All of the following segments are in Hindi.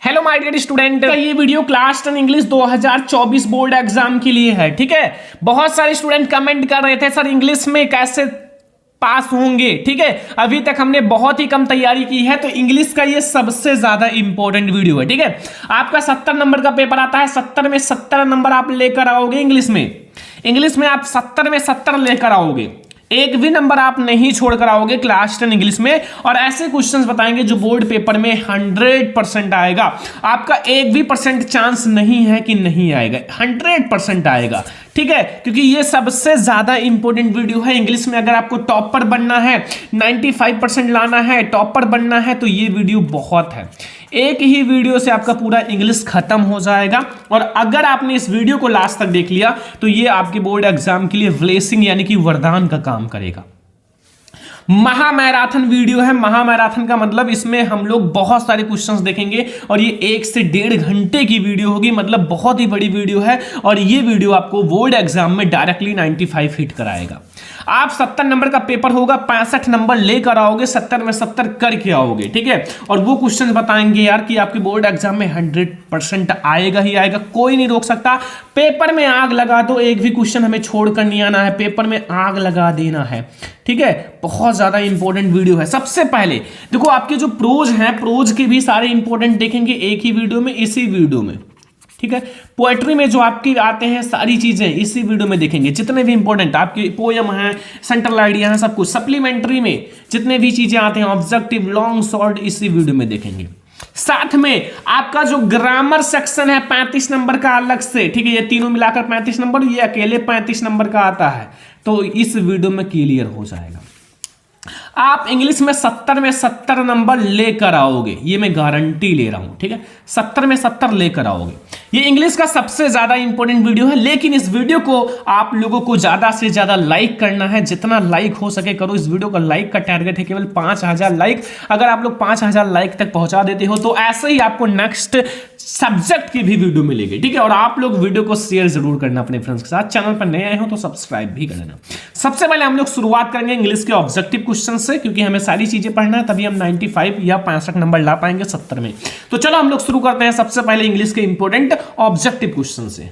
हेलो माय डियर स्टूडेंट, ये video class 10 English 2024 board exam के लिए है। ठीक है, बहुत सारे स्टूडेंट कमेंट कर रहे थे सर इंग्लिश में कैसे पास होंगे। ठीक है, अभी तक हमने बहुत ही कम तैयारी की है, तो इंग्लिश का ये सबसे ज्यादा इंपॉर्टेंट वीडियो है। ठीक है, आपका 70 नंबर का पेपर आता है, 70 में 70 नंबर आप लेकर आओगे। इंग्लिश में आप 70 में 70 लेकर आओगे, एक भी नंबर आप नहीं छोड़कर आओगे क्लास 10 इंग्लिश में। और ऐसे क्वेश्चंस बताएंगे जो बोर्ड पेपर में 100% आएगा। आपका एक भी परसेंट चांस नहीं है कि नहीं आएगा, 100% आएगा। ठीक है, क्योंकि ये सबसे ज्यादा इंपॉर्टेंट वीडियो है। इंग्लिश में अगर आपको टॉपर बनना है, 95% लाना है, टॉपर बनना है, तो ये वीडियो बहुत है। एक ही वीडियो से आपका पूरा इंग्लिश खत्म हो जाएगा। और अगर आपने इस वीडियो को लास्ट तक देख लिया तो ये आपके बोर्ड एग्जाम के लिए ब्लेसिंग यानी कि वरदान का काम करेगा। महामैराथन वीडियो है। महामैराथन का मतलब इसमें हम लोग बहुत सारे क्वेश्चंस देखेंगे और ये 1 से 1.5 घंटे की वीडियो होगी, मतलब बहुत ही बड़ी वीडियो है। और ये वीडियो आपको बोर्ड एग्जाम में डायरेक्टली 95 हिट कराएगा। आप 70 नंबर का पेपर होगा, 65 नंबर लेकर आओगे, 70 में 70 करके आओगे। ठीक है, और वो क्वेश्चन बताएंगे यार कि आपके बोर्ड एग्जाम में 100% आएगा ही आएगा, कोई नहीं रोक सकता। पेपर में आग लगा दो, एक भी क्वेश्चन हमें छोड़कर नहीं आना है, पेपर में आग लगा देना है। ठीक है, बहुत ज्यादा इंपॉर्टेंट वीडियो है। सबसे पहले देखो, आपके जो प्रोज हैं, प्रोज के भी सारे इंपॉर्टेंट देखेंगे एक ही वीडियो में, इसी वीडियो में। ठीक है, पोएट्री में जो आपके आते हैं सारी चीजें इसी वीडियो में देखेंगे, जितने भी इंपॉर्टेंट आपके पोयम हैं, सेंट्रल आइडिया हैं, सब कुछ। सप्लीमेंट्री में जितने भी चीजें आते हैं, ऑब्जेक्टिव, लॉन्ग, शॉर्ट, इसी वीडियो में देखेंगे। साथ में आपका जो ग्रामर सेक्शन है 35 नंबर का अलग से। ठीक है, ये तीनों मिलाकर 35 नंबर, ये अकेले 35 नंबर का आता है, तो इस वीडियो में क्लियर हो जाएगा। आप इंग्लिश में 70 में 70 नंबर लेकर आओगे, ये मैं गारंटी ले रहा हूं। ठीक है, 70 में 70 लेकर आओगे। ये इंग्लिश का सबसे ज्यादा इंपॉर्टेंट वीडियो है, लेकिन इस वीडियो को आप लोगों को ज्यादा से ज्यादा लाइक करना है। जितना लाइक हो सके करो। इस वीडियो का लाइक का टारगेट है केवल 5000 लाइक। अगर आप लोग 5000 लाइक तक पहुंचा देते हो तो ऐसे ही आपको नेक्स्ट सब्जेक्ट की भी वीडियो मिलेगी। ठीक है, और आप लोग वीडियो को शेयर जरूर करना अपने फ्रेंड्स के साथ। चैनल पर नए आए हो तो सब्सक्राइब भी कर लेना। सबसे पहले हम लोग शुरुआत करेंगे इंग्लिश के ऑब्जेक्टिव क्वेश्चन से, क्योंकि हमें सारी चीजें पढ़ना है, तभी हम 95 या 65 नंबर ला पाएंगे 70 में। तो चलो हम लोग शुरू करते हैं सबसे पहले इंग्लिश के इंपॉर्टेंट ऑब्जेक्टिव क्वेश्चन से।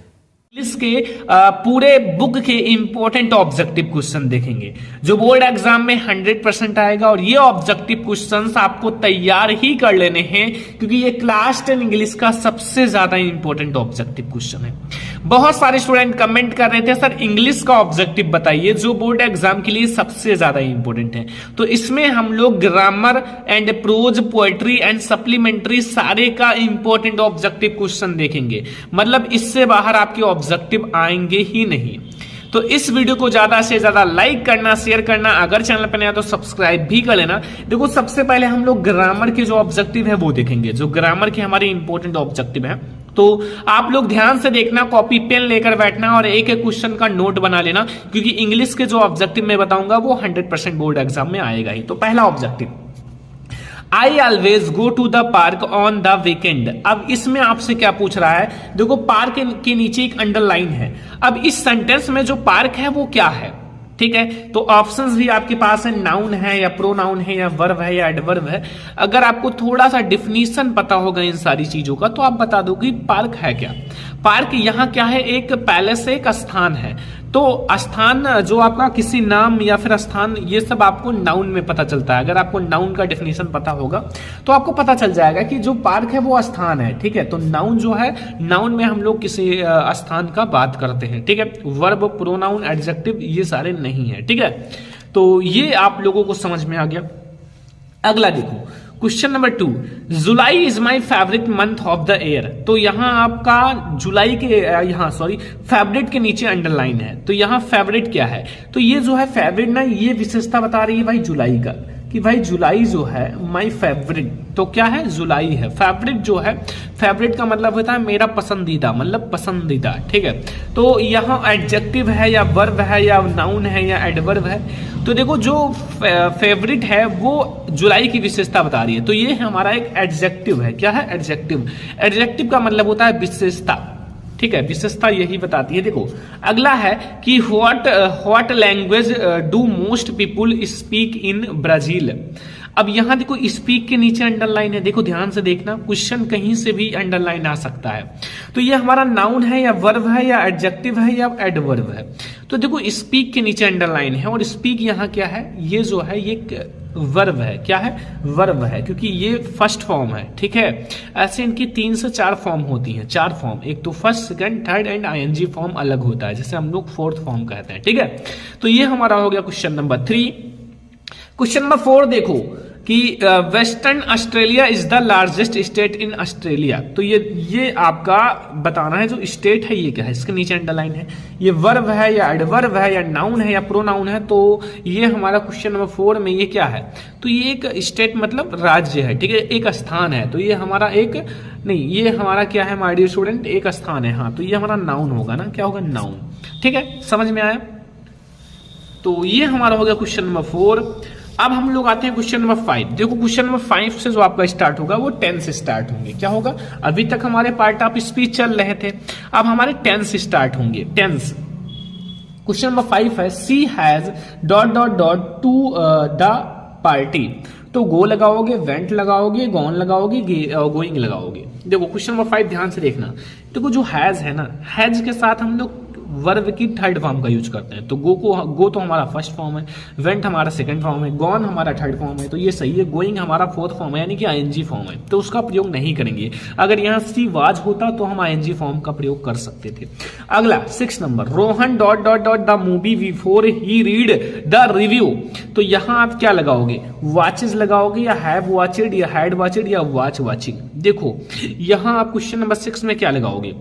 इंग्लिश के पूरे बुक के इंपॉर्टेंट ऑब्जेक्टिव क्वेश्चन देखेंगे जो बोर्ड एग्जाम में 100% आएगा। और ये ऑब्जेक्टिव क्वेश्चंस आपको तैयार ही कर लेने हैं, क्योंकि ये क्लास 10 इंग्लिश का सबसे ज्यादा इंपॉर्टेंट ऑब्जेक्टिव क्वेश्चन है। बहुत सारे स्टूडेंट कमेंट कर रहे थे सर इंग्लिश का ऑब्जेक्टिव बताइए जो बोर्ड एग्जाम के लिए सबसे ज्यादा इंपॉर्टेंट है। तो इसमें हम लोग grammar and prose, poetry and supplementary सारे का इंपॉर्टेंट ऑब्जेक्टिव क्वेश्चन देखेंगे। मतलब इससे बाहर आपके ऑब्जेक्टिव आएंगे ही नहीं। तो इस वीडियो को ज्यादा से ज्यादा लाइक करना, शेयर करना, अगर चैनल पर नया तो सब्सक्राइब भी कर लेना। देखो, सबसे पहले हम लोग ग्रामर के जो ऑब्जेक्टिव है वो देखेंगे, जो ग्रामर के हमारे इंपॉर्टेंट ऑब्जेक्टिव है। तो आप लोग ध्यान से देखना, कॉपी पेन लेकर बैठना और एक एक क्वेश्चन का नोट बना लेना, क्योंकि इंग्लिश के जो ऑब्जेक्टिव मैं बताऊंगा वो 100% बोर्ड एग्जाम में आएगा ही। तो पहला objective, I always go to the park on the weekend. अब इसमें आपसे क्या पूछ रहा है, देखो पार्क के नीचे एक अंडरलाइन है। अब इस सेंटेंस में जो पार्क है वो क्या है? ठीक है, तो ऑप्शंस भी आपके पास है, नाउन है या प्रोनाउन है या वर्ब है या एडवर्ब है। अगर आपको थोड़ा सा डिफिनीशन पता होगा इन सारी चीजों का तो आप बता दो कि पार्क है क्या। पार्क यहाँ क्या है? एक पैलेस है, एक स्थान है। तो स्थान जो आपका किसी नाम या फिर स्थान, ये सब आपको नाउन में पता चलता है। अगर आपको नाउन का डेफिनेशन पता होगा तो आपको पता चल जाएगा कि जो पार्क है वो स्थान है। ठीक है, तो नाउन जो है, नाउन में हम लोग किसी स्थान का बात करते हैं। ठीक है, वर्ब, प्रोनाउन, एडजेक्टिव ये सारे नहीं है। ठीक है, तो ये आप लोगों को समझ में आ गया। अगला देखो, question number 2, July is my favourite month of the year. तो यहाँ आपका जुलाई के फेवरेट के नीचे अंडरलाइन है। तो यहाँ फेवरेट क्या है? तो ये जो है फेवरेट ना, ये विशेषता बता रही है भाई जुलाई का, कि भाई जुलाई जो है माई फेवरेट। तो क्या है? जुलाई है। फेवरेट जो है, फेवरेट का मतलब होता है मेरा पसंदीदा, मतलब पसंदीदा। ठीक है, तो यहाँ एडजेक्टिव है या वर्ब है या नाउन है या एडवर्ब है। तो देखो, जो फेवरेट है वो जुलाई की विशेषता बता रही है, तो ये हमारा एक एडजेक्टिव है। क्या है? एडजेक्टिव। एडजेक्टिव का मतलब होता है विशेषता। ठीक है, विशेषता यही बताती है। देखो, अगला है कि what language do most people speak in Brazil. अब यहां देखो स्पीक के नीचे अंडरलाइन है, देखो ध्यान से देखना, क्वेश्चन कहीं से भी अंडरलाइन आ सकता है। तो ये हमारा नाउन है या वर्ब है या एडजेक्टिव है या एडवर्ब है। तो देखो स्पीक के नीचे अंडरलाइन है और स्पीक यहाँ क्या है, ये जो है ये वर्ब है। क्या है? वर्ब है, क्योंकि ये फर्स्ट फॉर्म है। ठीक है, ऐसे इनकी 3 से 4 फॉर्म होती हैं, 4 फॉर्म, एक तो first, second, third and ING form अलग होता है, जैसे हम लोग फोर्थ फॉर्म कहते हैं। ठीक है, तो ये हमारा हो गया क्वेश्चन नंबर 3। क्वेश्चन नंबर 4 देखो कि western Australia is the largest state in Australia. तो ये आपका बताना है, जो स्टेट है ये क्या है, इसके नीचे अंडरलाइन है। ये वर्ब है या एडवर्ब है या नाउन है या प्रोनाउन है। तो ये हमारा क्वेश्चन नंबर 4 में ये क्या है, तो ये एक स्टेट मतलब राज्य है। ठीक है, एक स्थान है। तो ये हमारा एक नहीं, ये हमारा क्या है माय डियर स्टूडेंट, एक स्थान है। हाँ, तो ये हमारा नाउन होगा ना, क्या होगा, नाउन। ठीक है, समझ में आया। तो ये हमारा हो गया क्वेश्चन नंबर 4। अब हम लोग आते हैं क्वेश्चन नंबर 5। देखो क्वेश्चन नंबर 5 से जो आपका स्टार्ट होगा वो टेंस से स्टार्ट होंगे। क्या होगा, अभी तक हमारे पार्ट ऑफ स्पीच चल रहे थे, अब हमारे टेंस स्टार्ट होंगे। टेंस क्वेश्चन नंबर 5 है, सी हैज ... टू द पार्टी। तो गो लगाओगे, वेंट लगाओगे, गॉन लगाओगे, गोइंग लगाओगे। देखो क्वेश्चन नंबर 5 ध्यान से देखना। देखो जो हैज है ना, हैज के साथ हम लोग वर्ब की थर्ड फॉर्म का यूज करते हैं। तो गो तो हमारा फर्स्ट फॉर्म है, वेंट हमारा सेकंड फॉर्म है, गॉन हमारा थर्ड फॉर्म है, तो ये सही है। गोइंग हमारा फोर्थ फॉर्म है, यानी कि आईएनजी फॉर्म है, तो उसका प्रयोग नहीं करेंगे। अगर यहाँ सी वाज होता तो हम आईएनजी फॉर्म का प्रयोग कर सकते थे। अगला 6 number, Rohan ... the movie before he read the review. तो यहाँ आप क्या लगाओगे, वॉचेज लगाओगे या हैव वॉचेड या हैड वॉचेड या वॉच वॉचिंग। देखो यहाँ आप क्वेश्चन नंबर 6 में क्या लगाओगे,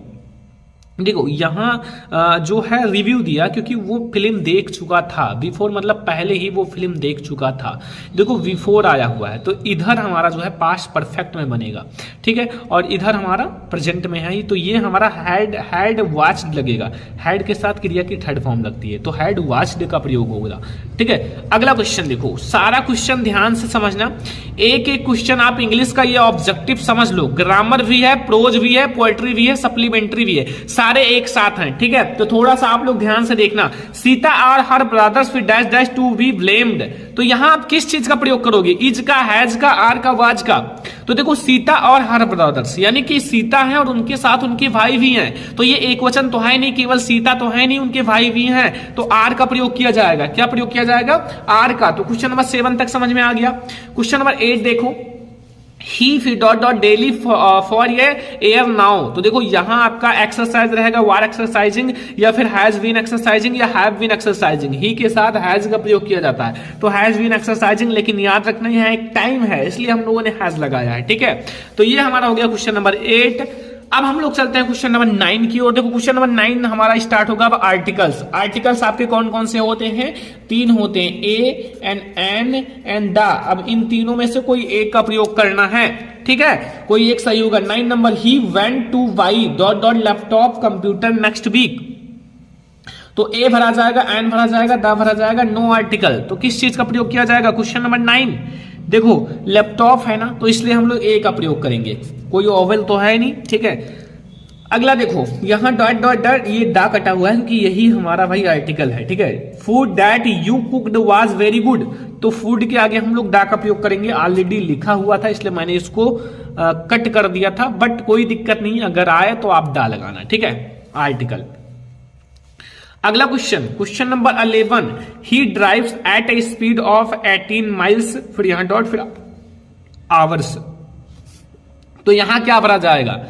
देखो यहाँ जो है रिव्यू दिया, क्योंकि वो फिल्म देख चुका था। बिफोर मतलब पहले ही वो फिल्म देख चुका था। देखो बिफोर आया हुआ है, तो इधर हमारा जो है पास्ट परफेक्ट में बनेगा। ठीक है, और इधर हमारा प्रेजेंट में है ही, तो ये हमारा हैड वॉच्ड लगेगा। हैड के साथ क्रिया की थर्ड फॉर्म लगती है, तो हैड वॉच्ड का प्रयोग होगा। ठीक है, अगला क्वेश्चन देखो, सारा क्वेश्चन ध्यान से समझना। एक एक क्वेश्चन आप इंग्लिश का ये ऑब्जेक्टिव समझ लो, ग्रामर भी है, प्रोज भी है, पोएट्री भी है, सप्लीमेंट्री भी है, सारे एक साथ हैं। ठीक है, तो थोड़ा सा आप लोग ध्यान से देखना। सीता और her brothers with dash dash to be blamed. तो यहां आप किस चीज का प्रयोग करोगे, इज का, हैज का, आर का, वाज का। तो देखो सीता और हर ब्रदर्स, यानी कि सीता है और उनके साथ उनके भाई भी हैं। तो ये एक वचन तो है नहीं, केवल सीता तो है नहीं, उनके भाई भी हैं, तो आर का प्रयोग किया जाएगा। क्या प्रयोग किया जाएगा, आर का। तो क्वेश्चन नंबर 7 तक समझ में आ गया। क्वेश्चन नंबर 8 देखो, ही ... डेली फॉर ये एयर नाउ। तो देखो यहां आपका एक्सरसाइज रहेगा, वार एक्सरसाइजिंग या फिर हैज बीन एक्सरसाइजिंग या हैव बीन एक्सरसाइजिंग। ही के साथ हैज का प्रयोग किया जाता है, तो हैज बीन एक्सरसाइजिंग, लेकिन याद रखना यहां एक टाइम है, इसलिए हम लोगों ने हैज लगाया है। ठीक है, तो ये हमारा हो गया क्वेश्चन नंबर 8। अब हम लोग चलते हैं क्वेश्चन नंबर 9 की ओर। देखो क्वेश्चन नंबर 9 हमारा स्टार्ट होगा अब आर्टिकल्स। आर्टिकल्स आपके कौन कौन से होते हैं, 3 होते हैं, a and an and the. अब इन तीनों में से कोई एक का प्रयोग करना है। ठीक है, कोई एक सही होगा। 9 number, he went to buy ... laptop computer next week. तो ए भरा जाएगा, एन भरा जाएगा, द भरा जाएगा, नो आर्टिकल। तो किस चीज का प्रयोग किया जाएगा, क्वेश्चन नंबर 9 देखो लैपटॉप है ना, तो इसलिए हम लोग ए का प्रयोग करेंगे, कोई ओवल तो है नहीं। ठीक है, अगला देखो यहाँ ... ये दा कटा हुआ है क्योंकि यही हमारा भाई आर्टिकल है। ठीक है, food that you cooked was very good. तो फूड के आगे हम लोग दा का प्रयोग करेंगे, ऑलरेडी लिखा हुआ था इसलिए मैंने इसको कट कर दिया था, बट कोई दिक्कत नहीं, अगर आए तो आप दा लगाना। ठीक है, आर्टिकल। अगला question number 11, he drives at a speed of 18 miles. फिर यहां डॉट, फिर आवर्स। तो यहां क्या भरा जाएगा,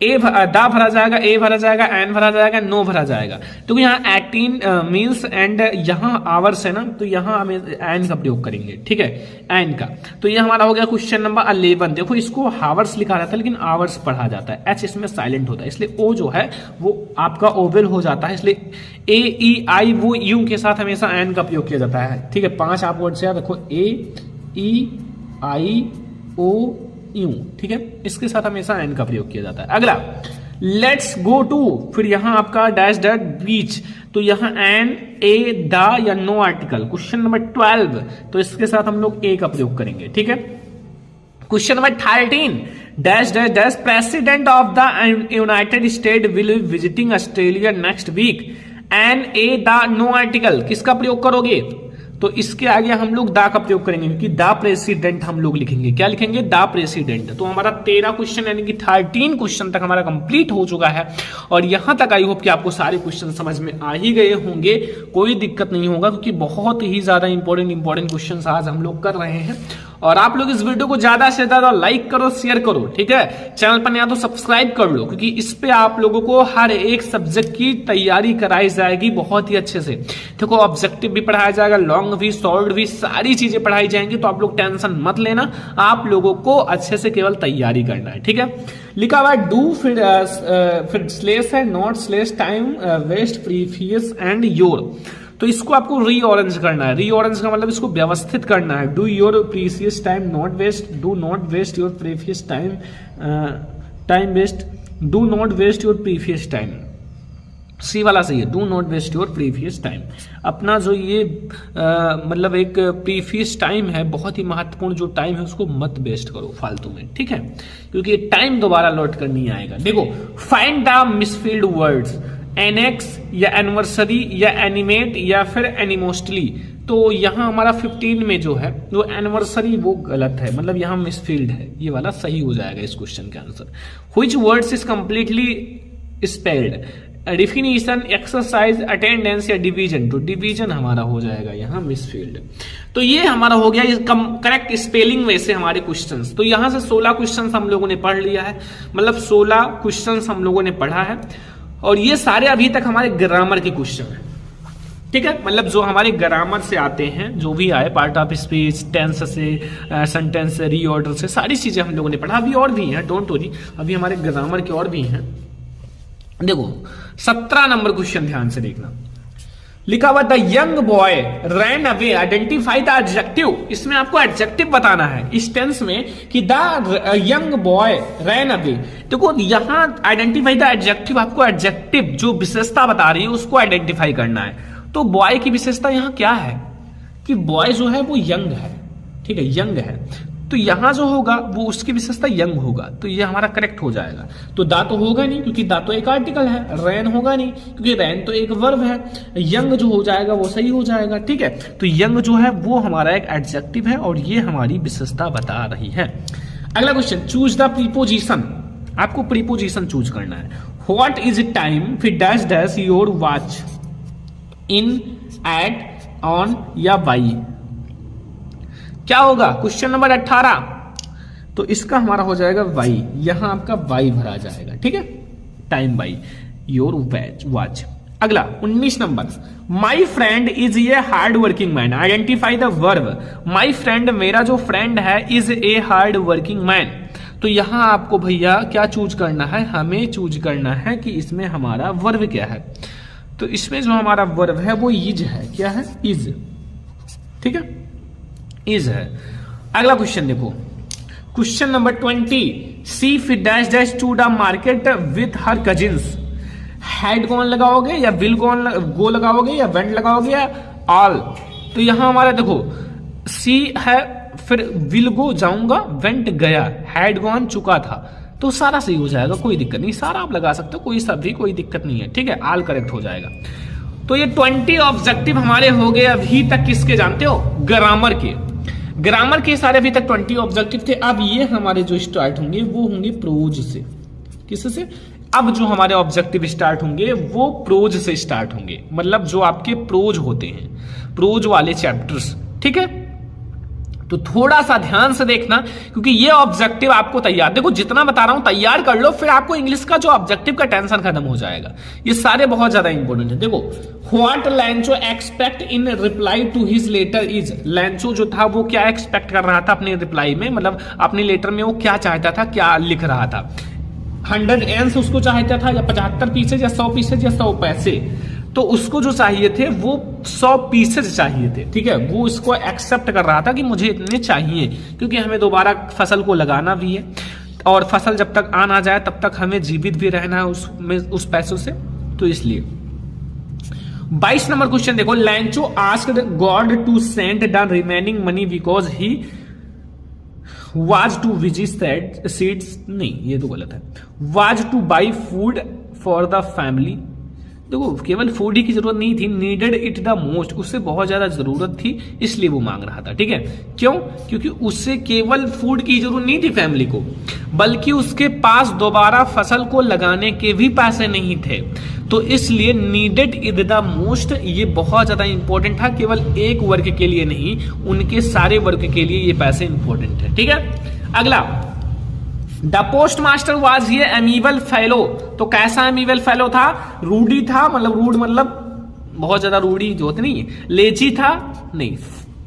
दा भरा जाएगा, ए भरा जाएगा, एन भरा जाएगा, नो भरा जाएगा। तो यहाँ 18 मीन्स एंड यहाँ आवर्स है ना, तो यहाँ हम एन का प्रयोग करेंगे। ठीक है, एन का। तो ये हमारा हो गया क्वेश्चन नंबर 11। देखो इसको हावर्स लिखा रहता है लेकिन आवर्स पढ़ा जाता है, एच इसमें साइलेंट होता है, इसलिए ओ जो है वो आपका ओवेल हो जाता है, इसलिए ए ई आई वो यू के साथ हमेशा एन का प्रयोग किया जाता है। ठीक है, 5 आप वर्ड से याद रखो, ए ई आई ओ यू। ठीक है, इसके साथ हमेशा एन का प्रयोग किया जाता है। अगला लेट्स गो टू, फिर यहां आपका डैश डैश बीच। तो यहां एन, ए, द या नो आर्टिकल। क्वेश्चन नंबर 12, तो इसके साथ हम लोग ए का प्रयोग करेंगे। ठीक है, question number 13, dash dash dash president of the United State will be visiting Australia next week. An, a, the, no article, किसका प्रयोग करोगे, तो इसके आगे हम लोग दा का प्रयोग करेंगे, क्योंकि दा प्रेसिडेंट हम लोग लिखेंगे। क्या लिखेंगे? दा प्रेसिडेंट। तो हमारा 13 क्वेश्चन यानी कि 13 क्वेश्चन तक हमारा कंप्लीट हो चुका है। और यहां तक आई होप कि आपको सारे क्वेश्चन समझ में आ ही गए होंगे, कोई दिक्कत नहीं होगा, क्योंकि बहुत ही ज्यादा इंपॉर्टेंट क्वेश्चन आज हम लोग कर रहे हैं। और आप लोग इस वीडियो को ज्यादा से ज्यादा लाइक करो, शेयर करो, ठीक है। चैनल पर नया तो सब्सक्राइब कर लो, क्योंकि इस पे आप लोगों को हर एक सब्जेक्ट की तैयारी कराई जाएगी बहुत ही अच्छे से। देखो ऑब्जेक्टिव भी पढ़ाया जाएगा, लॉन्ग भी, शॉर्ट भी, सारी चीजें पढ़ाई जाएंगी। तो आप लोग टेंशन मत लेना, आप लोगों को अच्छे से केवल तैयारी करना है, ठीक है। लिखा हुआ डू, फिर स्लेस है, नॉट स्लेस, time waste, previous and your. तो इसको आपको रीऑरेंज करना है। रीऑरेंज का मतलब इसको व्यवस्थित करना है। Do your precious time not waste, do not waste your previous time, time waste, do not waste your previous time. C वाला सही है, do not waste your previous time. अपना जो ये मतलब एक प्रीवियस टाइम है, बहुत ही महत्वपूर्ण जो टाइम है, उसको मत वेस्ट करो फालतू में, ठीक है, क्योंकि टाइम दोबारा लौट कर नहीं आएगा। देखो find the misfield words, annex या एनिवर्सरी या एनिमेट या फिर एनिमोस्टली। तो यहां हमारा 15 में जो है वो एनिवर्सरी वो गलत है, मतलब यहां मिसफील्ड है, ये वाला सही हो जाएगा इस क्वेश्चन का answer. Which words is completely spelled, definition, exercise, attendance या डिवीजन। तो डिवीजन हमारा हो जाएगा यहाँ मिसफील्ड। तो ये हमारा हो गया करेक्ट स्पेलिंग वैसे हमारे क्वेश्चंस। तो यहां से 16 क्वेश्चंस हम लोगों ने पढ़ लिया है, मतलब 16 क्वेश्चंस हम लोगों ने पढ़ा है। और ये सारे अभी तक हमारे ग्रामर के क्वेश्चन हैं, ठीक है, मतलब जो हमारे ग्रामर से आते हैं, जो भी आए, पार्ट ऑफ स्पीच, टेंस से, सेंटेंस से, रीऑर्डर से, सारी चीजें हम लोगों ने पढ़ा। अभी और भी हैं, डोंट वरी, अभी हमारे ग्रामर के और भी हैं। देखो 17 नंबर क्वेश्चन ध्यान से देखना। लिखा हुआ the young boy ran away, identify the adjective. इसमें आपको एडजेक्टिव बताना है इस टेंस में कि the young boy ran away. देखो यहां आइडेंटिफाई द एडजेक्टिव, आपको एडजेक्टिव जो विशेषता बता रही है उसको आइडेंटिफाई करना है। तो बॉय की विशेषता यहां क्या है कि बॉय जो है वो यंग है, ठीक है, यंग है। तो यहां जो होगा वो उसकी विशेषता यंग होगा, तो ये हमारा करेक्ट हो जाएगा। तो दा तो होगा नहीं, क्योंकि दा तो एक आर्टिकल है। रैन होगा नहीं, क्योंकि रैन तो एक वर्ब है। यंग जो हो जाएगा वो सही हो जाएगा, ठीक है। तो यंग जो है वो हमारा एक एडजेक्टिव है और ये हमारी विशेषता बता रही है। अगला क्वेश्चन, चूज द प्रीपोजिशन। आपको प्रीपोजिशन चूज करना है। व्हाट इज टाइम, फिर dash dash your watch, in, at, on या बाई। क्या होगा क्वेश्चन नंबर 18। तो इसका हमारा हो जाएगा वाई, यहां आपका वाई भरा जाएगा, ठीक है, टाइम बाई योर वॉच। अगला 19 number, my friend is a hard working man, identify the verb. My friend, मेरा जो फ्रेंड है, is a hard working man. तो यहां आपको भैया क्या चूज करना है, हमें चूज करना है कि इसमें हमारा वर्ब क्या है। तो इसमें जो हमारा वर्ब है वो इज है, क्या है, इज, ठीक है, इज है। अगला क्वेश्चन देखो, क्वेश्चन नंबर 20, सी फिर dash dash to the market with her cousins. Had कौन लगाओगे या विल कौन गो लगाओगे या वेंट लगाओगे या ऑल। तो यहां हमारा देखो सी है, फिर विल गो जाऊंगा, वेंट गया, हैड गॉन चुका था। तो सारा सही हो जाएगा, कोई दिक्कत नहीं, सारा आप लगा सकते हो, कोई सा भी कोई दिक्कत नहीं है, ठीक है, ऑल करेक्ट हो जाएगा। तो ये 20 ऑब्जेक्टिव हमारे हो गए अभी तक, किसके जानते हो, ग्रामर के। ग्रामर के सारे अभी तक 20 ऑब्जेक्टिव थे। अब ये हमारे जो स्टार्ट होंगे वो होंगे प्रोज से। किससे? अब जो हमारे ऑब्जेक्टिव स्टार्ट होंगे वो प्रोज से स्टार्ट होंगे, मतलब जो आपके प्रोज होते हैं, प्रोज वाले चैप्टर्स, ठीक है। तो थोड़ा सा ध्यान से देखना, क्योंकि ये ऑब्जेक्टिव आपको तैयार, देखो जितना बता रहा हूं तैयार कर लो, फिर आपको इंग्लिश का जो ऑब्जेक्टिव का टेंशन खत्म हो जाएगा। ये सारे बहुत ज्यादा इंपॉर्टेंट है। देखो what Lencho expect in reply to his letter is. Lencho जो था वो क्या एक्सपेक्ट कर रहा था अपने रिप्लाई में, मतलब अपने लेटर में वो क्या चाहता था, क्या लिख रहा था। 100 एंस उसको चाहता था, या 75 पीसेज, या 100 पीसेज, या 100 पैसे। तो उसको जो चाहिए थे वो 100 पीसेज चाहिए थे, ठीक है। वो इसको एक्सेप्ट कर रहा था कि मुझे इतने चाहिए, क्योंकि हमें दोबारा फसल को लगाना भी है, और फसल जब तक आ ना जाए तब तक हमें जीवित भी रहना है उस पैसों से, तो इसलिए। 22 नंबर क्वेश्चन देखो, Lencho asked God to send the remaining money because he was to visit seeds, नहीं ये तो गलत है, was to buy food for the family. देखो केवल फूड ही की जरूरत नहीं थी, नीडेड इट द मोस्ट, उससे बहुत ज्यादा जरूरत थी इसलिए वो मांग रहा था। ठीक है, क्यों? क्योंकि उससे केवल फूड की जरूरत नहीं थी फैमिली को, बल्कि उसके पास दोबारा फसल को लगाने के भी पैसे नहीं थे, तो इसलिए नीडेड इट द मोस्ट ये बहुत ज्यादा इंपॉर्टेंट था, केवल एक वर्ग के लिए नहीं, उनके सारे वर्ग के लिए ये पैसे इंपॉर्टेंट है। ठीक है, अगला, द पोस्ट मास्टर वॉज ये एमीबल फेलो, तो कैसा एमीबल फेलो था? रूडी था, मतलब रूड मतलब बहुत ज्यादा रूडी जो होती नहीं है, लेजी था नहीं,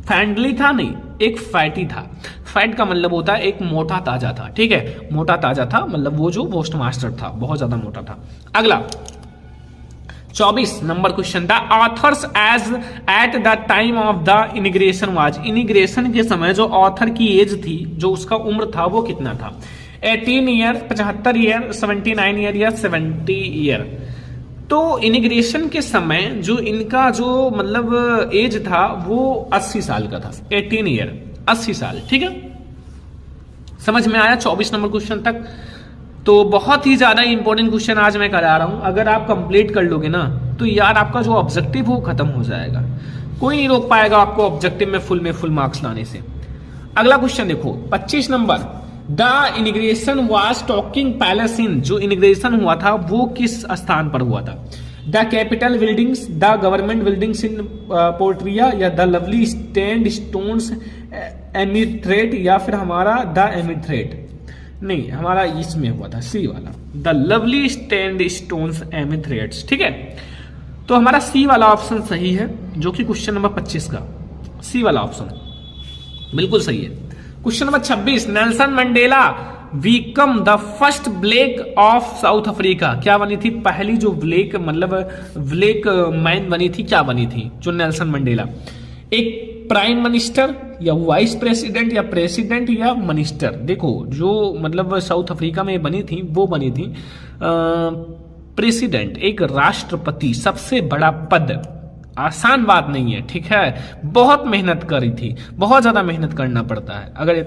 फ्रेंडली था नहीं, एक फैटी था। फैट का मतलब होता है एक मोटा ताजा था। ठीक है, मोटा ताजा था मतलब वो जो पोस्ट मास्टर था बहुत ज्यादा मोटा था। अगला 24 number question, the authors age at the time of the inauguration was, inauguration के समय जो ऑथर की एज थी, जो उसका उम्र था वो कितना था? 18 ईयर, 75 ईयर, 79 ईयर या 70 ईयर। तो इनिग्रेशन के समय जो इनका जो मतलब एज था वो 80 साल का था, 18 ईयर 80 साल। ठीक है, समझ में आया 24 नंबर क्वेश्चन तक? तो बहुत ही ज्यादा इंपॉर्टेंट क्वेश्चन आज मैं करा रहा हूं, अगर आप कंप्लीट कर लोगे ना तो यार आपका जो ऑब्जेक्टिव वो खत्म हो जाएगा, कोई नहीं रोक पाएगा आपको ऑब्जेक्टिव में फुल मार्क्स लाने से। अगला क्वेश्चन देखो 25 number, the inauguration was talking palace in, जो इनिग्रेशन हुआ था वो किस स्थान पर हुआ था? The capital buildings, the government buildings in Pretoria, या the lovely stand stones amphitheatre, या फिर हमारा द एमिथ्रेट? नहीं, हमारा इसमें हुआ था सी वाला, द लवली स्टैंड स्टोन्स एमिथ्रेट्स। ठीक है, तो हमारा सी वाला ऑप्शन सही है, जो कि क्वेश्चन नंबर 25 का सी वाला ऑप्शन बिल्कुल सही है। Question number 26, Nelson Mandela become the first black of South Africa, क्या बनी थी पहली जो ब्लैक मतलब ब्लैक मैन बनी थी, क्या बनी थी जो नेल्सन मंडेला? एक प्राइम मिनिस्टर या वाइस प्रेसिडेंट या प्रेसिडेंट या मिनिस्टर? देखो जो मतलब साउथ अफ्रीका में बनी थी वो बनी थी प्रेसिडेंट, एक राष्ट्रपति, सबसे बड़ा पद, आसान बात नहीं है। ठीक है, बहुत मेहनत करी थी, बहुत ज्यादा मेहनत करना पड़ता है अगर,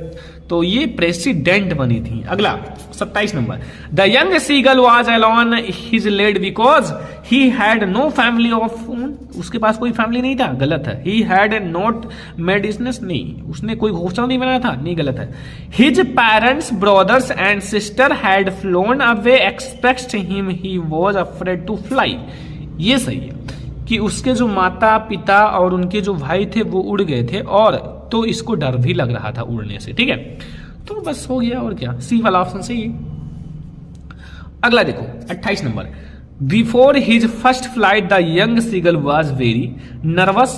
तो ये प्रेसिडेंट बनी थी। अगला 27 number, the young seagull was alone his ledge because he had no family of own, उसके पास कोई फैमिली नहीं था, गलत है। He had not made business, नहीं, उसने कोई घोषणा नहीं बनाया था, नहीं, गलत है। His parents brothers and sister had flown away expect him he was afraid to fly, ये सही है कि उसके जो माता पिता और उनके जो भाई थे वो उड़ गए थे, और तो इसको डर भी लग रहा था उड़ने से। ठीक है, तो बस हो गया, और क्या, सी वाला ऑप्शन सही है। अगला देखो 28 number, before his first flight the young seagull was very nervous,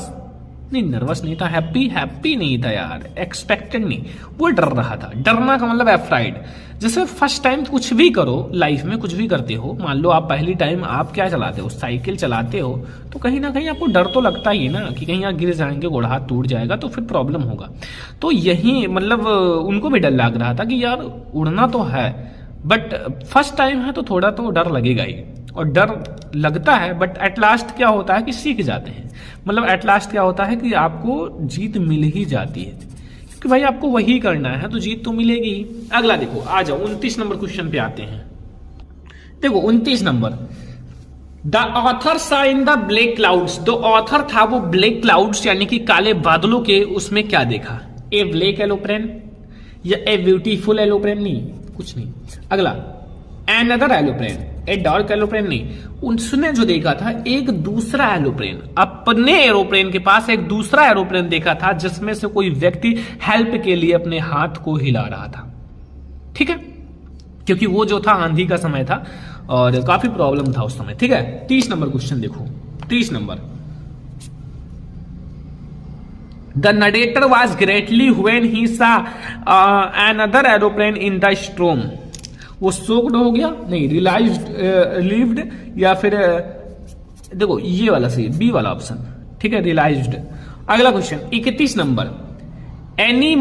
नहीं नर्वस नहीं था, हैप्पी नहीं था यार, एक्सपेक्टेड नहीं, वो डर रहा था। डरना का मतलब एफ्राइड, जैसे फर्स्ट टाइम कुछ भी करो लाइफ में, कुछ भी करते हो, मान लो आप पहली टाइम आप क्या चलाते हो, साइकिल चलाते हो, तो कहीं ना कहीं आपको डर तो लगता ही है ना कि कहीं आप गिर जाएंगे, गोड़ हाथ टूट जाएगा तो फिर प्रॉब्लम होगा। तो यही मतलब उनको भी डर लग रहा था कि यार उड़ना तो है, बट फर्स्ट टाइम है तो थोड़ा तो डर लगेगा ही, और डर लगता है, बट एट लास्ट क्या होता है कि सीख जाते हैं, मतलब एट लास्ट क्या होता है कि आपको जीत मिल ही जाती है, क्योंकि भाई आपको वही करना है तो जीत तो मिलेगी ही। अगला देखो, आ जाओ 29 नंबर क्वेश्चन पे आते हैं। देखो 29 नंबर, द ऑथर सा इन द ब्लैक क्लाउड्स, जो ऑथर था वो ब्लैक क्लाउड्स यानी कि काले बादलों के उसमें क्या देखा? ए ब्लैक एलोप्लेन या ए ब्यूटीफुल एलोप्लेन? नहीं, कुछ नहीं। अगला एनदर एलोप्लेन, ए डार्क एलोप्लेन? नहीं, उसने जो देखा था एक दूसरा एरोप्लेन, अपने एरोप्लेन के पास एक दूसरा एरोप्लेन देखा था जिसमें से कोई व्यक्ति हेल्प के लिए अपने हाथ को हिला रहा था। ठीक है, क्योंकि वो जो था आंधी का समय था और काफी प्रॉब्लम था उस समय। ठीक है, 30 नंबर क्वेश्चन देखो, 30 number, the narrator was greatly when he saw another aeroplane in the storm, वो सोक्ड हो गया, नहीं, रिलीव्ड, या फिर देखो ये वाला सही, बी वाला ऑप्शन। ठीक है, रियलाइज्ड। अगला क्वेश्चन 31 नंबर, एनी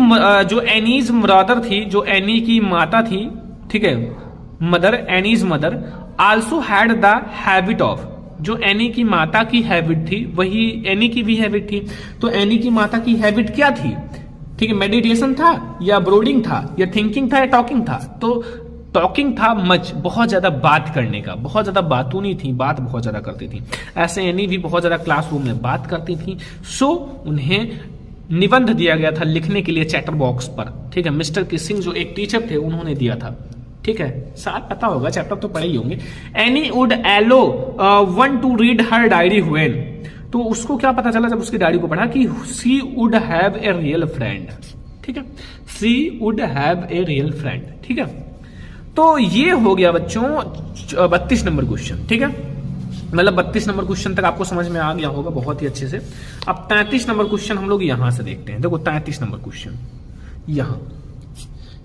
जो एनीज मदर थी, जो एनी की माता थी, ठीक है, mother, Annie's mother also had the habit of, जो एनी की माता की हैबिट थी वही एनी की भी हैबिट थी। तो एनी की माता की हैबिट क्या थी? ठीक है, मेडिटेशन था या ब्रोडिंग था या थिंकिंग था या टॉकिंग था? तो टॉकिंग था मच, बहुत ज्यादा बात करने का, बहुत ज्यादा बातूनी थी, बात बहुत ज्यादा करती थी। ऐसे एनी भी बहुत ज्यादा क्लासरूम में बात करती थी। सो उन्हें निबंध दिया गया था लिखने के लिए चैटर बॉक्स पर, ठीक है। मिस्टर किसिंग जो एक टीचर थे उन्होंने दिया था, ठीक है। शायद पता होगा, चैप्टर तो पढ़े ही होंगे। Anne would allow one to read her diary when, तो उसको क्या पता चला जब उसकी डायरी को पढ़ा कि she would have a real friend, ठीक है। She would have a real friend, ठीक है। तो ये हो गया बच्चों 32 नंबर क्वेश्चन, ठीक है। मतलब 32 नंबर क्वेश्चन तक आपको समझ में आ गया होगा बहुत ही अच्छे से। अब 33 नंबर क्वेश्चन हम लोग यहां से देखते हैं। देखो 33 नंबर क्वेश्चन यहां,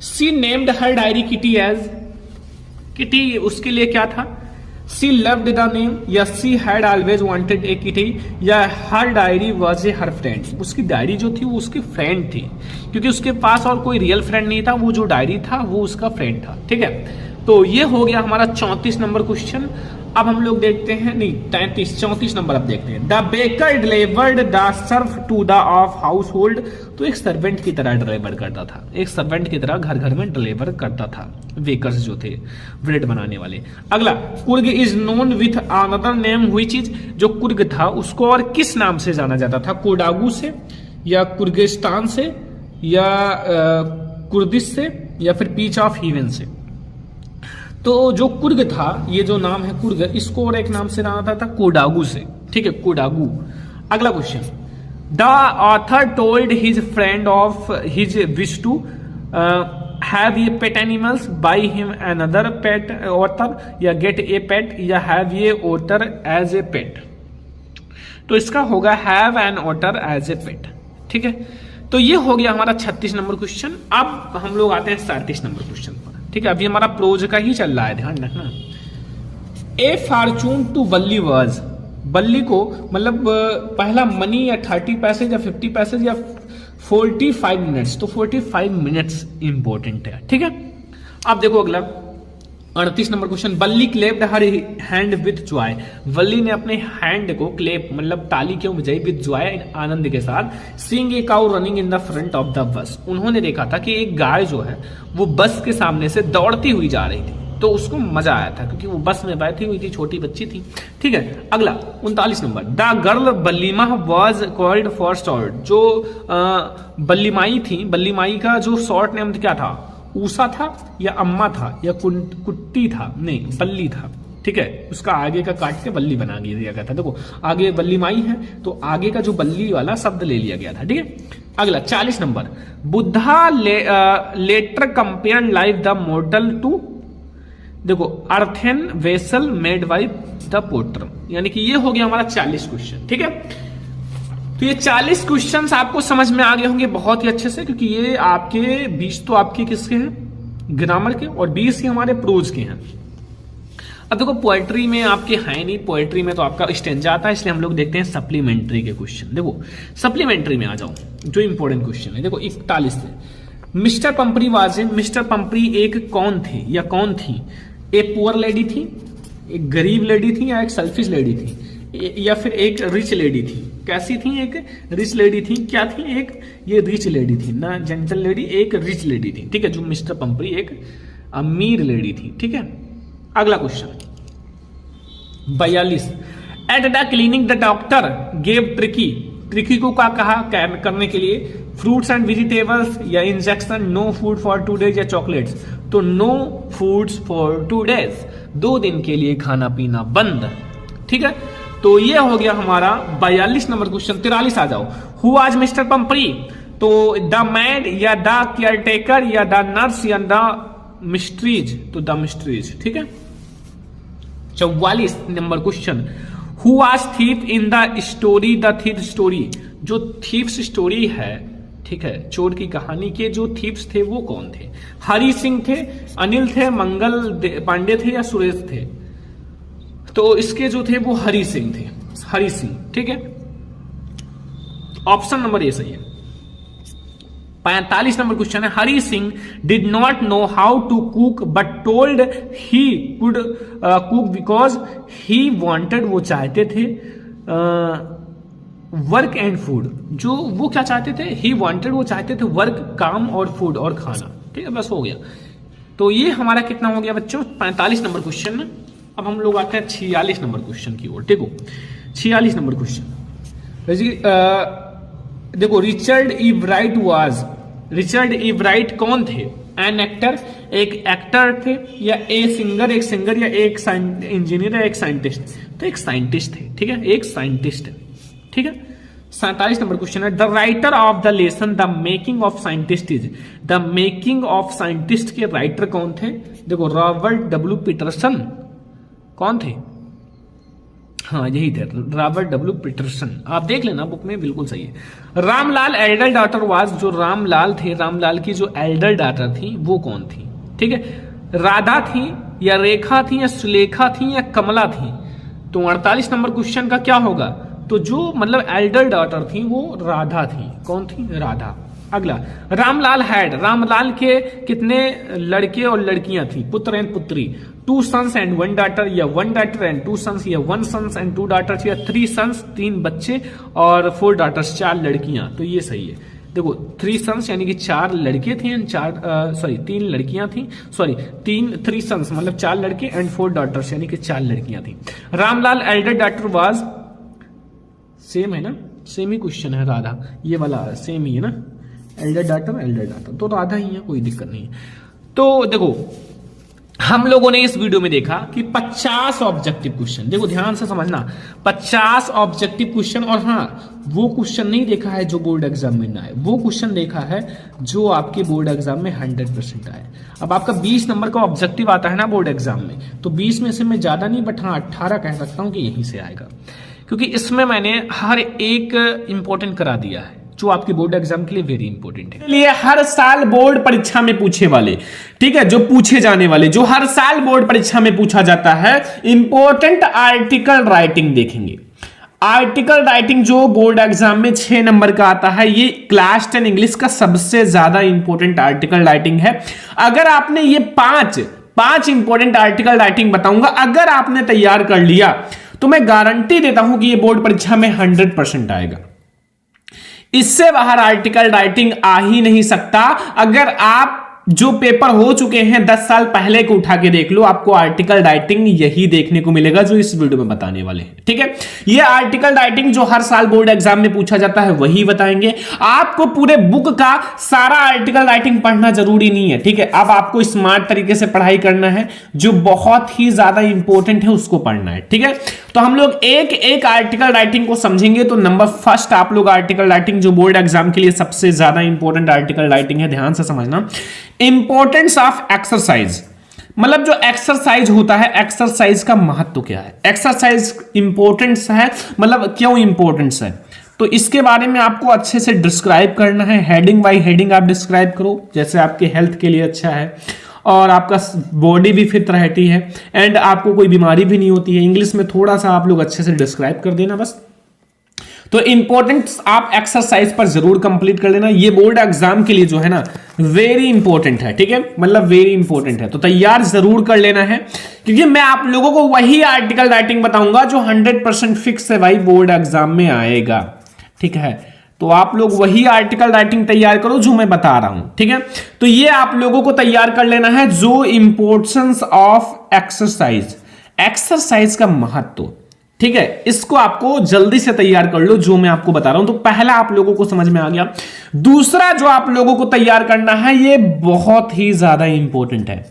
she named her diary Kitty as, Kitty उसके लिए क्या था, सी लव्ड द नेम, या she had always wanted a kitty, या her diary was a her friend. उसकी डायरी जो थी वो उसकी फ्रेंड थी, क्योंकि उसके पास और कोई रियल फ्रेंड नहीं था, वो जो डायरी था वो उसका फ्रेंड था, ठीक है। तो ये हो गया हमारा 34 नंबर क्वेश्चन। अब हम लोग देखते हैं, नहीं 34 नंबर अब देखते हैं। The baker delivered the surf to the of household, तो एक सर्वेंट की तरह डिलीवर करता था, एक सर्वेंट की तरह घर घर में डिलीवर करता था, बेकर्स जो थे ब्रेड बनाने वाले। अगला, Coorg is known with another name which is, जो कुर्ग था उसको और किस नाम से जाना जाता था, कोडागू से, या कुर्गिस्तान से, या कुर्दिश से, या फिर पीच ऑफ हीवन से। तो जो कुर्ग था, ये जो नाम है कुर्ग, इसको और एक नाम से जाना था कोडागू से, ठीक है, कोडागू। अगला question, the author told his friend of his wish to have ये pet animals, by him another pet otter, या गेट ए पेट, या हैव ये ऑथर एज ए पेट। तो इसका होगा have an otter as a pet, ठीक है। तो ये हो गया हमारा 36 नंबर क्वेश्चन। अब हम लोग आते हैं 37 नंबर क्वेश्चन पर, ठीक है। अभी हमारा प्रोज का ही चल रहा है, ध्यान रखना। ए फॉर्चून टू बल्ली वाज, बल्ली को मतलब पहला मनी या 30 पैसे या 50 पैसे या 45 मिनट्स, तो 45 मिनट्स इंपॉर्टेंट है, ठीक है। अब देखो अगला 38 नंबर क्वेश्चन, बल्ली क्लेप्ड हर हैंड विथ जॉय, बल्ली ने अपने हैंड को क्लेप मतलब ताली क्यों बजाई, विथ जॉय आनंद के साथ। Seeing a cow running in the front of the bus, उन्होंने देखा था कि एक गाय जो है वो बस के सामने से दौड़ती हुई जा रही थी, तो उसको मजा आया था क्योंकि वो बस में बैठी हुई थी, छोटी बच्ची थी, ठीक है। अगला 39 number, the girl Ballima was called for short, जो बल्लीमाई थी, बल्लीमाई का जो शॉर्ट नेम क्या था, ऊषा था या अम्मा था या कुट्टी था, नहीं बल्ली था, ठीक है। उसका आगे का काट के बल्ली बना दिया गया था। देखो आगे बल्ली माई है तो आगे का जो बल्ली वाला शब्द ले लिया गया था, ठीक है। अगला 40 number, Buddha later compare life the model to, देखो earthen vessel made by the potter, यानी कि ये हो गया हमारा 40 क्वेश्चन, ठीक है। तो ये 40 क्वेश्चंस आपको समझ में आ गए होंगे बहुत ही अच्छे से, क्योंकि ये आपके 20 तो आपके किसके हैं, ग्रामर के, और 20 ही हमारे प्रोज के हैं। अब देखो पोएट्री में आपके है नहीं, पोएट्री में तो आपका स्टेंजा आता है, इसलिए हम लोग देखते हैं सप्लीमेंट्री के क्वेश्चन। देखो सप्लीमेंट्री में आ जाओ, जो इंपॉर्टेंट क्वेश्चन है। देखो 41 से, मिस्टर पंपरी वाज, मिस्टर पंपरी एक कौन थे या कौन थी, एक पुअर लेडी थी, एक गरीब लेडी थी, या एक सेल्फिश लेडी थी, या फिर एक रिच लेडी थी। कैसी थी, एक रिच लेडी थी, क्या थी, एक ये रिच लेडी थी ना, जेंटल लेडी, एक रिच लेडी थी, ठीक है। जो मिस्टर पंपरी एक अमीर लेडी थी, ठीक है। अगला question 42, at the cleaning the doctor gave tricky, tricky को क्या कहा करने के लिए, फ्रूट्स एंड वेजिटेबल्स या injection, no food for 2 days या चॉकलेट्स, तो नो फूड्स फॉर 2 days, 2 दिन के लिए खाना पीना बंद, ठीक है। तो ये हो गया हमारा 42 नंबर क्वेश्चन। 43 आ जाओ, हु आज मिस्टर पंपरी, तो द मैड या द केयरटेकर या द नर्स या द मिस्ट्रीज, तो द मिस्ट्रीज, ठीक है। 44 नंबर क्वेश्चन, हु आज thief in the story, the thief story, जो थीफ्स स्टोरी है, ठीक है, चोर की कहानी के जो थीफ्स थे वो कौन थे, हरि सिंह थे, अनिल थे, मंगल पांडे थे या सुरेश थे, तो इसके जो थे वो हरि सिंह थे, हरि सिंह, ठीक है। ऑप्शन नंबर ए सही है। 45 नंबर क्वेश्चन है, Hari Singh did not know how to cook but told he could cook because he wanted, वो चाहते थे वर्क एंड फूड, जो वो क्या चाहते थे, ही वांटेड वो चाहते थे वर्क काम और फूड और खाना, ठीक है, बस हो गया। तो ये हमारा कितना हो गया बच्चों, 45 नंबर क्वेश्चन ना। अब हम लोग आते हैं 46 नंबर क्वेश्चन की ओर। देखो 46 नंबर क्वेश्चन, देखो रिचर्ड इवराइट कौन थे? एन एक्टर, एक एक्टर थे, या एक सिंगर या एक इंजीनियर या एक साइंटिस्ट? तो एक साइंटिस्ट थे, ठीक है, एक साइंटिस्ट है, ठीक है। 47 नंबर क्वेश्चन है, the writer of the lesson the making of scientist is, the making of scientist के राइटर कौन थे? देखो रॉबर्ट डब्ल्यू पीटरसन, कौन थे? हाँ यही थे, रॉबर्ट डब्ल्यू पीटरसन, आप देख लेना बुक में, बिल्कुल सही है। रामलाल एल्डर डॉटर वाज, जो रामलाल थे, रामलाल की जो एल्डर डॉटर थी वो कौन थी? ठीक है, राधा थी या रेखा थी या सुलेखा थी या कमला थी? तो 48 नंबर क्वेश्चन का क्या होगा? तो जो मतलब एल्डर डॉटर थी वो राधा थी। कौन थी? राधा। अगला, रामलाल के कितने लड़के और लड़कियां थी? पुत्र एंड पुत्री, 2 sons and 1 daughter, या 1 daughter and 2 sons, या 1 sons and 2 daughters, या 3 sons 3 बच्चे और 4 daughters 4 लड़कियां। तो ये सही है। देखो 3 sons यानी कि 4 लड़के थे एंड 3 लड़कियां थी, 3 sons मतलब 4 लड़के एंड 4 daughters यानी कि 4 लड़कियां थी। Ramlal Elder daughter was, same है ना, सेम ही क्वेश्चन है, राधा, ये वाला सेम ही है ना, एल्डर डॉटर तो राधा ही है, कोई दिक्कत नहीं है। तो देखो हम लोगों ने इस वीडियो में देखा कि 50 ऑब्जेक्टिव क्वेश्चन, देखो ध्यान से समझना, 50 ऑब्जेक्टिव क्वेश्चन, और हाँ वो क्वेश्चन नहीं देखा है जो बोर्ड एग्जाम में ना आए, वो क्वेश्चन देखा है जो आपके बोर्ड एग्जाम में 100% आए। अब आपका 20 नंबर का ऑब्जेक्टिव आता है ना बोर्ड एग्जाम में, तो 20 में से मैं ज्यादा नहीं बट हाँ 18 कह सकता हूं कि यहीं से आएगा, क्योंकि इसमें मैंने हर एक इंपॉर्टेंट करा दिया है जो आपके बोर्ड एग्जाम के लिए वेरी इंपॉर्टेंट है। लिए हर साल बोर्ड परीक्षा में पूछे वाले, ठीक है, जो पूछे जाने वाले, जो हर साल बोर्ड परीक्षा में पूछा जाता है, इंपॉर्टेंट आर्टिकल राइटिंग देखेंगे। आर्टिकल राइटिंग जो बोर्ड एग्जाम में 6 नंबर का आता है, ये क्लास 10 इंग्लिश का सबसे ज्यादा इंपॉर्टेंट आर्टिकल राइटिंग है। अगर आपने ये पांच इंपॉर्टेंट आर्टिकल राइटिंग बताऊंगा, अगर आपने तैयार कर लिया तो मैं गारंटी देता हूं कि ये बोर्ड परीक्षा में 100% आएगा। इससे बाहर आर्टिकल राइटिंग आ ही नहीं सकता। अगर आप जो पेपर हो चुके हैं 10 साल पहले को उठा के देख लो, आपको आर्टिकल राइटिंग यही देखने को मिलेगा जो इस वीडियो में बताने वाले हैं, ठीक है। ये आर्टिकल राइटिंग जो हर साल बोर्ड एग्जाम में पूछा जाता है वही बताएंगे। आपको पूरे बुक का सारा आर्टिकल राइटिंग पढ़ना जरूरी नहीं है, ठीक है। अब आपको स्मार्ट तरीके से पढ़ाई करना है, जो बहुत ही ज्यादा इंपॉर्टेंट है उसको पढ़ना है, ठीक है। तो हम लोग एक एक आर्टिकल राइटिंग को समझेंगे। तो नंबर फर्स्ट आप लोग आर्टिकल राइटिंग जो बोर्ड एग्जाम के लिए सबसे ज्यादा इंपॉर्टेंट आर्टिकल राइटिंग है, ध्यान से समझना। इंपॉर्टेंस ऑफ एक्सरसाइज, मतलब जो एक्सरसाइज होता है, एक्सरसाइज का महत्व क्या है, एक्सरसाइज इंपॉर्टेंस है, मतलब क्यों इंपॉर्टेंस है, तो इसके बारे में आपको अच्छे से डिस्क्राइब करना है। हेडिंग बाय हेडिंग आप डिस्क्राइब करो, जैसे आपके हेल्थ के लिए अच्छा है और आपका बॉडी भी फिट रहती है एंड आपको कोई बीमारी भी नहीं होती है। इंग्लिश में थोड़ा सा आप लोग अच्छे से डिस्क्राइब कर देना बस। तो इंपॉर्टेंस आप एक्सरसाइज पर जरूर कंप्लीट कर लेना। ये बोर्ड एग्जाम के लिए जो है ना वेरी इंपॉर्टेंट है, ठीक है, मतलब वेरी इंपॉर्टेंट है। तो तैयार जरूर कर लेना है, क्योंकि मैं आप लोगों को वही आर्टिकल राइटिंग बताऊंगा जो 100% फिक्स है भाई बोर्ड एग्जाम में आएगा, ठीक है। तो आप लोग वही आर्टिकल राइटिंग तैयार करो जो मैं बता रहा हूं, ठीक है। तो ये आप लोगों को तैयार कर लेना है, जो इंपॉर्टेंस ऑफ एक्सरसाइज, एक्सरसाइज का महत्व, ठीक है, इसको आपको जल्दी से तैयार कर लो जो मैं आपको बता रहा हूं। तो पहला आप लोगों को समझ में आ गया। दूसरा जो आप लोगों को तैयार करना है, ये बहुत ही ज्यादा इंपॉर्टेंट है,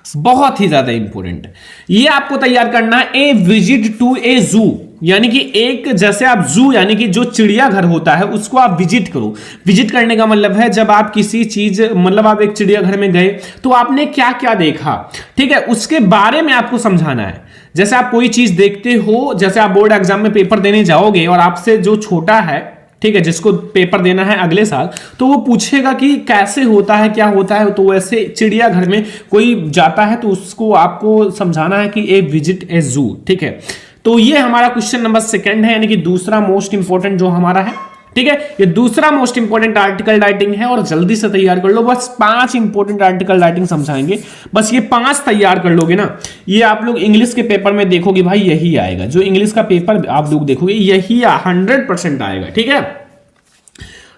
बहुत ही ज्यादा इंपॉर्टेंट है। ये आपको तैयार करना है, ए विजिट टू ए जू, यानी कि एक, जैसे आप जू यानी कि जो चिड़ियाघर होता है उसको आप विजिट करो। विजिट करने का मतलब है जब आप किसी चीज, मतलब आप एक चिड़ियाघर में गए तो आपने क्या क्या देखा, ठीक है, उसके बारे में आपको समझाना है। जैसे आप कोई चीज देखते हो, जैसे आप बोर्ड एग्जाम में पेपर देने जाओगे और आपसे जो छोटा है, ठीक है, जिसको पेपर देना है अगले साल, तो वो पूछेगा कि कैसे होता है, क्या होता है। तो वैसे चिड़ियाघर में कोई जाता है तो उसको आपको समझाना है कि ए विजिट ए जू, ठीक है। तो ये हमारा क्वेश्चन नंबर 2 है, यानी कि दूसरा मोस्ट इंपॉर्टेंट जो हमारा है, ठीक है। ये दूसरा मोस्ट इंपॉर्टेंट आर्टिकल राइटिंग है और जल्दी से तैयार कर लो। बस 5 इंपॉर्टेंट आर्टिकल राइटिंग समझाएंगे, बस ये 5 तैयार कर लोगे ना, ये आप लोग इंग्लिश के पेपर में देखोगे भाई यही आएगा। जो इंग्लिश का पेपर आप लोग देखोगे यही 100% आएगा, ठीक है।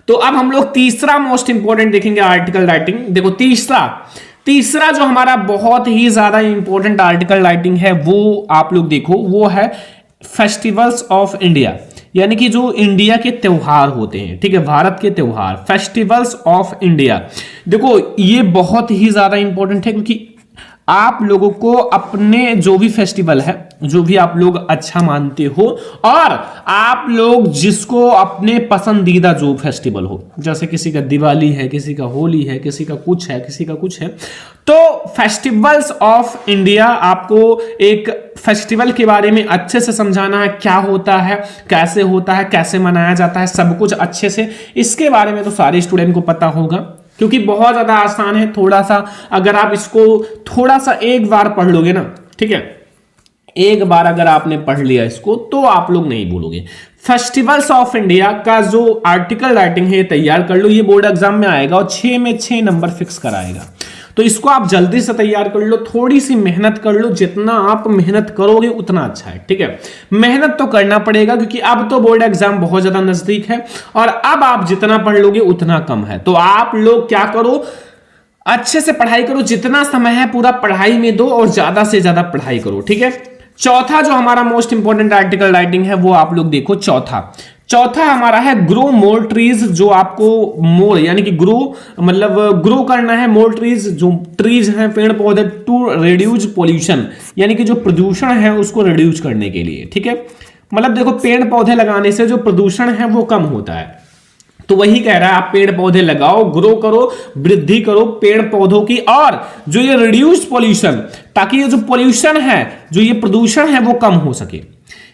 तो अब हम लोग तीसरा मोस्ट इंपॉर्टेंट देखेंगे आर्टिकल राइटिंग। देखो तीसरा जो हमारा बहुत ही ज्यादा इंपॉर्टेंट आर्टिकल राइटिंग है वो आप लोग देखो, वो है फेस्टिवल्स ऑफ इंडिया, यानी कि जो इंडिया के त्योहार होते हैं, ठीक है, भारत के त्योहार, फेस्टिवल्स ऑफ इंडिया। देखो ये बहुत ही ज्यादा इंपॉर्टेंट है, क्योंकि आप लोगों को अपने जो भी फेस्टिवल है, जो भी आप लोग अच्छा मानते हो, और आप लोग जिसको अपने पसंदीदा जो फेस्टिवल हो, जैसे किसी का दिवाली है, किसी का होली है, किसी का कुछ है, किसी का कुछ है, तो फेस्टिवल्स ऑफ इंडिया आपको एक फेस्टिवल के बारे में अच्छे से समझाना है, क्या होता है, कैसे मनाया जाता है, सब कुछ अच्छे से। इसके बारे में तो सारे स्टूडेंट को पता होगा, क्योंकि बहुत ज्यादा आसान है। थोड़ा सा अगर आप इसको थोड़ा सा एक बार पढ़ लोगे ना, ठीक है, एक बार अगर आपने पढ़ लिया इसको, तो आप लोग नहीं भूलोगे। फेस्टिवल्स ऑफ इंडिया का जो आर्टिकल राइटिंग है तैयार कर लो, ये बोर्ड एग्जाम में आएगा और 6 में 6 नंबर फिक्स कराएगा। तो इसको आप जल्दी से तैयार कर लो, थोड़ी सी मेहनत कर लो, जितना आप मेहनत करोगे उतना अच्छा है, ठीक है। मेहनत तो करना पड़ेगा, क्योंकि अब तो बोर्ड एग्जाम बहुत ज्यादा नजदीक है, और अब आप जितना पढ़ लोगे उतना कम है। तो आप लोग क्या करो, अच्छे से पढ़ाई करो, जितना समय है पूरा पढ़ाई में दो, और ज्यादा से ज्यादा पढ़ाई करो, ठीक है। चौथा जो हमारा मोस्ट इंपॉर्टेंट आर्टिकल राइटिंग है वो आप लोग देखो, चौथा हमारा है ग्रो मोर ट्रीज। जो आपको मोर यानी कि ग्रो मतलब ग्रो करना है, मोर ट्रीज, जो ट्रीज हैं पेड़ पौधे, टू रिड्यूस पोल्यूशन, यानी कि जो प्रदूषण है उसको रिड्यूस करने के लिए, ठीक है। मतलब देखो पेड़ पौधे लगाने से जो प्रदूषण है वो कम होता है, तो वही कह रहा है आप पेड़ पौधे लगाओ, ग्रो करो, वृद्धि करो पेड़ पौधों की, और जो ये रिड्यूस पोल्यूशन, ताकि ये जो पोल्यूशन है, जो ये प्रदूषण है वो कम हो सके,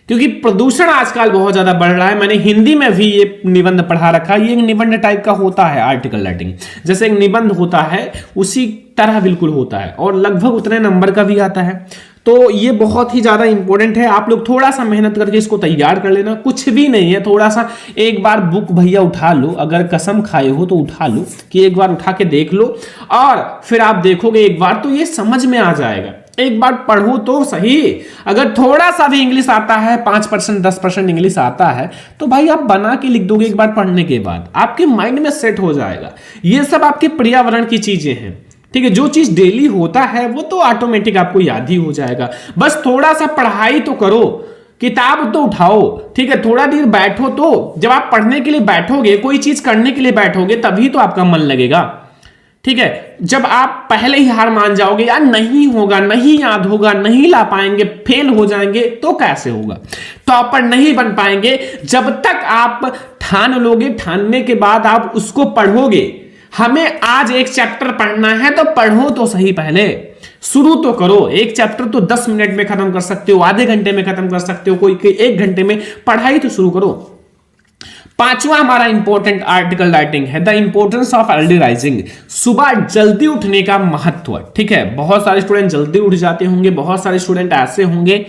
क्योंकि प्रदूषण आजकल बहुत ज्यादा बढ़ रहा है। मैंने हिंदी में भी ये निबंध पढ़ा रखा, ये एक निबंध टाइप का होता है आर्टिकल राइटिंग, जैसे एक निबंध होता है उसी तरह बिल्कुल होता है, और लगभग उतने नंबर का भी आता है। तो ये बहुत ही ज्यादा इंपॉर्टेंट है, आप लोग थोड़ा सा मेहनत करके इसको तैयार कर लेना, कुछ भी नहीं है, थोड़ा सा एक बार बुक भैया उठा लो, अगर कसम खाए हो तो उठा लो, कि एक बार उठा के देख लो, और फिर आप देखोगे एक बार तो ये समझ में आ जाएगा। एक बार पढ़ो तो सही, अगर थोड़ा सा भी इंग्लिश आता है, 5% 10% इंग्लिश आता है, तो भाई आप बना के लिख दोगे एक बार पढ़ने के बाद, आपके माइंड में सेट हो जाएगा। ये सब आपके पर्यावरण की चीजें हैं, ठीक है, जो चीज डेली होता है वो तो ऑटोमेटिक आपको याद ही हो जाएगा। बस थोड़ा सा पढ़ाई तो करो, किताब तो उठाओ, ठीक है, थोड़ा देर बैठो। तो जब आप पढ़ने के लिए बैठोगे, कोई चीज करने के लिए बैठोगे, तभी तो आपका मन लगेगा, ठीक है। जब आप पहले ही हार मान जाओगे, यार नहीं होगा, नहीं याद होगा, नहीं ला पाएंगे, फेल हो जाएंगे, तो कैसे होगा, टॉपर नहीं बन पाएंगे। जब तक आप ठान लोगे, ठानने के बाद आप उसको पढ़ोगे। हमें आज एक चैप्टर पढ़ना है तो पढ़ो तो सही, पहले शुरू तो करो। एक चैप्टर तो 10 मिनट में खत्म कर सकते हो, आधे घंटे में खत्म कर सकते हो, कोई 1 घंटे में, पढ़ाई तो शुरू करो। पांचवा हमारा इंपॉर्टेंट आर्टिकल राइटिंग है the importance of early rising, सुबह जल्दी उठने का महत्व, ठीक है। बहुत सारे स्टूडेंट जल्दी उठ जाते होंगे, बहुत सारे स्टूडेंट ऐसे होंगे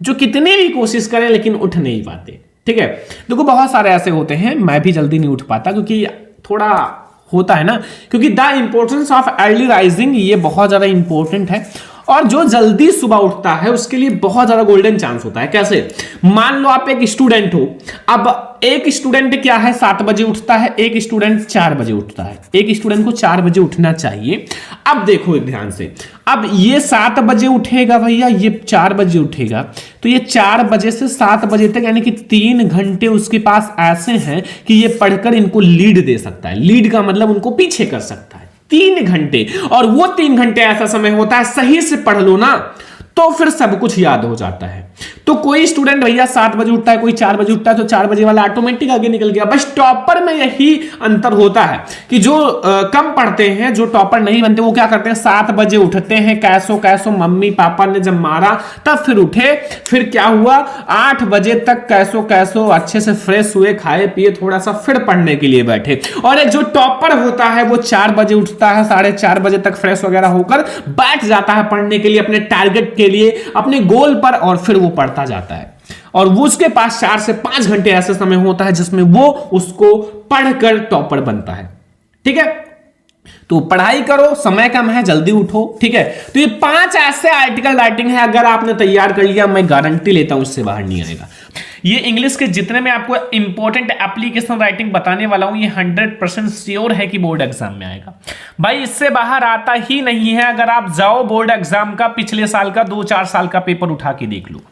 जो कितने भी कोशिश करें लेकिन उठ नहीं पाते, ठीक है। देखो बहुत सारे ऐसे होते हैं, मैं भी जल्दी नहीं उठ पाता, क्योंकि थोड़ा होता है ना, क्योंकि the importance of early rising ये बहुत ज्यादा इंपॉर्टेंट है, और जो जल्दी सुबह उठता है उसके लिए बहुत ज्यादा गोल्डन चांस होता है। कैसे, मान लो आप एक स्टूडेंट हो, अब एक स्टूडेंट क्या है 7 बजे उठता है, एक स्टूडेंट 4 बजे उठता है, एक स्टूडेंट को 4 बजे उठना चाहिए। अब देखो ध्यान से, अब ये 7 बजे उठेगा भैया, ये 4 बजे उठेगा, तो ये 4 बजे से 7 बजे तक यानी कि 3 घंटे उसके पास ऐसे हैं कि ये पढ़कर इनको लीड दे सकता है। लीड का मतलब उनको पीछे कर सकता है, 3 घंटे, और वो 3 घंटे ऐसा समय होता है, सही से पढ़ लो ना तो फिर सब कुछ याद हो जाता है। तो कोई स्टूडेंट भैया 7 बजे उठता है, कोई 4 बजे उठता है, तो 4 बजे वाला ऑटोमेटिक आगे निकल गया। बस टॉपर में यही अंतर होता है कि जो कम पढ़ते हैं, जो टॉपर नहीं बनते, वो क्या करते हैं 7 बजे उठते हैं, कैसो कैसो मम्मी पापा ने जब मारा तब फिर उठे, फिर क्या हुआ 8 बजे तक कैसो कैसो अच्छे से फ्रेश हुए, खाए पिए थोड़ा सा, फिर पढ़ने के लिए बैठे। और एक जो टॉपर होता है वो 4 बजे उठता है, 4:30 बजे तक फ्रेश वगैरह होकर बैठ जाता है पढ़ने के लिए, अपने टारगेट के लिए, अपने गोल पर, और फिर वो पढ़ता जाता है। और वो उसके पास 4 से 5 घंटे ऐसा समय होता है जिसमें वो उसको पढ़कर टॉपर बनता है, ठीक है। तो पढ़ाई करो, समय कम है, जल्दी उठो, ठीक है। तो ये 5 ऐसे आर्टिकल राइटिंग है, अगर आपने तैयार कर लिया, मैं गारंटी लेता हूं इससे बाहर नहीं आएगा। ये इंग्लिश के जितने में आपको इंपॉर्टेंट एप्लीकेशन राइटिंग बताने वाला हूं, ये 100% श्योर है कि बोर्ड एग्जाम में आएगा भाई। इससे बाहर आता ही नहीं है। अगर आप जाओ बोर्ड एग्जाम का पिछले साल का 2-4 साल का पेपर उठा के देख लो।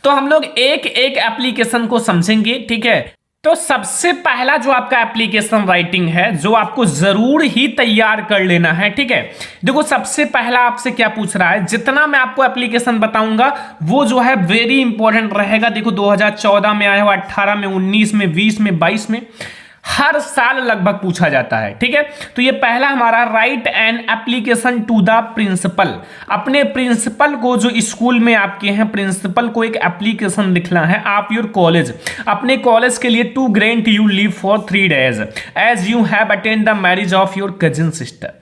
तो हम लोग एक एक एप्लीकेशन को समझेंगे, ठीक है। तो सबसे पहला जो आपका एप्लीकेशन राइटिंग है, जो आपको जरूर ही तैयार कर लेना है, ठीक है। देखो सबसे पहला आपसे क्या पूछ रहा है, जितना मैं आपको एप्लीकेशन बताऊंगा वो जो है वेरी इंपॉर्टेंट रहेगा। देखो 2014 में आया हुआ, 18 में, 19 में, 20 में, 22 में, हर साल लगभग पूछा जाता है, ठीक है। तो ये पहला हमारा, write an application to the principal. अपने प्रिंसिपल को, जो स्कूल में आपके हैं, प्रिंसिपल को एक एप्लीकेशन लिखना है आप योर कॉलेज, अपने कॉलेज के लिए, to grant you leave for 3 days as you have attend the marriage of your cousin sister.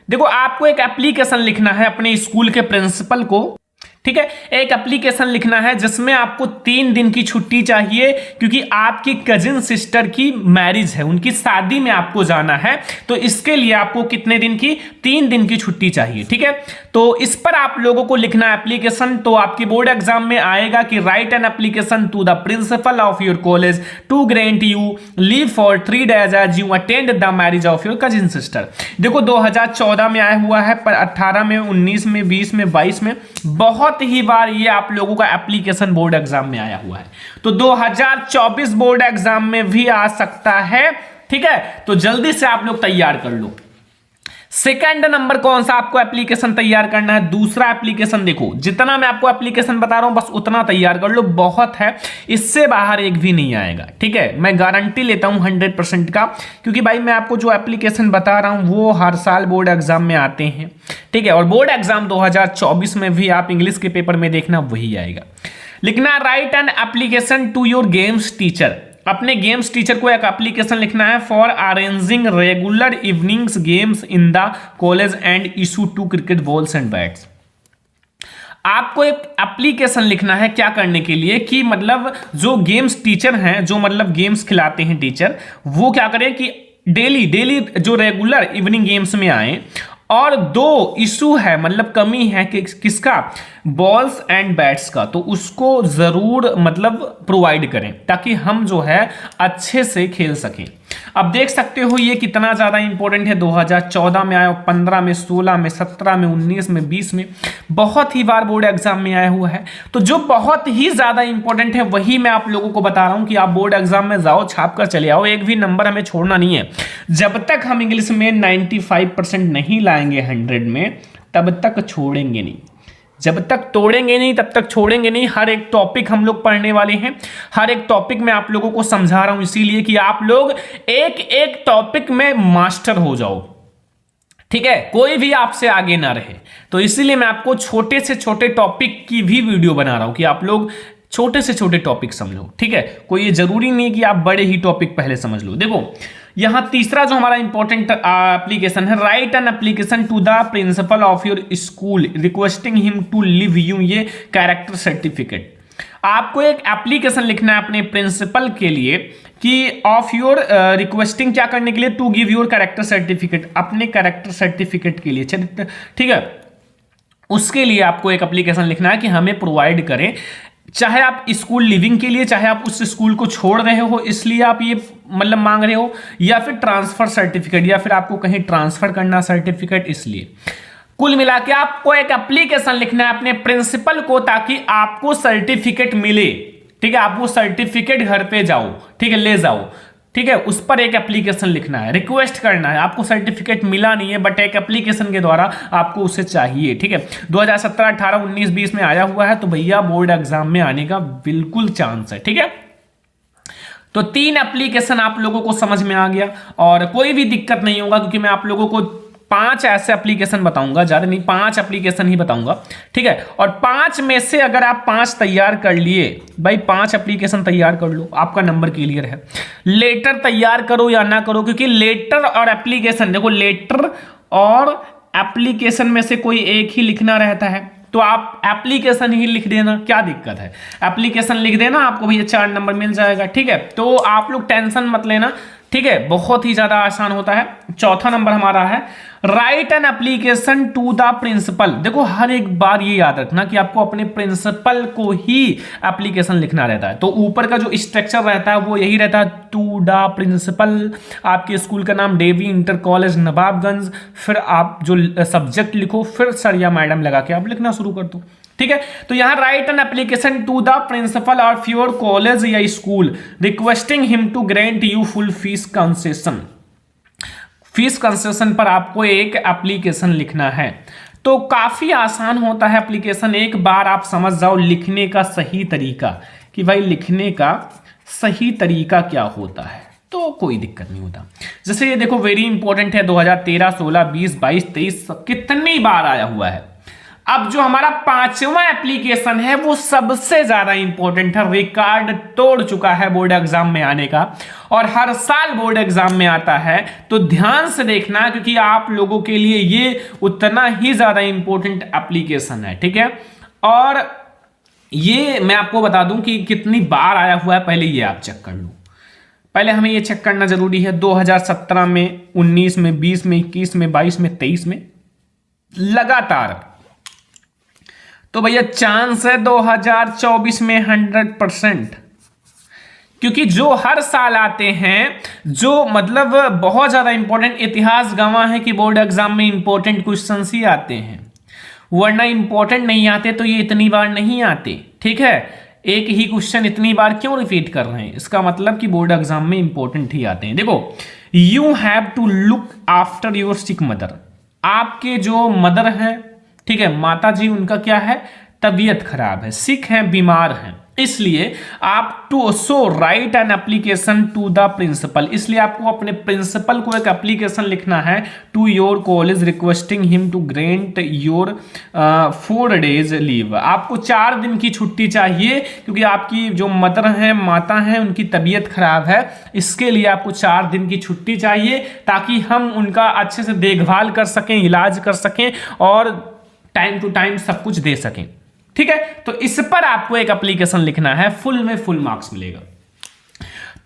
देखो आपको एक एप्लीकेशन लिखना है अपने स्कूल के प्रिंसिपल को, ठीक है। एक एप्लीकेशन लिखना है जिसमें आपको 3 दिन की छुट्टी चाहिए, क्योंकि आपकी कजिन सिस्टर की मैरिज है, उनकी शादी में आपको जाना है। तो इसके लिए आपको कितने दिन की, 3 दिन की छुट्टी चाहिए, ठीक है। तो इस पर आप लोगों को लिखना एप्लीकेशन। तो आपकी बोर्ड एग्जाम में आएगा कि write an application to the principal of your college to grant you leave for 3 days as you attend the marriage of your cousin sister. देखो 2014 में आया हुआ है, पर 18 में, 19 में, 20 में, 22 में बहुत ही बार ये आप लोगों का एप्लीकेशन बोर्ड एग्जाम में आया हुआ है। तो 2024 बोर्ड एग्जाम में भी आ सकता है, ठीक है। तो जल्दी से आप लोग तैयार कर लो। सेकंड नंबर कौन सा आपको एप्लीकेशन तैयार करना है, दूसरा एप्लीकेशन। देखो जितना मैं आपको एप्लीकेशन बता रहा हूं बस उतना तैयार कर लो, बहुत है, इससे बाहर एक भी नहीं आएगा, ठीक है। मैं गारंटी लेता हूं 100% का, क्योंकि भाई मैं आपको जो एप्लीकेशन बता रहा हूं वो हर साल बोर्ड एग्जाम में आते हैं, ठीक है। और बोर्ड एग्जाम 2024 में भी आप इंग्लिश के पेपर में देखना वही आएगा। लिखना write an application to your games teacher. अपने गेम्स टीचर को एक एप्लीकेशन लिखना है for arranging regular evenings games in the college and issue to cricket balls and bats. आपको एक एप्लीकेशन लिखना है क्या करने के लिए, कि मतलब जो गेम्स टीचर हैं, जो मतलब गेम्स खिलाते हैं टीचर, वो क्या करें कि डेली जो रेगुलर इवनिंग गेम्स में आए। और 2 इशू है, मतलब कमी है कि किसका, बॉल्स एंड बैट्स का, तो उसको जरूर मतलब प्रोवाइड करें ताकि हम जो है अच्छे से खेल सकें। अब देख सकते हो ये कितना ज्यादा इंपॉर्टेंट है। 2014 में आया, 15 में, 16 में, 17 में, 19 में, 20 में, बहुत ही बार बोर्ड एग्जाम में आया हुआ है। तो जो बहुत ही ज्यादा इंपॉर्टेंट है वही मैं आप लोगों को बता रहा हूं कि आप बोर्ड एग्जाम में जाओ, छाप कर चले आओ, एक भी नंबर हमें छोड़ना नहीं है। जब तक हम इंग्लिश में 95% नहीं लाएंगे 100 में, तब तक छोड़ेंगे नहीं। जब तक तोड़ेंगे नहीं तब तक छोड़ेंगे नहीं। हर एक टॉपिक हम लोग पढ़ने वाले हैं, हर एक टॉपिक में आप लोगों को समझा रहा हूं इसीलिए कि आप लोग एक एक टॉपिक में मास्टर हो जाओ, ठीक है, कोई भी आपसे आगे ना रहे। तो इसीलिए मैं आपको छोटे से छोटे टॉपिक की भी वीडियो बना रहा हूं कि आप लोग छोटे से छोटे टॉपिक समझो, ठीक है। कोई ये जरूरी नहीं कि आप बड़े ही टॉपिक पहले समझ लो। देखो यहां तीसरा जो हमारा इंपॉर्टेंट एप्लीकेशन है, write an application to the principal of your school requesting him to leave you ये कैरेक्टर सर्टिफिकेट। आपको एक एप्लीकेशन लिखना है अपने प्रिंसिपल के लिए कि ऑफ योर रिक्वेस्टिंग क्या करने के लिए, to give your character certificate, अपने कैरेक्टर सर्टिफिकेट के लिए, ठीक है। उसके लिए आपको एक एप्लीकेशन लिखना है कि हमें प्रोवाइड करें, चाहे आप स्कूल लिविंग के लिए, चाहे आप उस स्कूल को छोड़ रहे हो इसलिए आप ये मतलब मांग रहे हो, या फिर ट्रांसफर सर्टिफिकेट, या फिर आपको कहीं ट्रांसफर करना सर्टिफिकेट, इसलिए कुल मिला के आपको एक एप्लीकेशन लिखना है अपने प्रिंसिपल को ताकि आपको सर्टिफिकेट मिले, ठीक है। आप वो सर्टिफिकेट घर पे जाओ, ठीक है, ले जाओ, ठीक है। उस पर एक एप्लीकेशन लिखना है, रिक्वेस्ट करना है। आपको सर्टिफिकेट मिला नहीं है बट एक एप्लीकेशन के द्वारा आपको उसे चाहिए, ठीक है। 2017, 18, 19, 20 में आया हुआ है तो भैया बोर्ड एग्जाम में आने का बिल्कुल चांस है, ठीक है। तो 3 एप्लीकेशन आप लोगों को समझ में आ गया और कोई भी दिक्कत नहीं होगा, क्योंकि मैं आप लोगों को 5 ऐसे एप्लीकेशन बताऊंगा, ज्यादा नहीं, 5 एप्लीकेशन ही बताऊंगा, ठीक है। और 5 में से अगर आप 5 तैयार कर लिए, भाई 5 एप्लीकेशन तैयार कर लो, आपका नंबर क्लियर है। लेटर तैयार करो या ना करो, क्योंकि लेटर और एप्लीकेशन, देखो लेटर और एप्लीकेशन में से कोई एक ही लिखना रहता है, तो आप एप्लीकेशन ही लिख देना, क्या दिक्कत है। एप्लीकेशन लिख देना, आपको भैया 4 नंबर मिल जाएगा, ठीक है। तो आप लोग टेंशन मत लेना, ठीक है, बहुत ही ज्यादा आसान होता है। चौथा नंबर हमारा है write an application to the principal. देखो हर एक बार ये याद रखना कि आपको अपने प्रिंसिपल को ही एप्लीकेशन लिखना रहता है। तो ऊपर का जो स्ट्रक्चर रहता है वो यही रहता है, टू द प्रिंसिपल, आपके स्कूल का नाम देवी इंटर कॉलेज नवाबगंज, फिर आप जो सब्जेक्ट लिखो, फिर सर या मैडम लगा के आप लिखना शुरू कर दो। ठीक है, तो यहां write an application to the principal of your college या school requesting him to grant you full fees concession. Fees concession पर आपको एक एप्लीकेशन लिखना है। तो काफी आसान होता है एप्लीकेशन, एक बार आप समझ जाओ लिखने का सही तरीका कि भाई लिखने का सही तरीका क्या होता है, तो कोई दिक्कत नहीं होता। जैसे ये देखो वेरी इंपॉर्टेंट है, 2013, 16, 20, 22, 23 कितनी बार आया हुआ है। अब जो हमारा पांचवा एप्लीकेशन है वो सबसे ज्यादा इंपॉर्टेंट है, रिकॉर्ड तोड़ चुका है बोर्ड एग्जाम में आने का, और हर साल बोर्ड एग्जाम में आता है। तो ध्यान से देखना क्योंकि आप लोगों के लिए ये उतना ही ज्यादा इंपॉर्टेंट एप्लीकेशन है। ठीक है, और ये मैं आपको बता दूं कि कितनी बार आया हुआ है, पहले ये आप चेक कर लो। पहले हमें ये चेक करना जरूरी है, 2017 में, 19 में, 20 में, 21 में, 22 में, 23 में लगातार। तो भैया चांस है 2024 में 100%, क्योंकि जो हर साल आते हैं, जो मतलब बहुत ज्यादा इंपॉर्टेंट, इतिहास गवाह है कि बोर्ड एग्जाम में इंपॉर्टेंट क्वेश्चंस ही आते हैं, वरना इंपॉर्टेंट नहीं आते तो ये इतनी बार नहीं आते। ठीक है, एक ही क्वेश्चन इतनी बार क्यों रिपीट कर रहे हैं, इसका मतलब कि बोर्ड एग्जाम में इंपॉर्टेंट ही आते हैं। देखो, you have to look after your sick mother. आपके जो मदर हैं, ठीक है, माता जी, उनका क्या है, तबीयत खराब है, सिक है, बीमार है, इसलिए आप to so write an application to the principal. इसलिए आपको अपने प्रिंसिपल को एक एप्लीकेशन लिखना है to your college requesting him to grant your 4 days leave. आपको 4 दिन की छुट्टी चाहिए क्योंकि आपकी जो मदर हैं, माता हैं, उनकी तबीयत खराब है, इसके लिए आपको 4 दिन की छुट्टी चाहिए ताकि हम उनका अच्छे से देखभाल कर सकें, इलाज कर सकें और टाइम टू टाइम सब कुछ दे सकें। ठीक है, तो इस पर आपको एक एप्लीकेशन लिखना है, फुल में फुल मार्क्स मिलेगा।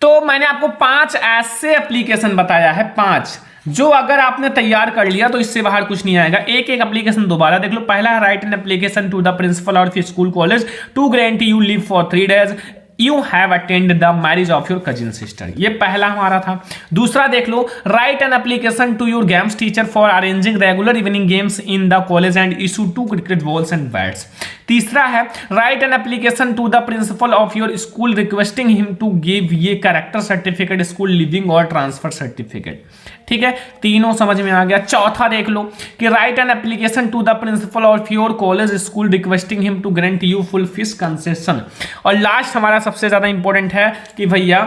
तो मैंने आपको 5 ऐसे एप्लीकेशन बताया है, 5 जो अगर आपने तैयार कर लिया तो इससे बाहर कुछ नहीं आएगा। एक एक एप्लीकेशन दोबारा देख लो। पहला है write an application to the principal of school college to grant you leave for 3 days you have attend the marriage of your cousin sister, ये पहला हमारा था। दूसरा देख लो, write an application to your games teacher for arranging regular evening games in the college and issue 2 cricket balls and bats. तीसरा है write an application to the principal of your school requesting him to give ये कैरेक्टर सर्टिफिकेट, स्कूल लिविंग और ट्रांसफर सर्टिफिकेट। ठीक है, तीनों समझ में आ गया। चौथा देख लो कि write an application to the principal of your college school requesting him to grant you full fees concession. और लास्ट हमारा सबसे ज्यादा इंपॉर्टेंट है कि भैया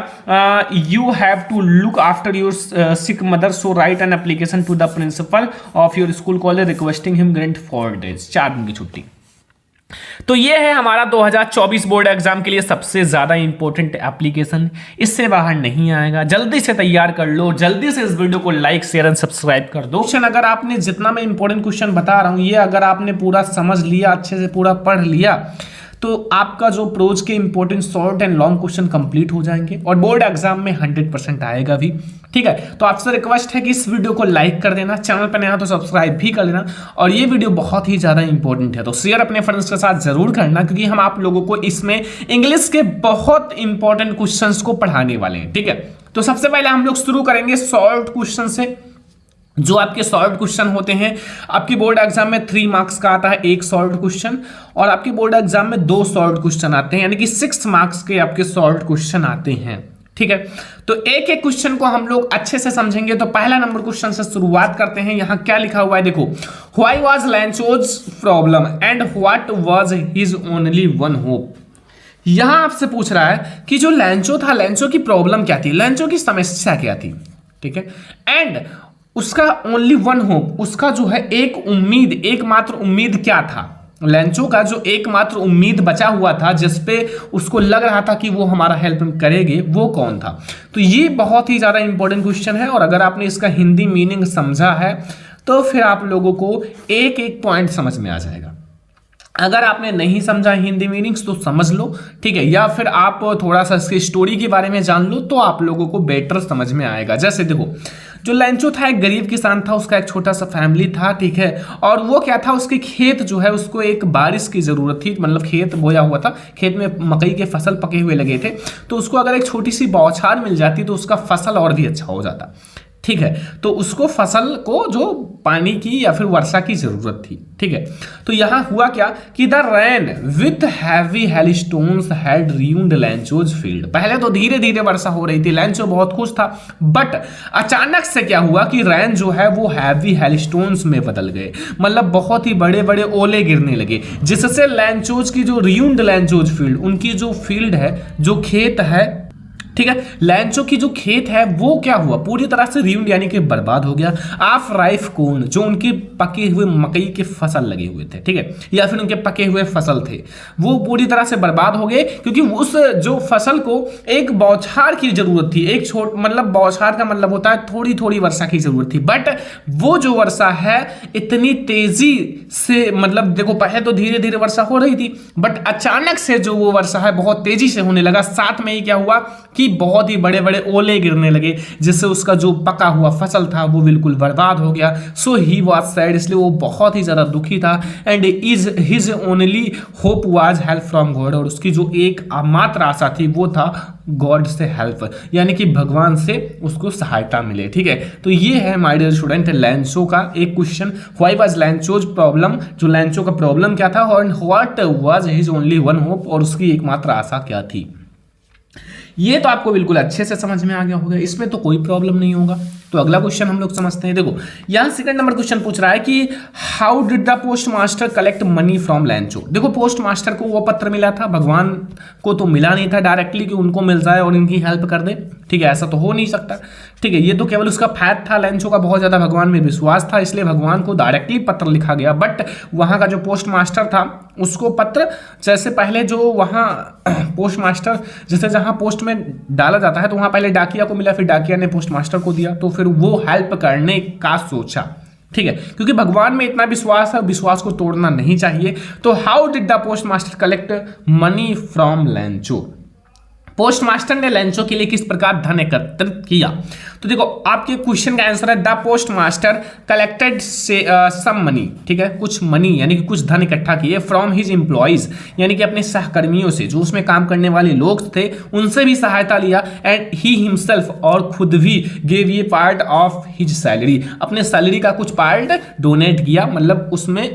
you have to look after your sick mother, so write an application to the principal of your school college requesting him grant 4 days, 4 दिन की छुट्टी। तो ये है हमारा 2024 बोर्ड एग्जाम के लिए सबसे ज्यादा इंपॉर्टेंट एप्लीकेशन, इससे बाहर नहीं आएगा। जल्दी से तैयार कर लो, जल्दी से इस वीडियो को लाइक शेयर एंड सब्सक्राइब कर दो। क्वेश्चन अगर आपने, जितना मैं इंपॉर्टेंट क्वेश्चन बता रहा हूं, ये अगर आपने पूरा समझ लिया, अच्छे से पूरा पढ़ लिया, तो आपका जो प्रोज के important short and long question complete हो जाएंगे और बोर्ड एग्जाम में 100% आएगा भी। ठीक है, तो आपसे रिक्वेस्ट है कि इस वीडियो को लाइक कर देना, चैनल पर नया तो सब्सक्राइब भी कर लेना, और ये वीडियो बहुत ही ज़्यादा इंपॉर्टेंट है तो शेयर अपने फ्रेंड्स के साथ जरूर करना, क्योंकि हम आप लोगों को इसमें इंग्लिश के बहुत इंपॉर्टेंट क्वेश्चंस को पढ़ाने वाले हैं। ठीक है, तो सबसे पहले हम लोग शुरू करेंगे शॉर्ट क्वेश्चन से। जो आपके शॉर्ट क्वेश्चन होते हैं, आपकी बोर्ड एग्जाम में 3 मार्क्स का आता है एक शॉर्ट क्वेश्चन, और आपकी बोर्ड एग्जाम में 2 शॉर्ट क्वेश्चन आते हैं, यानी कि 6 मार्क्स के आपके शॉर्ट क्वेश्चन आते हैं। ठीक है, तो एक एक क्वेश्चन को हम लोग अच्छे से समझेंगे। तो पहला नंबर क्वेश्चन से शुरुआत करते हैं। यहां क्या लिखा हुआ है, देखो, why was Lencho's problem and what was his only one hope. यहां आपसे पूछ रहा है कि जो लैंचो था, लैंचो की प्रॉब्लम क्या थी, लैंचो की समस्या क्या थी। ठीक है, एंड उसका ओनली वन होप, उसका जो है एक उम्मीद, एकमात्र उम्मीद क्या था, लैंचो का जो एकमात्र उम्मीद बचा हुआ था, जिसपे उसको लग रहा था कि वो हमारा हेल्प करेंगे, वो कौन था। तो ये बहुत ही ज़्यादा इंपॉर्टेंट क्वेश्चन है, और अगर आपने इसका हिंदी मीनिंग समझा है तो फिर आप लोगों को एक एक पॉइंट समझ में आ जाएगा। अगर आपने नहीं समझा हिंदी मीनिंग्स तो समझ लो, ठीक है, या फिर आप थोड़ा सा इसकी स्टोरी के बारे में जान लो तो आप लोगों को बेटर समझ में आएगा। जैसे देखो, जो लैंचो था एक गरीब किसान था, उसका एक छोटा सा फैमिली था, ठीक है, और वो क्या था, उसके खेत जो है उसको एक बारिश की जरूरत थी, मतलब खेत बोया हुआ था, खेत में मकई के फसल पके हुए लगे थे, तो उसको अगर एक छोटी सी बौछार मिल जाती तो उसका फसल और भी अच्छा हो जाता, ठीक है। तो उसको फसल को जो पानी की या फिर वर्षा की जरूरत थी, ठीक है। तो यहां हुआ क्या कि the rain with heavy hailstones had ruined Lencho's field. पहले तो धीरे धीरे वर्षा हो रही थी, लैंचो बहुत खुश था, बट अचानक से क्या हुआ कि रेन जो है वो हैवी हेलस्टोन्स में बदल गए, मतलब बहुत ही बड़े बड़े ओले गिरने लगे, जिससे लैंचोज की जो रूइंड लैंचोज फील्ड, उनकी जो फील्ड है, जो खेत है, ठीक है, लैंचो की जो खेत है वो क्या हुआ, पूरी तरह से रूइंड यानी कि बर्बाद हो गया। ऑफ राइफ कॉर्न, जो उनके पके हुए मकई के फसल लगे हुए थे, ठीक है, या फिर उनके पके हुए फसल थे, वो पूरी तरह से बर्बाद हो गए, क्योंकि उस जो फसल को एक बौछार की जरूरत थी, एक मतलब बौछार का मतलब होता है थोड़ी थोड़ी वर्षा की जरूरत थी, बट वो जो वर्षा है इतनी तेजी से, मतलब देखो पहले तो धीरे धीरे वर्षा हो रही थी, बट अचानक से जो वो वर्षा है बहुत तेजी से होने लगा। साथ में ही क्या हुआ कि बहुत ही बड़े बड़े ओले गिरने लगे, जिससे उसका जो पका हुआ फसल था वो बिल्कुल बर्बाद हो गया। सो ही वाज सैड, इसलिए वो बहुत ही ज्यादा दुखी था। And is his only hope was help from God, और उसकी जो एक मात्र आशा थी वो था गॉड से हेल्प, यानी कि भगवान से उसको सहायता मिले, ठीक है। तो ये है माय डियर स्टूडेंट लैंचो का एक question, why was Lencho's problem, जो लैंचो का प्रॉब्लम क्या था, और what was his only one hope, और उसकी एकमात्र आशा क्या थी। ये तो आपको बिल्कुल अच्छे से समझ में आ गया होगा, इसमें तो कोई प्रॉब्लम नहीं होगा। तो अगला क्वेश्चन हम लोग समझते हैं। देखो यहां सेकंड नंबर क्वेश्चन पूछ रहा है कि how did the post master collect money from लैंचो। देखो पोस्ट मास्टर को वो पत्र मिला था, भगवान को तो मिला नहीं था डायरेक्टली कि उनको मिल जाए और इनकी हेल्प कर दे, ठीक है, ऐसा तो हो नहीं सकता, ठीक है। ये तो केवल उसका फैट था, लैंचो का बहुत ज्यादा भगवान में विश्वास था, इसलिए भगवान को डायरेक्टली पत्र लिखा गया। बट वहां का जो पोस्ट मास्टर था उसको पत्र, जैसे पहले जो वहां पोस्ट मास्टर जैसे जहां पोस्ट में डाला जाता है तो वहां पहले डाकिया को मिला, फिर डाकिया ने पोस्ट मास्टर को दिया, तो फिर वो हेल्प करने का सोचा, ठीक है, क्योंकि भगवान में इतना विश्वास है, विश्वास को तोड़ना नहीं चाहिए। तो how did the post master collect money from लैंचो, post master ने लैंचो के लिए किस प्रकार धन एकत्रित किया। तो देखो आपके क्वेश्चन का आंसर है द पोस्ट मास्टर कलेक्टेड से सम मनी, ठीक है, कुछ मनी यानी कि कुछ धन इकट्ठा किए फ्रॉम हिज एम्प्लॉइज, यानी कि अपने सहकर्मियों से, जो उसमें काम करने वाले लोग थे उनसे भी सहायता लिया। एंड ही हिमसेल्फ, और खुद भी गेव ये पार्ट ऑफ हिज सैलरी, अपने सैलरी का कुछ पार्ट डोनेट किया, मतलब उसमें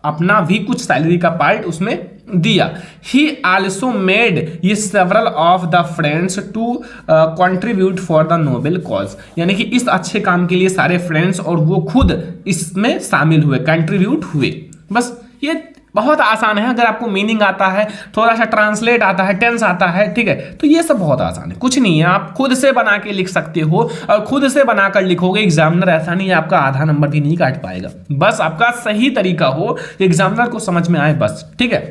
अपना भी कुछ सैलरी का पार्ट उसमें दिया। ही आल्सो मेड ये several of the friends to contribute for the noble cause, यानी कि इस अच्छे काम के लिए सारे फ्रेंड्स और वो खुद इसमें शामिल हुए, कंट्रीब्यूट हुए। बस ये बहुत आसान है, अगर आपको मीनिंग आता है, थोड़ा सा ट्रांसलेट आता है, टेंस आता है, ठीक है, तो ये सब बहुत आसान है, कुछ नहीं है, आप खुद से बना के लिख सकते हो, और खुद से बनाकर लिखोगे एग्जामिनर ऐसा नहीं है आपका आधा नंबर भी नहीं काट पाएगा, बस आपका सही तरीका हो, एग्जामिनर को समझ में आए बस, ठीक है।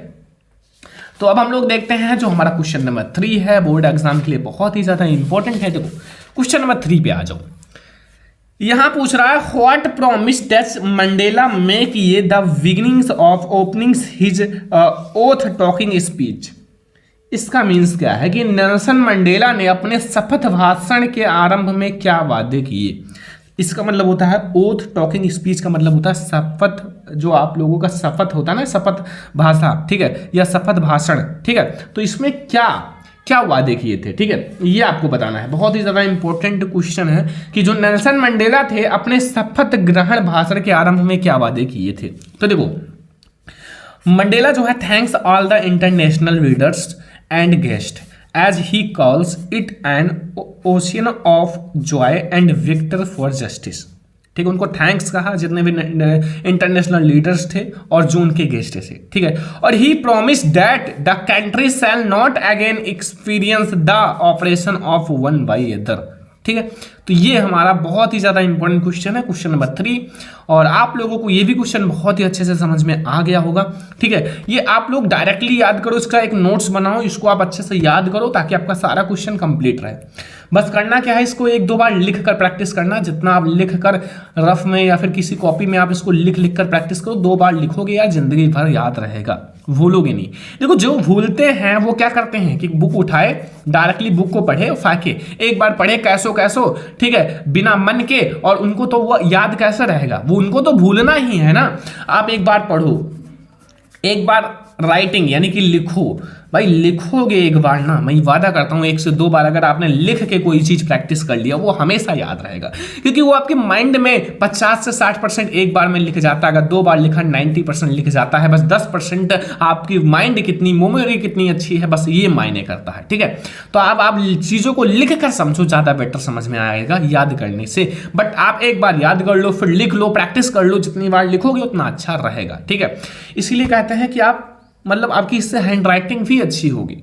तो अब हम लोग देखते हैं जो हमारा क्वेश्चन नंबर 3 है, बोर्ड एग्जाम के लिए बहुत ही ज्यादा इंपॉर्टेंट है। देखो क्वेश्चन नंबर 3 पे आ जाओ। यहां पूछ रहा है what promise did Mandela make ये the beginnings of openings his oath talking speech. इसका मीन्स क्या है कि नेल्सन मंडेला ने अपने शपथ भाषण के आरंभ में क्या वादे किए। इसका मतलब होता है ओथ टॉकिंग स्पीच का मतलब होता है शपथ, जो आप लोगों का शपथ होता है ना, शपथ भाषा, ठीक है, या शपथ भाषण, ठीक है। तो इसमें क्या क्या वादे किए थे, ठीक है, ये आपको बताना है। बहुत ही ज्यादा इंपॉर्टेंट क्वेश्चन है कि जो नेल्सन मंडेला थे अपने शपथ ग्रहण भाषण के आरंभ में क्या वादे किए थे। तो देखो मंडेला जो है thanks all the international leaders and guest as he calls it an ocean of joy and victor for justice, ठीक है, उनको थैंक्स कहा जितने भी इंटरनेशनल लीडर्स थे और जो उनके गेस्ट थे, ठीक है। और ही promise that the country shall not again experience the operation of one by other, ठीक है। तो ये हमारा बहुत ही ज्यादा इंपॉर्टेंट क्वेश्चन है, क्वेश्चन नंबर 3, और आप लोगों को ये भी क्वेश्चन बहुत ही अच्छे से समझ में आ गया होगा, ठीक है। ये आप लोग डायरेक्टली याद करो, इसका एक नोट्स बनाओ, इसको आप अच्छे से याद करो ताकि आपका सारा क्वेश्चन कंप्लीट रहे। बस करना क्या है, इसको 1-2 बार लिख कर प्रैक्टिस करना। जितना आप लिख कर रफ में या फिर किसी कॉपी में आप इसको लिख कर प्रैक्टिस करो, 2 बार लिखोगे यार जिंदगी भर याद रहेगा, भूलोगे नहीं। देखो जो भूलते हैं वो क्या करते हैं कि बुक उठाए, डायरेक्टली बुक को पढ़े और फाके, एक बार पढ़े कैसो, ठीक है, बिना मन के, और उनको तो वो याद कैसे रहेगा, वो उनको तो भूलना ही है ना। आप एक बार पढ़ो, एक बार राइटिंग यानी कि लिखो, भाई लिखोगे एक बार ना, मैं वादा करता हूँ 1 से 2 बार अगर आपने लिख के कोई चीज प्रैक्टिस कर लिया वो हमेशा याद रहेगा, क्योंकि वो आपके माइंड में 50 से 60% एक बार में लिख जाता है। अगर 2 बार लिखा 90% लिख जाता है। बस 10% आपकी माइंड कितनी, मेमोरी कितनी अच्छी है, बस ये मायने करता है, ठीक है। तो आप चीजों को लिख कर समझो, ज्यादा बेटर समझ में आएगा याद करने से। बट आप एक बार याद कर लो, फिर लिख लो, प्रैक्टिस कर लो, जितनी बार लिखोगे उतना अच्छा रहेगा, ठीक है। इसीलिए कहते हैं कि आप मतलब आपकी इससे हैंड राइटिंग भी अच्छी होगी,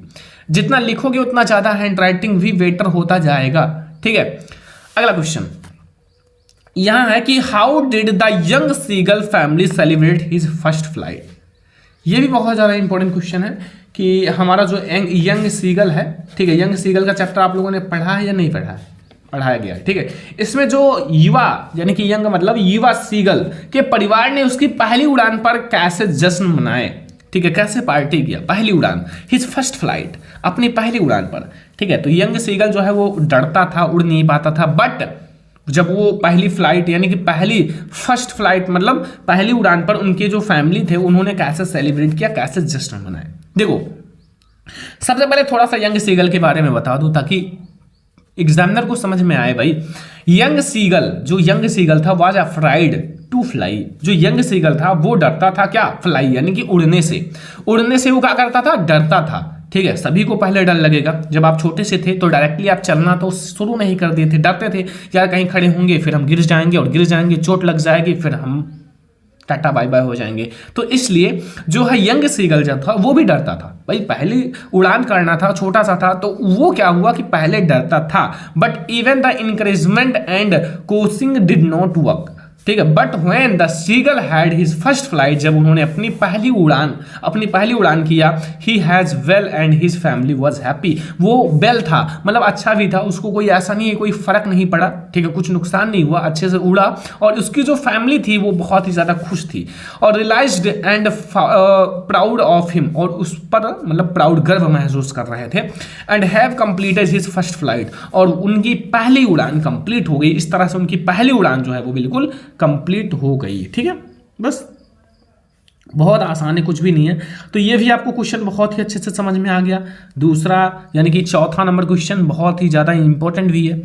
जितना लिखोगे उतना ज्यादा हैंड राइटिंग भी बेटर होता जाएगा, ठीक है। अगला क्वेश्चन यहां है कि how did the young seagull family celebrate his first flight. ये भी बहुत ज्यादा इंपॉर्टेंट क्वेश्चन है कि हमारा जो यंग सीगल है, ठीक है, यंग सीगल का चैप्टर आप लोगों ने पढ़ा है या नहीं पढ़ा है? पढ़ाया गया है, ठीक है। इसमें जो युवा यानी कि यंग मतलब युवा सीगल के परिवार ने उसकी पहली उड़ान पर कैसे जश्न मनाए, ठीक है, कैसे पार्टी किया, पहली उड़ान, हिज फर्स्ट फ्लाइट, अपनी पहली उड़ान पर, ठीक है। तो यंग सीगल जो है वो डरता था, उड़ नहीं पाता था, बट जब वो पहली फ्लाइट यानी कि पहली फर्स्ट फ्लाइट मतलब पहली उड़ान पर उनके जो फैमिली थे उन्होंने कैसे सेलिब्रेट किया, कैसे जश्न मनाए। देखो सबसे पहले थोड़ा सा यंग सीगल के बारे में बता दूं ताकि एग्जामिनर को समझ में आए। भाई यंग सीगल, जो यंग सीगल था वाज अफ्राइड टू फ्लाई। जो यंग सीगल था वो डरता था क्या, फ्लाई यानी कि उड़ने से। उड़ने से वो क्या करता था, डरता था, ठीक है। सभी को पहले डर लगेगा, जब आप छोटे से थे तो डायरेक्टली आप चलना तो शुरू नहीं कर दिए थे, डरते थे यार कहीं खड़े होंगे फिर हम गिर जाएंगे, और गिर जाएंगे चोट लग जाएगी, फिर हम टाटा बाय बाय हो जाएंगे। तो इसलिए जो है यंग सीगल जब था वो भी डरता था, भाई पहली उड़ान करना था, छोटा सा था, तो वो क्या हुआ कि पहले डरता था। But even the encouragement and coaching did not work, ठीक है। But when the seagull had his first flight, जब उन्होंने अपनी पहली उड़ान किया, he has well and his family was happy. वो वेल था मतलब अच्छा भी था, उसको कोई ऐसा नहीं है, कोई फर्क नहीं पड़ा, ठीक है, कुछ नुकसान नहीं हुआ, अच्छे से उड़ा, और उसकी जो फैमिली थी वो बहुत ही ज्यादा खुश थी और realized and proud of him, और उस पर मतलब प्राउड, गर्व महसूस कर रहे थे। And have completed his first flight, और उनकी पहली उड़ान कंप्लीट हो गई। इस तरह से उनकी पहली उड़ान जो है वो बिल्कुल कंप्लीट हो गई, ठीक है। बस बहुत आसान है, कुछ भी नहीं है। तो ये भी आपको क्वेश्चन बहुत ही अच्छे से समझ में आ गया। दूसरा यानी कि चौथा नंबर क्वेश्चन बहुत ही ज्यादा इंपॉर्टेंट भी है।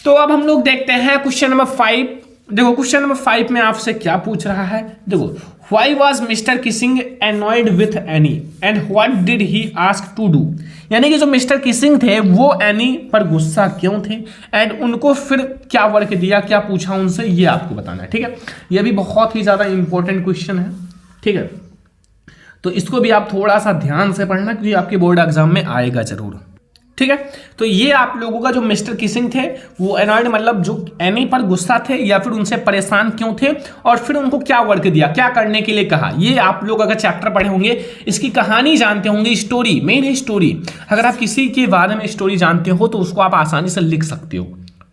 तो अब हम लोग देखते हैं क्वेश्चन नंबर 5। देखो क्वेश्चन नंबर 5 में आपसे क्या पूछ रहा है, देखो why was Mr Keesing annoyed with Anne and what did he ask to do. यानी कि जो मिस्टर किसिंग थे वो एनी पर गुस्सा क्यों थे, एंड उनको फिर क्या वर्क दिया, क्या पूछा उनसे, ये आपको बताना है, ठीक है। ये भी बहुत ही ज्यादा इंपॉर्टेंट क्वेश्चन है, ठीक है। तो इसको भी आप थोड़ा सा ध्यान से पढ़ना क्योंकि आपके बोर्ड एग्जाम में आएगा जरूर, ठीक है। तो ये आप लोगों का जो मिस्टर किसिंग थे वो एनॉयड मतलब जो एनी पर गुस्सा थे या फिर उनसे परेशान क्यों थे, और फिर उनको क्या वर्क दिया, क्या करने के लिए कहा। ये आप लोग अगर चैप्टर पढ़े होंगे, इसकी कहानी जानते होंगे, स्टोरी, मेन स्टोरी, अगर आप किसी के बारे में स्टोरी जानते हो तो उसको आप आसानी से लिख सकते हो,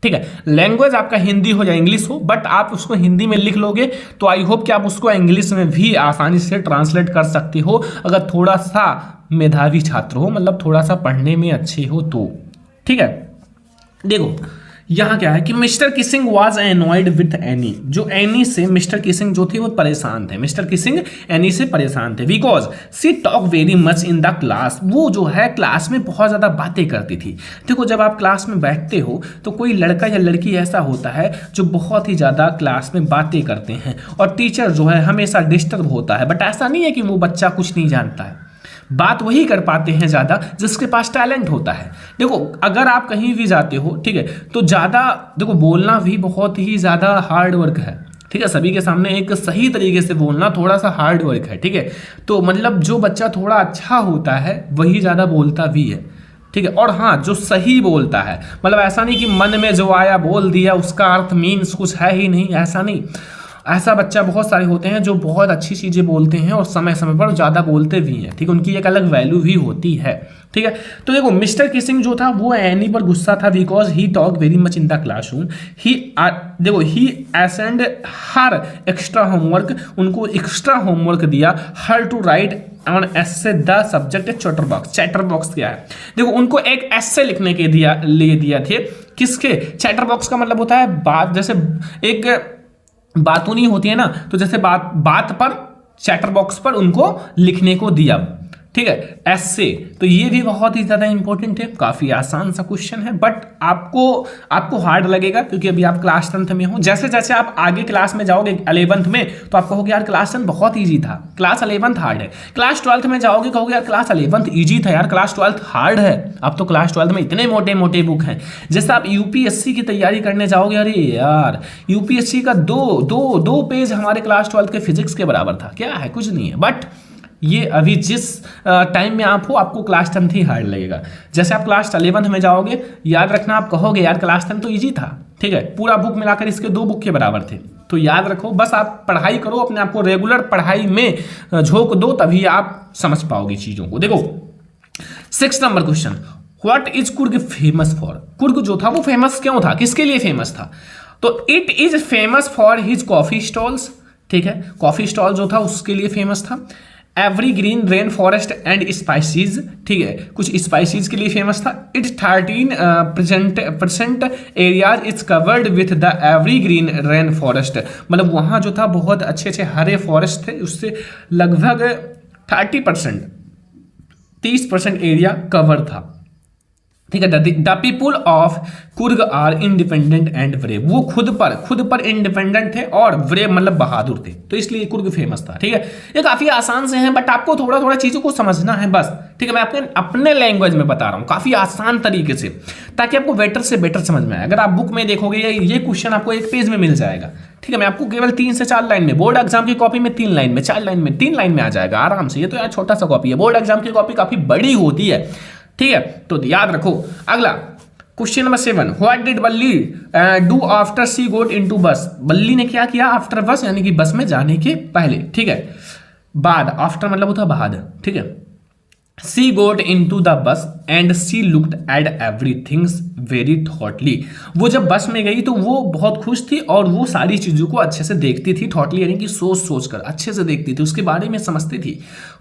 ठीक है। लैंग्वेज आपका हिंदी हो या इंग्लिश हो, बट आप उसको हिंदी में लिख लोगे तो आई होप कि आप उसको इंग्लिश में भी आसानी से ट्रांसलेट कर सकते हो, अगर थोड़ा सा मेधावी छात्र हो, मतलब थोड़ा सा पढ़ने में अच्छे हो तो, ठीक है। देखो यहाँ क्या है कि mister Keesing was annoyed with any. जो एनी से मिस्टर किसिंग जो थे वो परेशान थे, मिस्टर किसिंग एनी से परेशान थे because she talk very much in the class. वो जो है क्लास में बहुत ज़्यादा बातें करती थी। देखो जब आप क्लास में बैठते हो तो कोई लड़का या लड़की ऐसा होता है जो बहुत ही ज़्यादा क्लास में बातें करते हैं, और टीचर जो है हमेशा डिस्टर्ब होता है। बट ऐसा नहीं है कि वो बच्चा कुछ नहीं जानता है, बात वही कर पाते हैं ज़्यादा जिसके पास टैलेंट होता है। देखो अगर आप कहीं भी जाते हो, ठीक है, तो ज़्यादा देखो बोलना भी बहुत ही ज़्यादा हार्ड वर्क है, ठीक है। सभी के सामने एक सही तरीके से बोलना थोड़ा सा हार्ड वर्क है, ठीक है। तो मतलब जो बच्चा थोड़ा अच्छा होता है वही ज़्यादा बोलता भी है, ठीक है। और हाँ, जो सही बोलता है, मतलब ऐसा नहीं कि मन में जो आया बोल दिया, उसका अर्थ मीन्स कुछ है ही नहीं, ऐसा नहीं। ऐसा बच्चा बहुत सारे होते हैं जो बहुत अच्छी चीज़ें बोलते हैं और समय समय पर ज़्यादा बोलते भी हैं, ठीक है, उनकी एक अलग वैल्यू भी होती है, ठीक है। तो देखो मिस्टर किसिंग जो था वो एनी पर गुस्सा था because he talk very much in the classroom. देखो he assigned her extra homework, उनको एक्स्ट्रा होमवर्क दिया, her to write on essay the subject chatter box. Chatter box क्या है, देखो उनको एक एसे लिखने के दिया थे, किसके, चैटर बॉक्स का मतलब होता है बात, जैसे एक बातूनी होती है ना, तो जैसे बात पर चैटर बॉक्स पर उनको लिखने को दिया, ठीक है, ऐसे। तो ये भी बहुत ही ज्यादा इंपॉर्टेंट है, काफी आसान सा क्वेश्चन है, बट आपको हार्ड लगेगा क्योंकि अभी आप क्लास 10th में हो। जैसे जैसे आप आगे क्लास में जाओगे 11th में तो आप कहोगे यार क्लास 10 बहुत ईजी था, क्लास 11th हार्ड है। क्लास 12th में जाओगे कहोगे यार क्लास 11th ईजी था यार, क्लास 12th हार्ड है। अब तो क्लास 12th में इतने मोटे मोटे बुक हैं। जैसे आप यूपीएससी की तैयारी करने जाओगे, अरे यार यूपीएससी का दो पेज हमारे क्लास 12th के फिजिक्स के बराबर था, क्या है, कुछ नहीं है। बट ये अभी जिस टाइम में आप हो आपको क्लास 10th ही हार्ड लगेगा। जैसे आप क्लास 11th में जाओगे, याद रखना आप कहोगे यार क्लास 10 तो इजी था, ठीक है, पूरा बुक मिलाकर इसके 2 बुक के बराबर थे। तो याद रखो, बस आप पढ़ाई करो, अपने आप को रेगुलर पढ़ाई में झोंक दो, तभी आप समझ पाओगे चीजों को। देखो 6 number question, what is Coorg famous for. Coorg जो था वो फेमस क्यों था, किसके लिए फेमस था, तो it is famous for his coffee stalls, ठीक है, कॉफी स्टॉल जो था उसके लिए फेमस था। Every green rain forest and species, ठीक है, कुछ स्पाइसीज के लिए फेमस था। It 13% areas is covered with the every green rain forest, मतलब वहाँ जो था बहुत अच्छे अच्छे हरे फॉरेस्ट थे, उससे लगभग 30% एरिया कवर था, ठीक है। The people of Coorg are independent and brave, वो खुद पर इंडिपेंडेंट थे और ब्रेव मतलब बहादुर थे, तो इसलिए कुर्ग फेमस था, ठीक है। ये काफी आसान से हैं, बट आपको थोड़ा थोड़ा चीजों को समझना है बस, ठीक है। मैं आपके अपने लैंग्वेज में बता रहा हूँ काफी आसान तरीके से, ताकि आपको बेटर से बेटर समझ में आए। अगर आप बुक में देखोगे ये क्वेश्चन आपको 1 पेज में मिल जाएगा, ठीक है। मैं आपको केवल 3 से 4 लाइन में, बोर्ड एग्जाम की कॉपी में 3 लाइन में, 4 लाइन में, 3 लाइन में आ जाएगा आराम से। ये तो यार छोटा सा कॉपी है, बोर्ड एग्जाम की कॉपी काफी बड़ी होती है, ठीक है। तो याद रखो। अगला question number 7, what did Valli do after she got into bus. Valli ने क्या किया आफ्टर बस, यानी कि बस में जाने के पहले, ठीक है। बाद, आफ्टर मतलब होता बाद, ठीक है। She got into the bus and she looked at everything very thoughtfully. वो जब बस में गई तो वो बहुत खुश थी और वो सारी चीजों को अच्छे से देखती थी, थॉटली यानी कि सोच कर अच्छे से देखती थी, उसके बारे में समझती थी।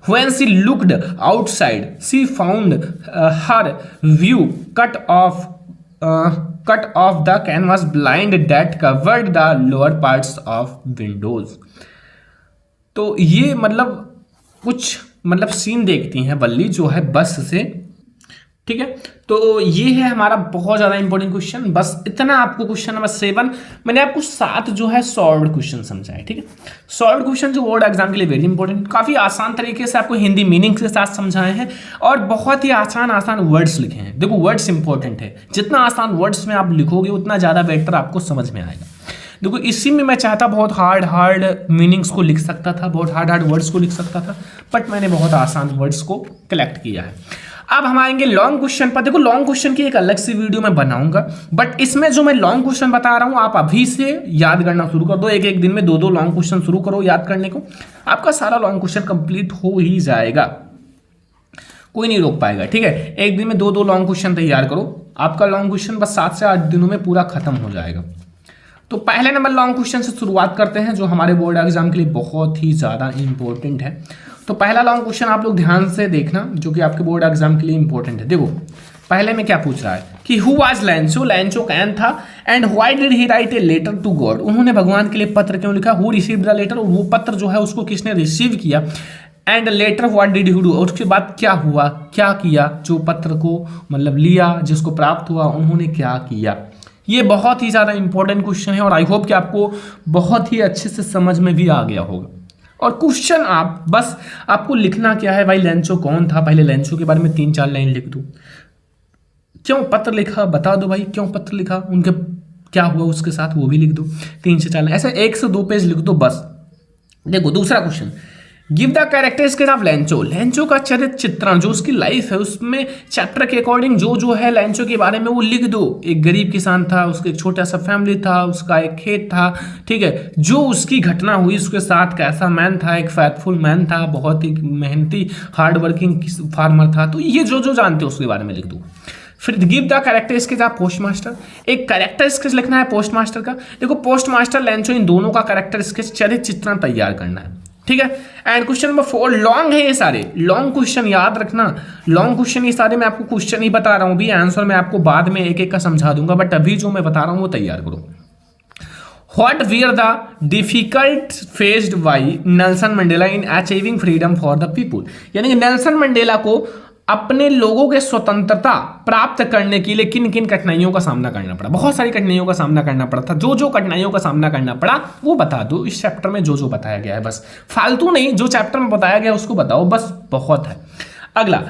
When she looked outside, she found her view cut off the canvas blind that covered the lower parts of windows। तो ये मतलब सीन देखती हैं बल्ली जो है बस से, ठीक है। तो ये है हमारा बहुत ज्यादा इंपॉर्टेंट क्वेश्चन। बस इतना आपको क्वेश्चन नंबर 7 मैंने आपको 7 जो है सॉल्व्ड क्वेश्चन समझाए, ठीक है। सॉल्व्ड क्वेश्चन जो बोर्ड एग्जाम के लिए वेरी इंपॉर्टेंट, काफी आसान तरीके से आपको हिंदी मीनिंग के साथ समझाए हैं और बहुत ही आसान वर्ड्स लिखे हैं। देखो वर्ड्स इंपॉर्टेंट है, जितना आसान वर्ड्स में आप लिखोगे उतना ज्यादा बेटर आपको समझ में आएगा। देखो इसी में मैं चाहता बहुत हार्ड मीनिंग्स को लिख सकता था, बहुत हार्ड वर्ड्स को लिख सकता था, बट मैंने बहुत आसान वर्ड्स को कलेक्ट किया है। अब हम आएंगे लॉन्ग क्वेश्चन पर। देखो लॉन्ग क्वेश्चन की एक अलग सी वीडियो मैं बनाऊंगा, बट इसमें जो मैं लॉन्ग क्वेश्चन बता रहा हूं आप अभी से याद करना शुरू कर दो। एक दिन में 2 लॉन्ग क्वेश्चन शुरू करो याद करने को, आपका सारा लॉन्ग क्वेश्चन कंप्लीट हो ही जाएगा, कोई नहीं रोक पाएगा, ठीक है। एक दिन में 2 लॉन्ग क्वेश्चन तैयार करो, आपका लॉन्ग क्वेश्चन बस 7 से 8 दिनों में पूरा खत्म हो जाएगा। तो पहले नंबर लॉन्ग क्वेश्चन से शुरुआत करते हैं, जो हमारे बोर्ड एग्जाम के लिए बहुत ही ज़्यादा इंपॉर्टेंट है। तो पहला लॉन्ग क्वेश्चन आप लोग ध्यान से देखना, जो कि आपके बोर्ड एग्जाम के लिए इंपॉर्टेंट है। देखो पहले में क्या पूछ रहा है कि हु वाज लैंचो, लैंचो कैन था, and why did he write a letter to God, उन्होंने भगवान के लिए पत्र क्यों लिखा। हु रिसीव द लेटर, वो पत्र जो है उसको किसने रिसीव किया। And later what did he do, और उसके बाद क्या हुआ, क्या किया, जो पत्र को मतलब लिया, जिसको प्राप्त हुआ, उन्होंने क्या किया। ये बहुत ही ज़्यादा इंपॉर्टेंट क्वेश्चन है और आई होप कि आपको बहुत ही अच्छे से समझ में भी आ गया होगा। और क्वेश्चन आप बस आपको लिखना क्या है, भाई लैंचो कौन था, पहले लैंचो के बारे में 3-4 लाइन लिख दो। क्यों पत्र लिखा बता दो भाई, क्यों पत्र लिखा, उनके क्या हुआ उसके साथ वो भी लिख दो, 3 से 4 लाइन, ऐसे 1 से 2 पेज लिख दो बस। देखो दूसरा question, give the characteristics of Lencho. Lencho का चरित्र चित्रण जो उसकी लाइफ है उसमें चैप्टर के अकॉर्डिंग जो है लेंचो के बारे में वो लिख दो। एक गरीब किसान था, उसका एक छोटा सा फैमिली था, उसका एक खेत था, ठीक है, जो उसकी घटना हुई उसके साथ, कैसा मैन था, एक फेथफुल मैन था, बहुत ही मेहनती हार्ड वर्किंग फार्मर था। तो ये जो जानते हो उसके बारे में लिख दो। फिर give the characteristics of postmaster. एक कैरेक्टर स्केच लिखना है पोस्टमास्टर का। देखो पोस्टमास्टर लेंचो इन दोनों का कैरेक्टर स्केच चरित्र चित्रण तैयार करना है, ठीक है। एंड क्वेश्चन नंबर 4 लॉन्ग है, ये सारे लॉन्ग क्वेश्चन याद रखना। लॉन्ग क्वेश्चन ये सारे मैं आपको क्वेश्चन ही बता रहा हूं, भी आंसर मैं आपको बाद में एक एक का समझा दूंगा, बट अभी जो मैं बता रहा हूं वो तैयार करो। What Veer the difficult faced by Nelson Mandela in achieving freedom for the people. यानी कि नेल्सन मंडेला को अपने लोगों के स्वतंत्रता प्राप्त करने के लिए किन किन कठिनाइयों का सामना करना पड़ा। बहुत सारी कठिनाइयों का सामना करना पड़ा था। जो कठिनाइयों का सामना करना पड़ा वो बता दो। इस चैप्टर में जो बताया गया है, बस फालतू नहीं, जो चैप्टर में बताया गया उसको बताओ, बस बहुत है। अगला,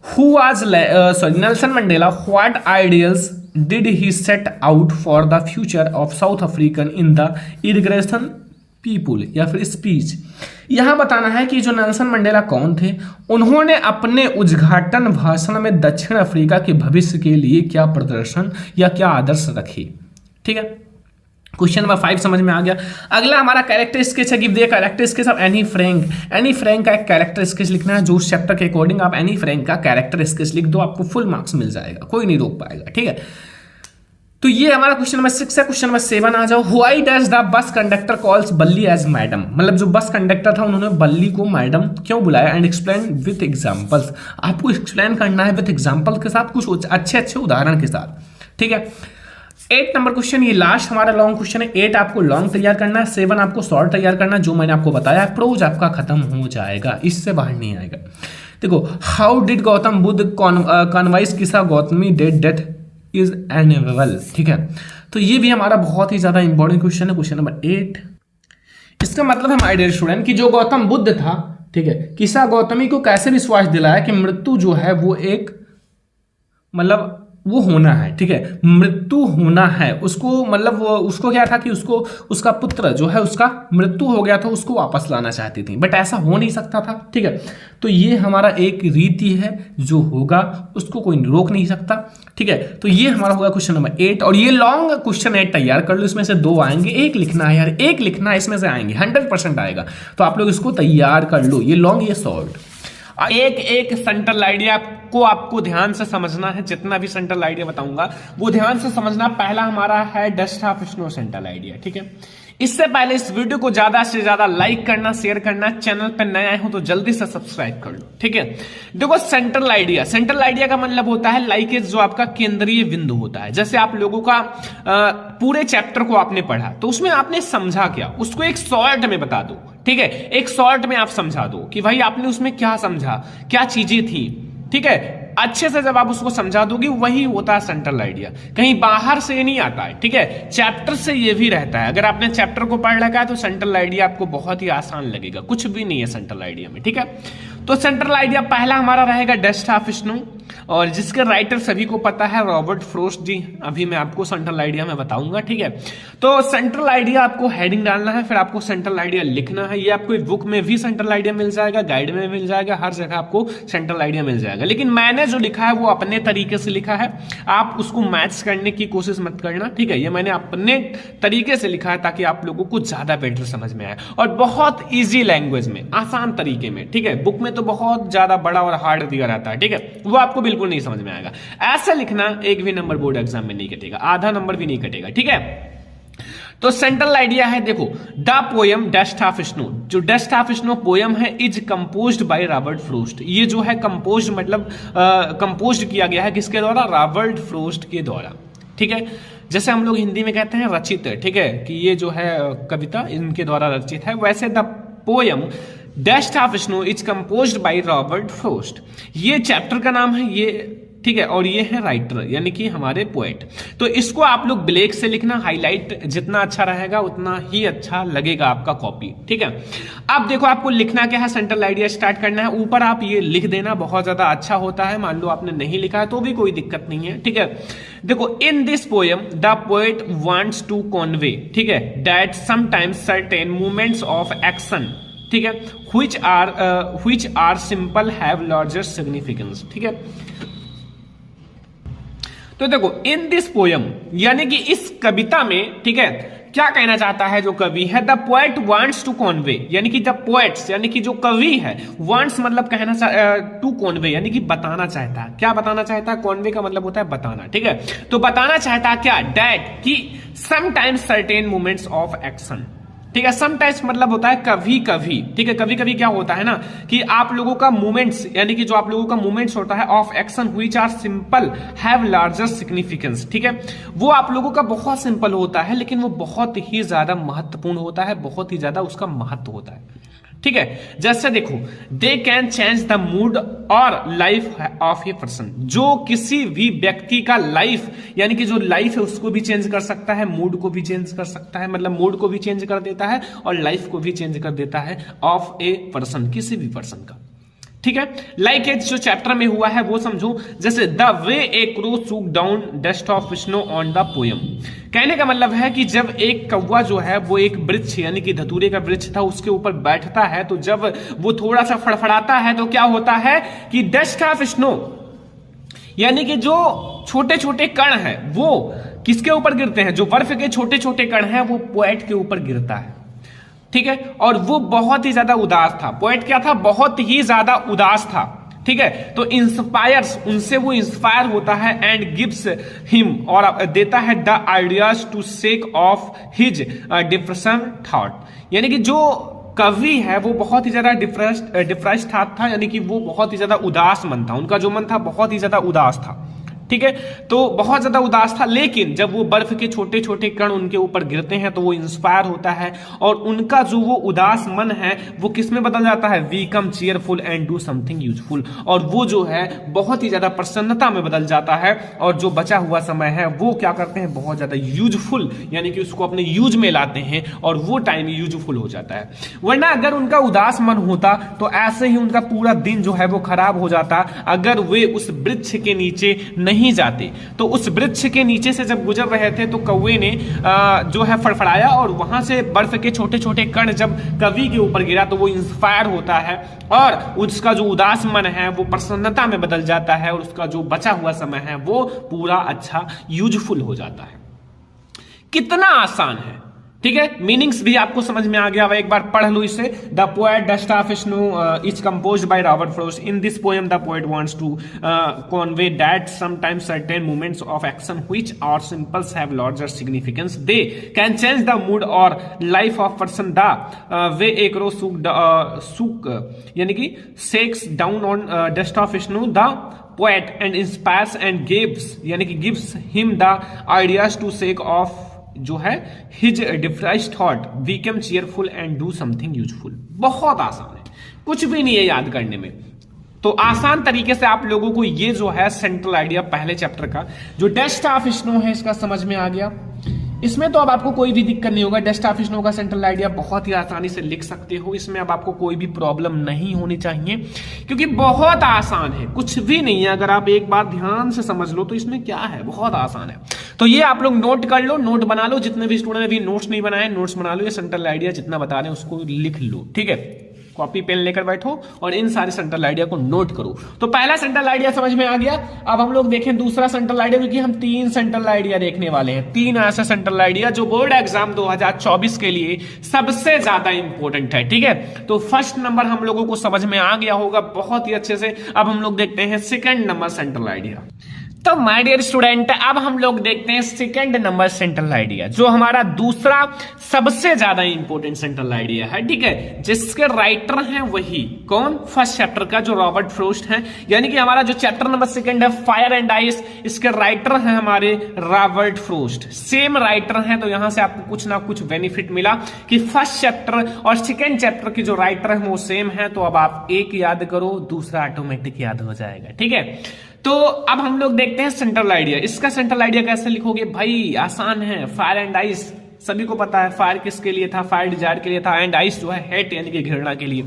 who was Nelson Mandela, what ideals did he set out for the future of South African in the inauguration people, या फिर स्पीच। यहां बताना है कि जो नेल्सन मंडेला कौन थे, उन्होंने अपने उद्घाटन भाषण में दक्षिण अफ्रीका के भविष्य के लिए क्या प्रदर्शन या क्या आदर्श रखे, ठीक है। क्वेश्चन नंबर 5 समझ में आ गया। अगला हमारा कैरेक्टर स्केच है। Give the character sketch of Anne Frank. Anne Frank का एक कैरेक्टर स्केच लिखना है, जो उस चैप्टर के अकॉर्डिंग आप एनी फ्रैंक का कैरेक्टर स्केच लिख दो, आपको फुल मार्क्स मिल जाएगा, कोई नहीं रोक पाएगा, ठीक है। तो ये हमारा क्वेश्चन नंबर 6 है। क्वेश्चन नंबर 7 आ जाओ। Why does the bus conductor calls बल्ली एज मैडम। मतलब जो बस कंडक्टर था उन्होंने बल्ली को मैडम क्यों बुलाया। And explain with examples. आपको एक्सप्लेन करना है विथ एग्जांपल के साथ, कुछ अच्छे अच्छे उदाहरण के साथ, ठीक है। 8 नंबर क्वेश्चन, ये लास्ट हमारा लॉन्ग क्वेश्चन है। 8 आपको लॉन्ग तैयार करना है, 7 आपको शॉर्ट तैयार करना है। जो मैंने आपको बताया प्रोज आपका खत्म हो जाएगा, इससे बाहर नहीं आएगा। देखो, हाउ डिड गौतम बुद्ध कॉन्वाइस किसा Gautami dead death is enable, ठीक है। तो ये भी हमारा बहुत ही ज्यादा इंपॉर्टेंट क्वेश्चन है, क्वेश्चन नंबर 8। इसका मतलब है माय डियर स्टूडेंट कि जो गौतम बुद्ध था, ठीक है, किसा गौतमी को कैसे विश्वास दिलाया कि मृत्यु जो है वो एक मतलब वो होना है, ठीक है, मृत्यु होना है उसको। मतलब वो उसको क्या था कि उसको उसका पुत्र जो है उसका मृत्यु हो गया था, उसको वापस लाना चाहती थी, बट ऐसा हो नहीं सकता था, ठीक है। तो ये हमारा एक रीति है, जो होगा उसको कोई रोक नहीं सकता, ठीक है। तो ये हमारा होगा क्वेश्चन नंबर 8। और ये लॉन्ग क्वेश्चन 8 तैयार कर लो, इसमें से 2 आएंगे, एक लिखना है यार, एक लिखना है, इसमें से आएंगे 100% आएगा। तो आप लोग इसको तैयार कर लो, ये लॉन्ग ये शॉर्ट। एक सेंट्रल आइडिया को आपको ध्यान से समझना है। जितना भी सेंट्रल आइडिया बताऊंगा वो ध्यान से समझना। पहला हमारा है dust of snow central idea, ठीक है। इससे पहले इस वीडियो को ज्यादा से ज्यादा लाइक करना, शेयर करना, चैनल पर नए आए हो तो जल्दी से सब्सक्राइब कर लो, ठीक है। देखो सेंट्रल आइडिया का मतलब होता है लाइकेज, जो आपका केंद्रीय बिंदु होता है। जैसे आप लोगों का पूरे चैप्टर को आपने पढ़ा तो उसमें आपने समझा क्या, उसको एक शॉर्ट में बता दो, ठीक है। एक शॉर्ट में आप समझा दो कि भाई आपने उसमें क्या समझा, क्या चीजें थी, ठीक है। अच्छे से जब आप उसको समझा दोगे वही होता है सेंट्रल आइडिया, कहीं बाहर से नहीं आता है, ठीक है। चैप्टर से ये भी रहता है। अगर आपने चैप्टर को पढ़ रखा है तो सेंट्रल आइडिया आपको बहुत ही आसान लगेगा, कुछ भी नहीं है सेंट्रल आइडिया में, ठीक है। तो सेंट्रल आइडिया पहला हमारा रहेगा डस्ट ऑफ स्नो, और जिसके राइटर सभी को पता है रॉबर्ट फ्रोस्ट जी। अभी मैं आपको सेंट्रल आइडिया में बताऊंगा, ठीक है। तो सेंट्रल आइडिया आपको हेडिंग डालना है, फिर आपको सेंट्रल आइडिया लिखना है। ये आपको बुक में भी सेंट्रल आइडिया मिल जाएगा, गाइड में मिल जाएगा, हर जगह आपको सेंट्रल आइडिया मिल जाएगा। लेकिन मैंने जो लिखा है वो अपने तरीके से लिखा है, आप उसको मैच करने की कोशिश मत करना, ठीक है। ये मैंने अपने तरीके से लिखा है ताकि आप लोगों को ज्यादा बेटर समझ में आए, और बहुत ईजी लैंग्वेज में, आसान तरीके में, ठीक है। बुक में तो बहुत ज्यादा बड़ा और हार्ड दिया रहता है, ठीक है, वो आपको बिल्कुल नहीं समझ में आएगा। ऐसा लिखना एक भी नंबर बोर्ड एग्जाम में नहीं कटेगा, आधा नंबर भी नहीं कटेगा, ठीक है। तो सेंट्रल आइडिया है, देखो, the poem dust of snow. जो डस्ट ऑफ स्नो पोयम है is composed by Robert frost. ये जो है कंपोज्ड मतलब कंपोज्ड किया गया है किसके द्वारा, रॉबर्ट फ्रोस्ट के द्वारा, ठीक है। जैसे हम लोग हिंदी में कहते हैं रचित, ठीक है, कि ये जो है कविता इनके द्वारा रचित है, वैसे the poem dust of snow is composed by Robert frost. ये चैप्टर का नाम है, ये, ठीक है, और ये है राइटर यानी कि हमारे पोएट। तो इसको आप लोग ब्लैक से लिखना, हाईलाइट जितना अच्छा रहेगा उतना ही अच्छा लगेगा आपका कॉपी, ठीक है। अब देखो आपको लिखना क्या है, सेंट्रल आइडिया स्टार्ट करना है, ऊपर आप ये लिख देना, बहुत ज्यादा अच्छा होता है। मान लो आपने नहीं लिखा है तो भी कोई दिक्कत नहीं है, ठीक है। देखो, in this poem the poet wants to convey, ठीक है, that sometimes certain movements of action ठीक है, which are simple have larger significance, ठीक है। तो देखो इन दिस पोयम यानी कि इस कविता में, ठीक है, क्या कहना चाहता है जो कवि है, the poet wants to convey, यानी कि द पोएट्स यानी कि जो कवि है, वांट्स मतलब कहना टू कॉन्वे यानी कि बताना चाहता है। क्या बताना चाहता है? कॉन्वे का मतलब होता है बताना, ठीक है। तो बताना चाहता है क्या? डैट कि sometimes certain moments of action, ठीक है। समटाइम्स मतलब होता है कभी कभी, ठीक है। कभी कभी क्या होता है ना कि आप लोगों का मूवमेंट्स यानी कि जो आप लोगों का मूवमेंट्स होता है of action which are simple have larger significance, ठीक है। वो आप लोगों का बहुत सिंपल होता है लेकिन वो बहुत ही ज्यादा महत्वपूर्ण होता है, बहुत ही ज्यादा उसका महत्व होता है, ठीक है। जैसे देखो, दे कैन चेंज द मूड और लाइफ ऑफ ए पर्सन, जो किसी भी व्यक्ति का लाइफ यानी कि जो लाइफ है उसको भी चेंज कर सकता है, मूड को भी चेंज कर सकता है, मतलब मूड को भी चेंज कर देता है और लाइफ को भी चेंज कर देता है ऑफ ए पर्सन, किसी भी पर्सन का, ठीक है। लाइक एज जो चैप्टर में हुआ है वो समझो, जैसे the way a crow shook down dust of snow on the poem, कहने का मतलब है कि जब एक कौवा जो है वो एक वृक्ष यानी कि धतूरे का वृक्ष था उसके ऊपर बैठता है, तो जब वो थोड़ा सा फड़फड़ाता है तो क्या होता है कि डस्ट ऑफ स्नो यानी कि जो छोटे छोटे कण है वो किसके ऊपर गिरते हैं? जो बर्फ के छोटे छोटे कण हैं वो पोएट के ऊपर गिरता है, ठीक है। और वो बहुत ही ज्यादा उदास था। पोएट क्या था? बहुत ही ज्यादा उदास था, ठीक है। तो इंस्पायर्स, उनसे वो इंस्पायर होता है एंड गिव्स हिम, और देता है the ideas to shake off his depression thought, यानी कि जो कवि है वो बहुत ही ज्यादा डिप्रेस्ड था, यानी कि वो बहुत ही ज्यादा उदास मन था, उनका जो मन था बहुत ही ज्यादा उदास था, ठीक है। तो बहुत ज्यादा उदास था, लेकिन जब वो बर्फ के छोटे छोटे कण उनके ऊपर गिरते हैं तो वो इंस्पायर होता है और उनका जो वो उदास मन है वो किस में बदल जाता है? Become cheerful and do something useful, और वो जो है बहुत ही ज्यादा प्रसन्नता में बदल जाता है और जो बचा हुआ समय है वो क्या करते हैं? बहुत ज्यादा यूजफुल यानी कि उसको अपने यूज में लाते हैं और वो टाइम यूजफुल हो जाता है। वरना अगर उनका उदास मन होता तो ऐसे ही उनका पूरा दिन जो है वो खराब हो जाता अगर वे उस वृक्ष के नीचे नहीं जाते। तो उस वृक्ष के नीचे से जब गुजर रहे थे तो कौवे ने जो है फड़फड़ाया और वहां से बर्फ के छोटे छोटे कण जब कवि के ऊपर गिरा तो वो इंस्पायर होता है और उसका जो उदास मन है वो प्रसन्नता में बदल जाता है और उसका जो बचा हुआ समय है वो पूरा अच्छा यूजफुल हो जाता है। कितना आसान है, ठीक है। मीनिंग्स भी आपको समझ में आ गया, एक बार पढ़ लो इसे। The poet dust of snow is composed by Robert Frost. In this poem the poet wants to convey that sometimes certain moments of action which are simples have larger significance, they can change the mood और life of person, the way a crow shook यानी कि shakes down on dust of snow the poet and inspires and gives यानी कि gives him the ideas to shake of जो है his depressed thought, become cheerful and do something useful. बहुत आसान है, कुछ भी नहीं है याद करने में। तो आसान तरीके से आप लोगों को ये जो है सेंट्रल आइडिया पहले चैप्टर का जो डस्ट ऑफ स्नो है इसका समझ में आ गया। इसमें तो अब आपको कोई भी दिक्कत नहीं होगा। डस्ट ऑफ स्नो का सेंट्रल आइडिया बहुत ही आसानी से लिख सकते हो, इसमें अब आपको कोई भी प्रॉब्लम नहीं होनी चाहिए क्योंकि बहुत आसान है, कुछ भी नहीं है। अगर आप एक बार ध्यान से समझ लो तो इसमें क्या है, बहुत आसान है। तो ये आप लोग नोट कर लो, नोट बना लो। जितने भी स्टूडेंट अभी नोट्स नहीं बनाए नोट्स बना लो, ये सेंट्रल आइडिया जितना बता रहे हैं उसको लिख लो, ठीक है। कॉपी पेन लेकर बैठो और इन सारे सेंट्रल आइडिया को नोट करो। तो पहला सेंट्रल आइडिया समझ में आ गया। अब हम लोग देखें दूसरा सेंट्रल आइडिया, क्योंकि हम 3 सेंट्रल आइडिया देखने वाले हैं। 3 ऐसे सेंट्रल आइडिया जो बोर्ड एग्जाम 2024 के लिए सबसे ज्यादा इंपॉर्टेंट है, ठीक है। तो फर्स्ट नंबर हम लोगों को समझ में आ गया होगा बहुत ही अच्छे से। अब हम लोग देखते हैं सेकंड नंबर सेंट्रल आइडिया। तो माय डियर स्टूडेंट, अब हम लोग देखते हैं सेकंड नंबर सेंट्रल आइडिया जो हमारा दूसरा सबसे ज्यादा इंपॉर्टेंट सेंट्रल आइडिया है, ठीक है। जिसके राइटर हैं वही कौन? फर्स्ट चैप्टर का जो रॉबर्ट फ्रॉस्ट है, यानी कि हमारा जो चैप्टर नंबर सेकंड है फायर एंड आइस, इसके राइटर हैं हमारे रॉबर्ट फ्रॉस्ट। सेम राइटर हैं तो यहां से आपको कुछ ना कुछ बेनिफिट मिला कि फर्स्ट चैप्टर और सेकंड चैप्टर की जो राइटर है वो सेम है। तो अब आप एक याद करो, दूसरा ऑटोमेटिक याद हो जाएगा, ठीक है। तो अब हम लोग देखते हैं सेंट्रल आइडिया। इसका सेंट्रल आइडिया कैसे लिखोगे भाई? आसान है। फायर एंड आइस सभी को पता है, फायर किसके लिए था? फायर डिजायर के लिए था, एंड आइस जो है हेट यानी कि घृणा के लिए।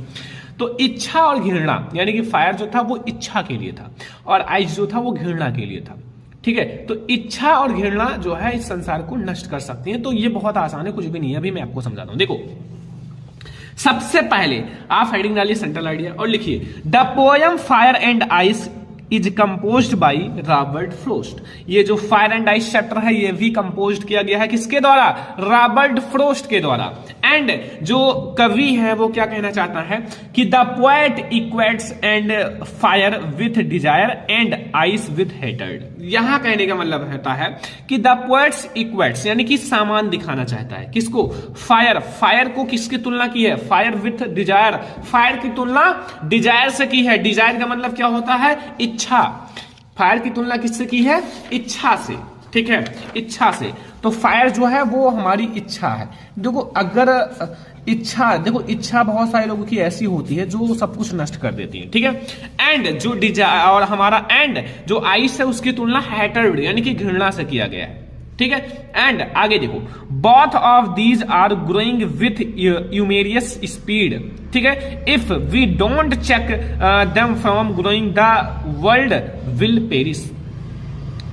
तो इच्छा और घृणा यानी कि फायर जो था वो इच्छा के लिए था और आइस जो था वो घृणा के लिए था, ठीक है। तो इच्छा और घृणा जो है इस संसार को नष्ट कर सकती है। तो ये बहुत आसान है, कुछ भी नहीं है। अभी मैं आपको समझाता हूं, देखो। सबसे पहले आप हेडिंग डालिए सेंट्रल आइडिया और लिखिए the poem fire and ice is composed by Robert frost. ये जो फायर एंड आइस चैप्टर है ये भी कंपोज्ड किया गया है किसके द्वारा? रॉबर्ट फ्रोस्ट के द्वारा। एंड जो कवि है वो क्या कहना चाहता है कि the poet equates and fire with desire and ice with hatred. यहां कहने का मतलब होता है कि द पोएट्स इक्वेट्स यानी कि सामान दिखाना चाहता है किसको? फायर। फायर को किसकी तुलना की है? Fire with desire. फायर की तुलना डिजायर से की है। डिजायर का मतलब क्या होता है? इच्छा। फायर की तुलना किससे की है? इच्छा से। ठीक है, इच्छा से। तो फायर जो है वो हमारी इच्छा है। देखो अगर इच्छा, देखो इच्छा बहुत सारे लोगों की ऐसी होती है जो सब कुछ नष्ट कर देती है। ठीक है। एंड जो डिजायर और हमारा एंड जो आइस है उसकी तुलना हैटर्ड यानी कि घृणा से किया गया है। ठीक है। एंड आगे देखो both of these are growing with numerous speed. ठीक है। If we don't check them from growing the world will perish.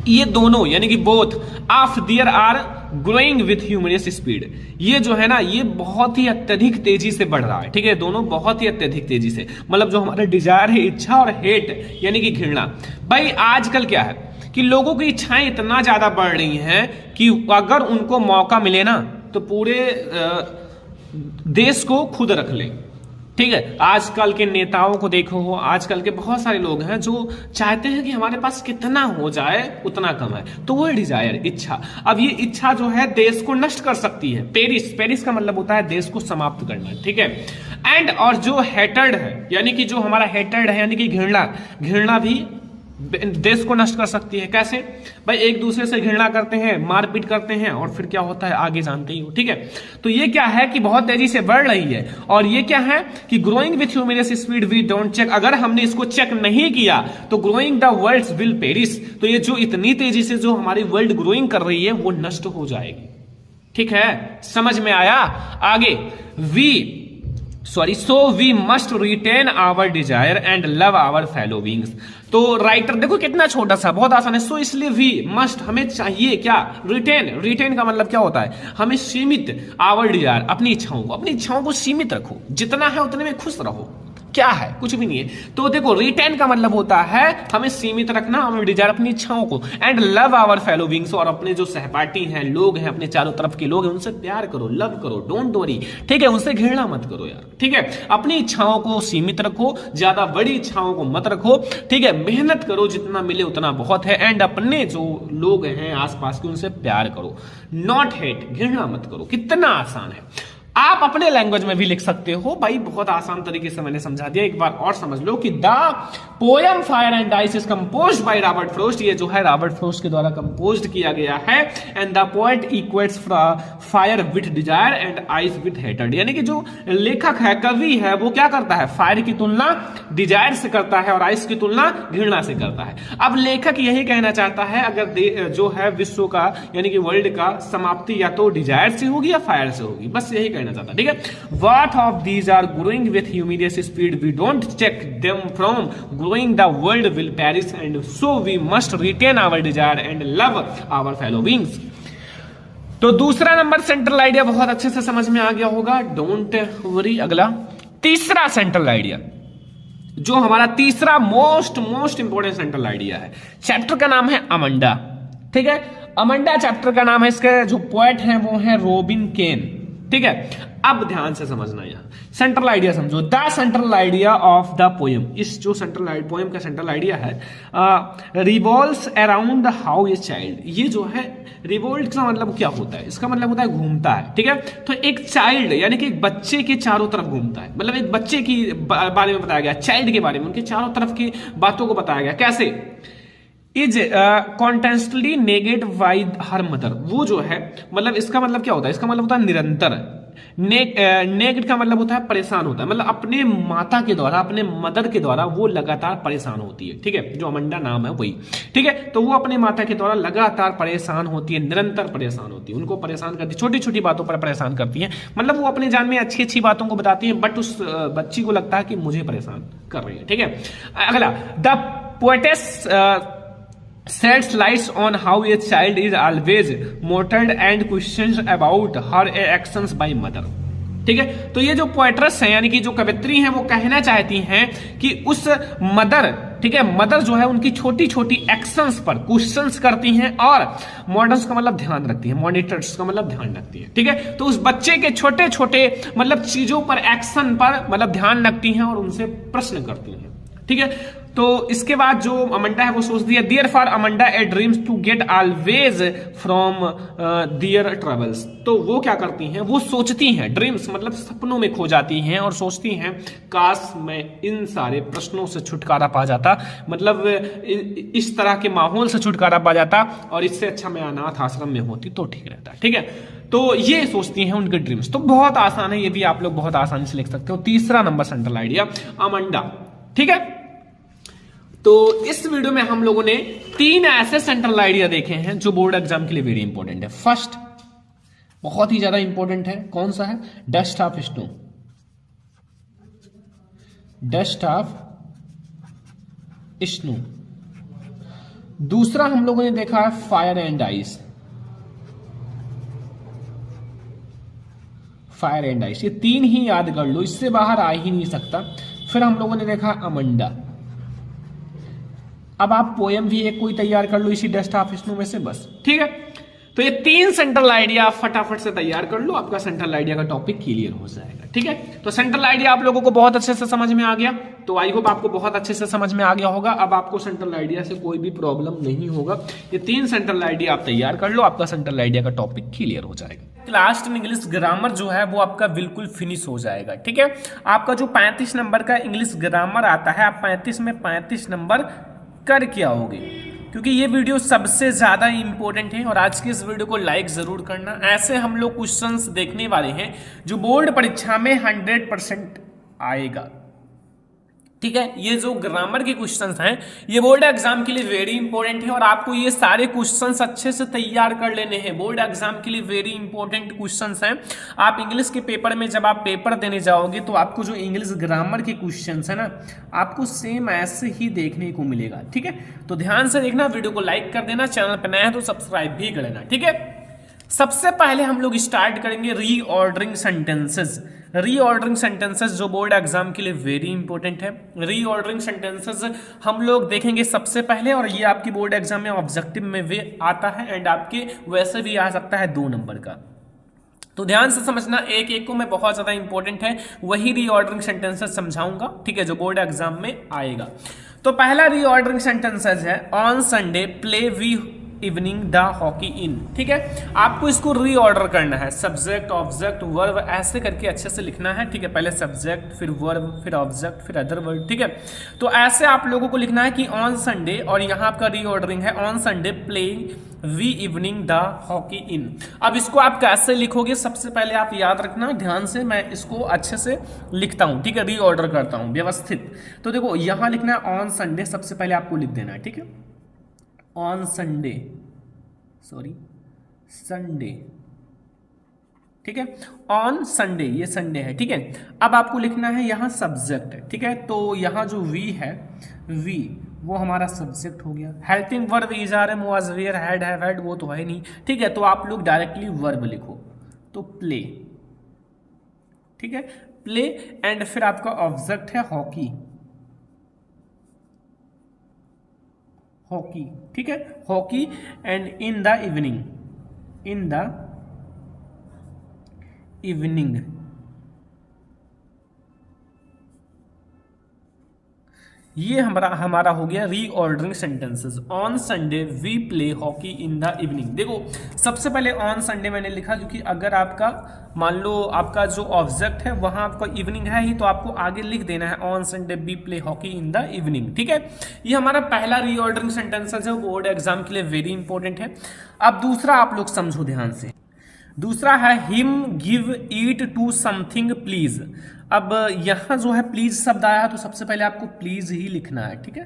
ये दोनों यानी कि both of their are growing with humorous speed. ये जो है ना ये बहुत ही अत्यधिक तेजी से बढ़ रहा है। ठीक है, दोनों बहुत ही अत्यधिक तेजी से, मतलब जो हमारा डिजायर है इच्छा और हेट यानी कि घृणा। भाई आजकल क्या है कि लोगों की इच्छाएं इतना ज्यादा बढ़ रही हैं कि अगर उनको मौका मिले ना तो पूरे देश को खुद रख ले। ठीक है, आजकल के नेताओं को देखो, आजकल के बहुत सारे लोग हैं जो चाहते हैं कि हमारे पास कितना हो जाए उतना कम है, तो वो डिजायर, इच्छा। अब ये इच्छा जो है देश को नष्ट कर सकती है। पेरिस, पेरिस का मतलब होता है देश को समाप्त करना। ठीक है। एंड और जो हेटर्ड है यानी कि जो हमारा हेटर्ड है यानी कि घृणा, घृणा भी देश को नष्ट कर सकती है। कैसे? भाई एक दूसरे से घृणा करते हैं, मारपीट करते हैं और फिर क्या होता है आगे जानते ही हो। ठीक है, तो ये क्या है कि बहुत तेजी से बढ़ रही है। और ये क्या है कि growing with humorous speed we don't check. अगर हमने इसको चेक नहीं किया तो growing the world will perish. तो ये जो इतनी तेजी से जो हमारी वर्ल्ड ग्रोइंग कर रही है वो नष्ट हो जाएगी। ठीक है, समझ में आया? आगे so we must retain our desire and love our fellow beings. तो राइटर देखो कितना छोटा सा, बहुत आसान है। सो इसलिए वी मस्ट, हमें चाहिए क्या? रिटेन। रिटेन का मतलब क्या होता है? हमें सीमित आवर डिजायर, अपनी इच्छाओं को सीमित रखो, जितना है उतने में खुश रहो। क्या है? कुछ भी नहीं है। तो देखो रिटेन का मतलब होता है हमें सीमित रखना, हमें डिजायर अपनी इच्छाओं को। And love our fellow beings, और अपने जो सहपाठी हैं, लोग हैं, अपने चारों तरफ के लोग हैं, उनसे प्यार करो, लव करो, डोंट वरी। ठीक है, उनसे घृणा मत करो यार। ठीक है, अपनी इच्छाओं को सीमित रखो, ज्यादा बड़ी इच्छाओं को मत रखो। ठीक है, मेहनत करो, जितना मिले उतना बहुत है। एंड अपने जो लोग हैं आसपास के उनसे प्यार करो, नॉट हेट, घृणा मत करो। कितना आसान है। आप अपने लैंग्वेज में भी लिख सकते हो भाई, बहुत आसान तरीके से मैंने समझा दिया। एक बार और समझ लो कि the poem fire and ice is composed by Robert frost. ये जो है रॉबर्ट फ्रोस्ट के द्वारा कंपोज्ड किया गया है। And the poet equates fire with desire and ice with hatred. यानी कि जो लेखक है, कवि है, वो क्या करता है? फायर की तुलना डिजायर से करता है और आइस की तुलना घृणा से करता है। अब लेखक यही कहना चाहता है अगर जो है विश्व का यानी कि वर्ल्ड का समाप्ति या तो डिजायर से होगी या फायर से होगी, बस यही कहना चाहता है। ठीक है, what of these are growing with humorous speed we don't check them from growing the world will perish and so we must retain our desire and love our fellow beings. तो दूसरा नंबर सेंट्रल आइडिया बहुत अच्छे से समझ में आ गया होगा, डोंट वरी। अगला तीसरा सेंट्रल आइडिया, जो हमारा तीसरा मोस्ट इंपोर्टेंट सेंट्रल आइडिया है, चैप्टर का नाम है अमंडा। ठीक है, अमंडा चैप्टर का नाम है। इसके जो पोएट हैं वो है रॉबिन केन। ठीक है, अब ध्यान से समझना, यहां सेंट्रल आइडिया समझो। The central idea of the poem, इस जो सेंट्रल पोएम का सेंट्रल आइडिया है, revolves around the how a child. ये जो है रिवॉल्व का मतलब क्या होता है? इसका मतलब होता है घूमता है। ठीक है, तो एक चाइल्ड यानी कि एक बच्चे के चारों तरफ घूमता है, मतलब एक बच्चे की बारे में बताया गया, चाइल्ड के बारे में, उनके चारों तरफ की बातों को बताया गया। कैसे? Is constantly nagged by her mother. वो जो है मतलब इसका मतलब क्या होता है? इसका मतलब होता है निरंतर। नेगेट का मतलब होता है परेशान होता है, मतलब अपने माता के द्वारा, अपने मदर के द्वारा वो लगातार परेशान होती है। ठीक है, जो अमंडा नाम है वही। ठीक है, तो वो अपने माता के द्वारा लगातार परेशान होती है, निरंतर परेशान होती है, उनको परेशान करती है, छोटी छोटी बातों पर परेशान करती है। मतलब वो अपने जान में अच्छी अच्छी बातों को बताती है, बट उस बच्ची को लगता है कि मुझे परेशान कर रही है। ठीक है, अगला the poetess sheds lights on how a child is always mocked and questions about her actions by mother. ठीक है। तो ये जो पोएट्रेस है यानी कि जो कवित्री हैं वो कहना चाहती हैं कि उस मदर, ठीक है, मदर जो है उनकी छोटी छोटी एक्शंस पर क्वेश्चंस करती हैं और मॉडर्स का मतलब ध्यान रखती है, मॉनिटर्स का मतलब ध्यान रखती है, ठीक है। तो उस बच्चे के छोटे छोटे मतलब चीजों पर, एक्शन पर मतलब ध्यान रखती हैं और उनसे प्रश्न करती हैं, ठीक है। तो इसके बाद जो अमंडा है वो सोचती है, therefore Amanda a dreams to get always from their travels. तो वो क्या करती हैं, वो सोचती हैं, ड्रीम्स मतलब सपनों में खो जाती हैं और सोचती हैं काश मैं इन सारे प्रश्नों से छुटकारा पा जाता, मतलब इस तरह के माहौल से छुटकारा पा जाता और इससे अच्छा मैं अनाथ आश्रम में होती तो ठीक रहता, ठीक है। तो ये सोचती हैं उनके ड्रीम्स। तो बहुत आसान है, ये भी आप लोग बहुत आसानी से लिख सकते हो। तीसरा नंबर सेंट्रल आइडिया अमंडा, ठीक है। तो इस वीडियो में हम लोगों ने 3 ऐसे सेंट्रल आइडिया देखे हैं जो बोर्ड एग्जाम के लिए वेरी इंपॉर्टेंट है। फर्स्ट बहुत ही ज्यादा इंपॉर्टेंट है, कौन सा है, dust of snow, dust of snow. दूसरा हम लोगों ने देखा है fire and ice, fire and ice. ये 3 ही याद कर लो, इससे बाहर आ ही नहीं सकता। फिर हम लोगों ने देखा अमंडा। अब आप पोएम भी एक कोई तैयार कर लो इसी डस्ट ऑफ स्नो में से, बस, ठीक है। तो ये 3 सेंट्रल आइडिया फटाफट से तैयार कर लो, आपका सेंट्रल आइडिया का टॉपिक क्लियर हो जाएगा, ठीक है। तो सेंट्रल आइडिया आप लोगों को बहुत अच्छे से समझ में आ गया, तो आई होप आपको बहुत अच्छे से समझ में आ गया होगा। अब आपको सेंट्रल आइडिया से कोई भी प्रॉब्लम नहीं होगा। ये 3 सेंट्रल आइडिया आप तैयार कर लो, आपका सेंट्रल आइडिया का टॉपिक क्लियर हो जाएगा। लास्ट में इंग्लिश ग्रामर जो है वो आपका बिल्कुल फिनिश हो जाएगा, ठीक है। आपका जो 35 नंबर का इंग्लिश ग्रामर आता है, आप 35 में 35 नंबर करके आओगे, क्योंकि ये वीडियो सबसे ज्यादा इंपॉर्टेंट है। और आज की इस वीडियो को लाइक जरूर करना। ऐसे हम लोग क्वेश्चंस देखने वाले हैं जो बोर्ड परीक्षा में 100% आएगा, ठीक है। ये जो ग्रामर के क्वेश्चंस हैं ये बोर्ड एग्जाम के लिए वेरी इंपॉर्टेंट है और आपको ये सारे क्वेश्चंस अच्छे से तैयार कर लेने हैं। बोर्ड एग्जाम के लिए वेरी इंपॉर्टेंट क्वेश्चंस हैं। आप इंग्लिश के पेपर में जब आप पेपर देने जाओगे तो आपको जो इंग्लिश ग्रामर के क्वेश्चंस है ना, आपको सेम ऐसे ही देखने को मिलेगा, ठीक है। तो ध्यान से देखना, वीडियो को लाइक कर देना, चैनल पर नया है तो सब्सक्राइब भी कर लेना, ठीक है। सबसे पहले हम लोग स्टार्ट करेंगे रीऑर्डरिंग सेंटेंसेस। रीऑर्डरिंग सेंटेंसेस जो बोर्ड एग्जाम के लिए वेरी इंपॉर्टेंट है। रीऑर्डरिंग सेंटेंसेस हम लोग देखेंगे सबसे पहले, और ये आपकी बोर्ड एग्जाम में ऑब्जेक्टिव में वे आता है एंड आपके वैसे भी आ सकता है 2 नंबर का। तो ध्यान से समझना, एक एक को मैं बहुत ज्यादा इंपॉर्टेंट है वही रीऑर्डरिंग सेंटेंसेस समझाऊंगा, ठीक है, जो बोर्ड एग्जाम में आएगा। तो पहला रीऑर्डरिंग सेंटेंसेस है on Sunday play we evening the hockey in, ठीक है। आपको इसको रीऑर्डर करना है, सब्जेक्ट ऑब्जेक्ट वर्ब ऐसे करके अच्छे से लिखना है, ठीक है। पहले सब्जेक्ट, फिर वर्ब, फिर ऑब्जेक्ट, फिर अदर वर्ड, ठीक है। तो ऐसे आप लोगों को लिखना है कि ऑन संडे, और यहाँ आपका रीऑर्डरिंग है on Sunday playing we evening the hockey in. अब इसको आप कैसे लिखोगे, सबसे पहले आप याद रखना ध्यान से, मैं इसको अच्छे से लिखता हूँ, ठीक है, रीऑर्डर करता हूँ व्यवस्थित। तो देखो यहाँ लिखना है ऑन संडे, सबसे पहले आपको लिख देना है, ठीक है, ऑन संडे, सॉरी संडे, ठीक है, ऑन संडे, ये संडे है, ठीक है। अब आपको लिखना है यहाँ सब्जेक्ट है, ठीक है। तो यहाँ जो वी है, वी वो हमारा सब्जेक्ट हो गया। Helping verb is are am was were had have had वो तो है नहीं, ठीक है। तो आप लोग डायरेक्टली वर्ब लिखो, तो प्ले, ठीक है, प्ले। एंड फिर आपका ऑब्जेक्ट है हॉकी, हॉकी, ठीक है, hockey. And in the evening, in the evening, ये हमारा हो गया reordering sentences. On Sunday we play hockey in the evening. देखो सबसे पहले ऑन संडे मैंने लिखा क्योंकि अगर आपका मान लो आपका जो ऑब्जेक्ट है वहां आपका इवनिंग है ही, तो आपको आगे लिख देना है on Sunday we play hockey in the evening, ठीक है। ये हमारा पहला रीऑर्डरिंग सेंटेंसेस है, बोर्ड एग्जाम के लिए वेरी इंपॉर्टेंट है। अब दूसरा आप लोग समझो ध्यान से, दूसरा है him give eat to something please. अब यहां जो है प्लीज शब्द आया तो सबसे पहले आपको प्लीज ही लिखना है, ठीक है,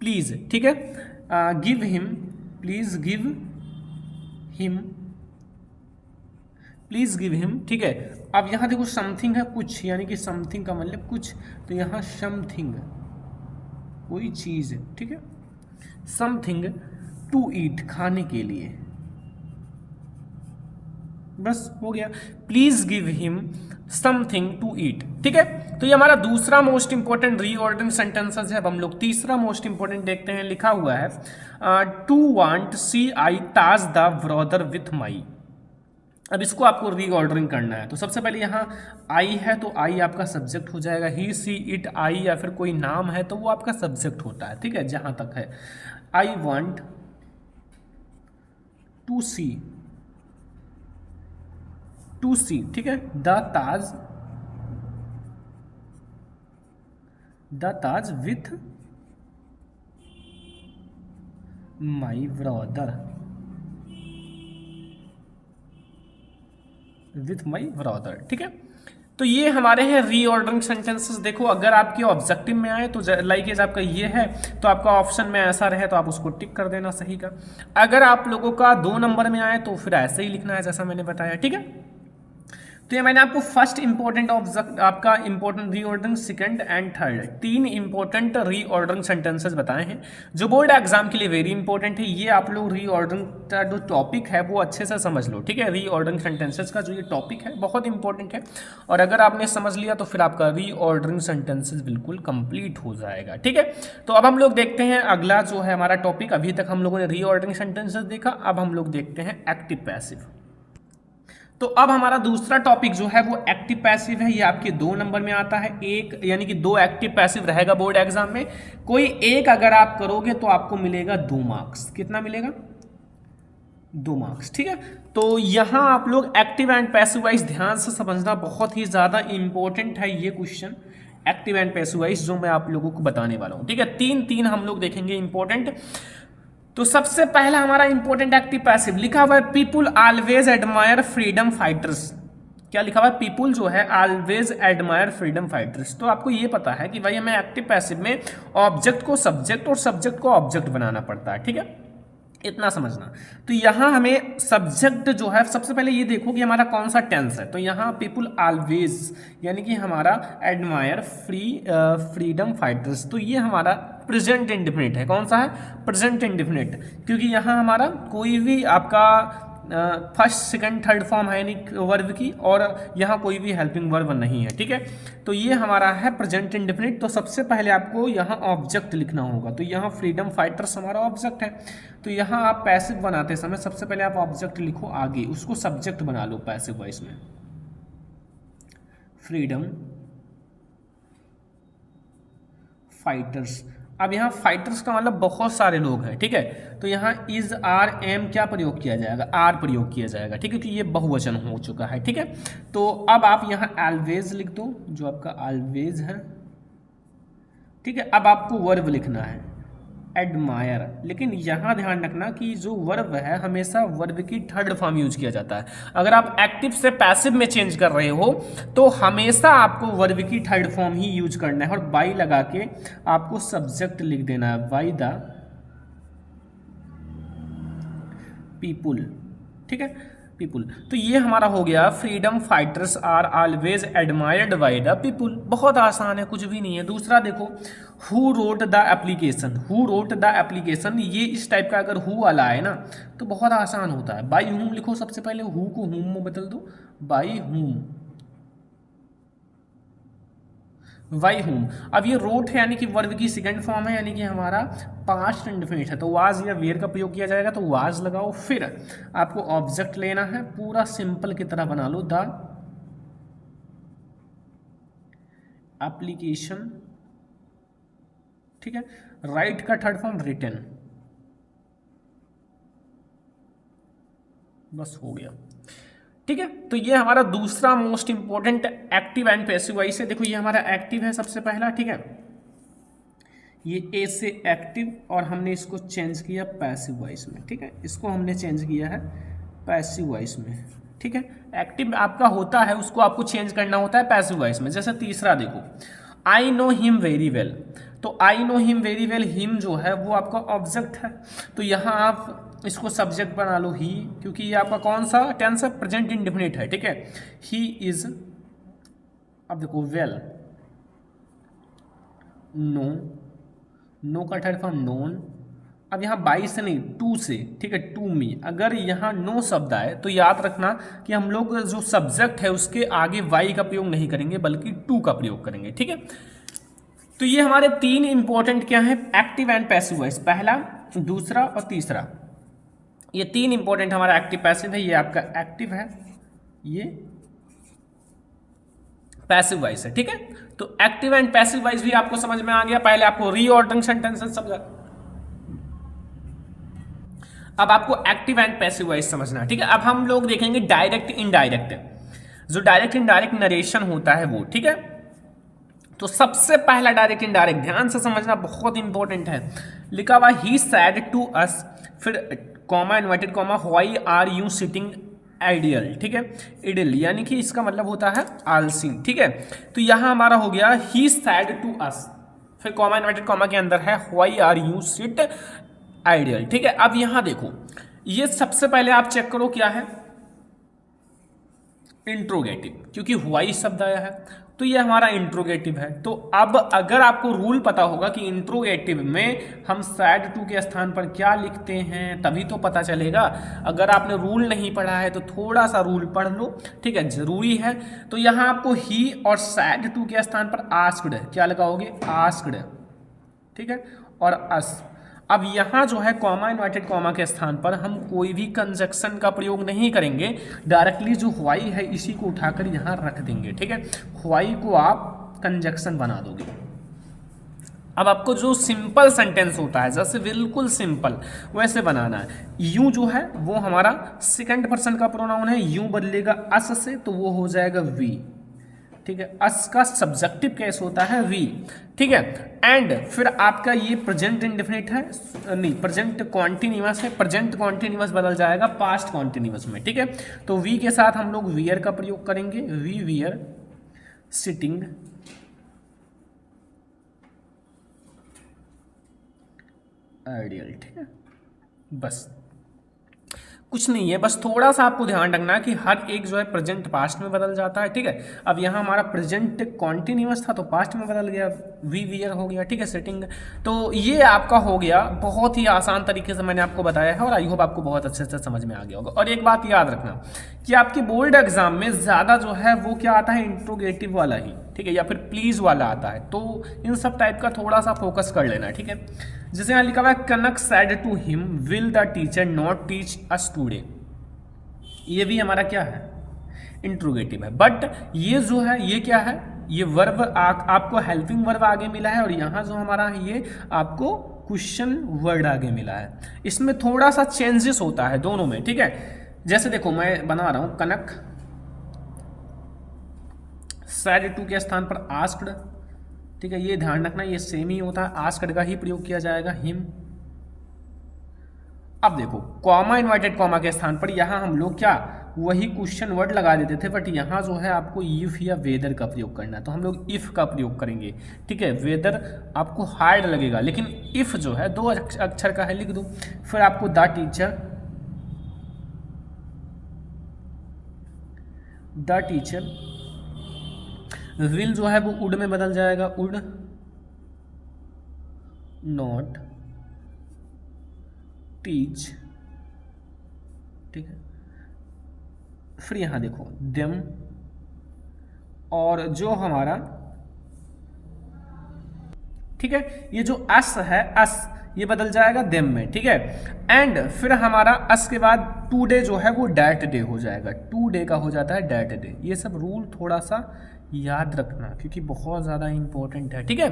प्लीज, ठीक है। Give him, please give him, please give him, ठीक है। अब यहां देखो समथिंग है कुछ, यानी कि समथिंग का मतलब कुछ, तो यहां समथिंग कोई चीज, ठीक है, समथिंग टू ईट खाने के लिए, बस हो गया। Please give him something to eat, ठीक है। तो ये हमारा दूसरा मोस्ट इंपॉर्टेंट रीऑर्डरिंग सेंटेंसेस है। अब हम लोग तीसरा मोस्ट इंपॉर्टेंट देखते हैं। लिखा हुआ है टू वांट सी आई टाज द ब्रदर विथ माई। अब इसको आपको रीऑर्डरिंग करना है। तो सबसे पहले यहाँ आई है तो आई आपका सब्जेक्ट हो जाएगा। ही सी इट आई या फिर कोई नाम है तो वो आपका सब्जेक्ट होता है, ठीक है, जहां तक है। आई वांट टू सी, ठीक है, the Taj with my brother, ठीक है। तो ये हमारे हैं रीऑर्डरिंग सेंटेंसेस। देखो अगर आपके ऑब्जेक्टिव में आए तो लाइक एज आपका ये है तो आपका ऑप्शन में ऐसा रहे तो आप उसको टिक कर देना सही का। अगर आप लोगों का 2 नंबर में आए तो फिर ऐसे ही लिखना है जैसा मैंने बताया, ठीक है। तो ये मैंने आपको फर्स्ट इंपॉर्टेंट आपका important reordering, second and third 3 important reordering sentences बताए हैं जो बोर्ड एग्जाम के लिए वेरी इंपॉर्टेंट है। ये आप लोग रीऑर्डरिंग का जो टॉपिक है वो अच्छे से समझ लो, ठीक है। रीऑर्डरिंग सेंटेंसेस का जो ये टॉपिक है बहुत इंपॉर्टेंट है, और अगर आपने समझ लिया तो फिर आपका रीऑर्डरिंग सेंटेंसेस बिल्कुल कंप्लीट हो जाएगा, ठीक है। तो अब हम लोग देखते हैं अगला जो है हमारा टॉपिक। अभी तक हम लोगों ने रीऑर्डरिंग सेंटेंसेस देखा, अब हम लोग देखते हैं एक्टिव पैसिव। तो अब हमारा दूसरा टॉपिक जो है वो एक्टिव पैसिव है। ये आपके 2 नंबर में आता है। एक यानी कि 2 एक्टिव पैसिव रहेगा बोर्ड एग्जाम में। कोई एक अगर आप करोगे तो आपको मिलेगा 2 मार्क्स। कितना मिलेगा? 2 मार्क्स, ठीक है। तो यहां आप लोग एक्टिव एंड पैसिव वाइज ध्यान से समझना, बहुत ही ज्यादा इंपॉर्टेंट है ये question, active and passive wise जो मैं आप लोगों को बताने वाला हूं, ठीक है। 3 हम लोग देखेंगे इंपॉर्टेंट। तो सबसे पहला हमारा इंपॉर्टेंट एक्टिव पैसिव लिखा हुआ है people always admire freedom fighters. क्या लिखा हुआ है? पीपुल जो है ऑलवेज एडमायर फ्रीडम फाइटर्स। तो आपको ये पता है कि भाई हमें एक्टिव पैसिव में ऑब्जेक्ट को सब्जेक्ट और सब्जेक्ट को ऑब्जेक्ट बनाना पड़ता है, ठीक है, इतना समझना। तो यहां हमें सब्जेक्ट जो है, सबसे पहले ये देखो कि हमारा कौन सा टेंस है। तो यहां पीपुल ऑलवेज यानी कि हमारा एडमायर फ्रीडम फाइटर्स, तो ये हमारा प्रेजेंट इंडेफिनिट है। कौन सा है? प्रेजेंट इंडेफिनिट, क्योंकि यहाँ हमारा कोई भी आपका फर्स्ट सेकंड थर्ड फॉर्म है नहीं वर्ब की, और यहाँ कोई भी हेल्पिंग वर्ब नहीं है, ठीक है। तो ये हमारा है प्रेजेंट इंडेफिनिट। तो सबसे पहले आपको यहाँ ऑब्जेक्ट लिखना होगा। तो यहाँ फ्रीडम फाइटर्स हमारा ऑब्जेक्ट है। तो यहाँ आप पैसिव बनाते समय सबसे पहले आप ऑब्जेक्ट लिखो, आगे उसको सब्जेक्ट बना लो पैसिव वॉइस में, फ्रीडम फाइटर्स। अब यहाँ फाइटर्स का मतलब बहुत सारे लोग हैं, ठीक है। तो यहाँ इज आर एम क्या प्रयोग किया जाएगा? आर प्रयोग किया जाएगा, ठीक है, क्योंकि ये बहुवचन हो चुका है, ठीक है। तो अब आप यहाँ ऑलवेज लिख दो, जो आपका ऑलवेज है, ठीक है। अब आपको वर्ब लिखना है एडमायर, लेकिन यहाँ ध्यान रखना कि जो वर्ब है हमेशा वर्ब की थर्ड फॉर्म यूज किया जाता है। अगर आप एक्टिव से पैसिव में चेंज कर रहे हो तो हमेशा आपको वर्ब की थर्ड फॉर्म ही यूज करना है, और बाई लगा के आपको सब्जेक्ट लिख देना है, बाई द पीपुल, ठीक है, पीपुल। तो ये हमारा हो गया freedom fighters are always admired by the people. बहुत आसान है, कुछ भी नहीं है। दूसरा देखो, who wrote the application, who wrote the application, ये इस टाइप का अगर हु वाला है ना तो बहुत आसान होता है। बाई हुम लिखो, सबसे पहले हु को हुम में बदल दो, बाई हुम, वाई हुम। अब ये रोट है यानी कि वर्ब की सेकंड फॉर्म है, यानी कि हमारा पास्ट इंडेफिनिट है। तो वाज या वेयर का प्रयोग किया जाएगा, तो वाज लगाओ, फिर आपको ऑब्जेक्ट लेना है, पूरा सिंपल की तरह बना लो, द एप्लीकेशन, ठीक है। राइट का थर्ड फॉर्म रिटन, बस हो गया, ठीक है। तो ये हमारा दूसरा most important active and passive voice है। देखो ये हमारा एक्टिव है सबसे पहला, ठीक है, ये ए से एक्टिव, और हमने इसको चेंज किया पैसिव वॉइस में, ठीक है, इसको हमने चेंज किया है पैसिव वॉइस में, ठीक है। एक्टिव आपका होता है, उसको आपको चेंज करना होता है पैसिव वॉइस में। जैसे तीसरा देखो, I know him very well, तो I know him very well, him जो है वो आपका ऑब्जेक्ट है। तो यहाँ आप इसको सब्जेक्ट बना लो ही, क्योंकि ये आपका कौन सा टेंस है? प्रेजेंट इंडेफिनिट है, ठीक है। ही इज, अब देखो वेल, नो, नो का थर्ड फॉर्म नोन, अब यहाँ 22 से नहीं 2 से, ठीक है, टू मी, अगर यहाँ नो शब्द आए तो याद रखना कि हम लोग जो सब्जेक्ट है उसके आगे वाई का प्रयोग नहीं करेंगे बल्कि टू का प्रयोग करेंगे, ठीक है। तो ये हमारे तीन इंपॉर्टेंट क्या है, एक्टिव एंड पैसिव वॉइस, पहला, दूसरा और तीसरा, ये तीन इंपॉर्टेंट हमारा एक्टिव पैसिव है। ये आपका एक्टिव है, ये पैसिव वॉइस है, ठीक है। तो एक्टिव एंड पैसिव वॉइस भी आपको समझ में आ गया। पहले आपको रीऑर्डरिंग सेंटेंसेस समझा, अब आपको एक्टिव एंड पैसिव वॉइस समझना है, ठीक है। अब हम लोग देखेंगे डायरेक्ट इनडायरेक्ट, जो डायरेक्ट इनडायरेक्ट नरेशन होता है वो, ठीक है। तो सबसे पहला डायरेक्ट इनडायरेक्ट ध्यान से समझना, बहुत इंपॉर्टेंट है। लिखा हुआ ही सैड टू अस, फिर comma inverted comma, why are you sitting idle, ठीक है, इडियल यानी कि इसका मतलब होता है आलसी, ठीक है। तो यहां हमारा हो गया ही सैड टू अस, फिर कॉमा इन्वर्टेड कॉमा के अंदर है why are you sit idle, ठीक है। अब यहां देखो, ये सबसे पहले आप चेक करो क्या है, इंट्रोगेटिव, क्योंकि व्हाई शब्द आया है तो ये हमारा इंट्रोगेटिव है। तो अब अगर आपको रूल पता होगा कि इंट्रोगेटिव में हम सैड टू के स्थान पर क्या लिखते हैं तभी तो पता चलेगा। अगर आपने रूल नहीं पढ़ा है तो थोड़ा सा रूल पढ़ लो, ठीक है, जरूरी है। तो यहाँ आपको ही और सैड टू के स्थान पर आस्क्ड क्या लगाओगे, आस्क्ड, ठीक है, और अस। अब यहाँ जो है कॉमा इन्वर्टेड कॉमा के स्थान पर हम कोई भी कंजक्शन का प्रयोग नहीं करेंगे, डायरेक्टली जो व्हाई है इसी को उठाकर यहाँ रख देंगे, ठीक है। व्हाई को आप कंजक्शन बना दोगे। अब आपको जो सिंपल सेंटेंस होता है, जैसे बिल्कुल सिंपल वैसे बनाना है। यू जो है वो हमारा सेकंड पर्सन का प्रोनाउन है, यू बदलेगा अस से तो वो हो जाएगा वी, ठीक है। अस का सब्जेक्टिव केस होता है वी, ठीक है। एंड फिर आपका ये प्रेजेंट इंडेफिनिट है, नहीं प्रेजेंट कॉन्टिन्यूअस है, प्रेजेंट कॉन्टिन्यूअस बदल जाएगा पास्ट कॉन्टिन्यूअस में, ठीक है। तो वी के साथ हम लोग वियर का प्रयोग करेंगे, वी वियर सिटिंग आइडियल, ठीक है। बस कुछ नहीं है, बस थोड़ा सा आपको ध्यान रखना है कि हर एक जो है प्रेजेंट पास्ट में बदल जाता है, ठीक है। अब यहाँ हमारा प्रेजेंट कॉन्टिन्यूअस था तो पास्ट में बदल गया, वी वियर हो गया, ठीक है, सेटिंग। तो ये आपका हो गया, बहुत ही आसान तरीके से मैंने आपको बताया है और आई होप आपको बहुत अच्छे से समझ में आ गया होगा। और एक बात याद रखना कि आपकी बोर्ड एग्जाम में ज़्यादा जो है वो क्या आता है, इंट्रोगेटिव वाला ही, ठीक है, या फिर प्लीज वाला आता है। तो इन सब टाइप का थोड़ा सा फोकस कर लेना, ठीक है। जैसे यहाँ लिखा हुआ है Kanak said to him will the teacher not teach us today, ये भी हमारा क्या है, इंट्रोगेटिव है। बट ये जो है ये क्या है, ये वर्ब आपको हेल्पिंग वर्ब आगे मिला है और यहाँ जो हमारा है ये आपको क्वेश्चन वर्ड आगे मिला है। इसमें थोड़ा सा चेंजेस होता है दोनों में, ठीक है। जैसे देखो मैं बना रहा हूँ कनक सैड टू के स्थान पर आस्क्ड, ठीक है, ये ध्यान रखना ये सेम ही होता है, आस्क्ड का ही प्रयोग किया जाएगा, हिम। अब देखो कॉमा इन्वर्टेड कॉमा के स्थान पर यहाँ हम लोग क्या वही क्वेश्चन वर्ड लगा देते थे, बट यहाँ जो है आपको इफ या वेदर का प्रयोग करना है तो हम लोग इफ का प्रयोग करेंगे, ठीक है। वेदर आपको हार्ड लगेगा लेकिन इफ जो है 2 अक्षर का है, लिख दो। फिर आपको द टीचर विल जो है वो उड में बदल जाएगा, उड नॉट टीच, ठीक है। फिर यहां देखो देम, और जो हमारा, ठीक है, ये जो अस है अस ये बदल जाएगा देम में, ठीक है। एंड फिर हमारा अस के बाद टुडे जो है वो डैट डे हो जाएगा, टू डे का हो जाता है डैट डे। ये सब रूल थोड़ा सा याद रखना क्योंकि बहुत ज़्यादा इंपॉर्टेंट है, ठीक है।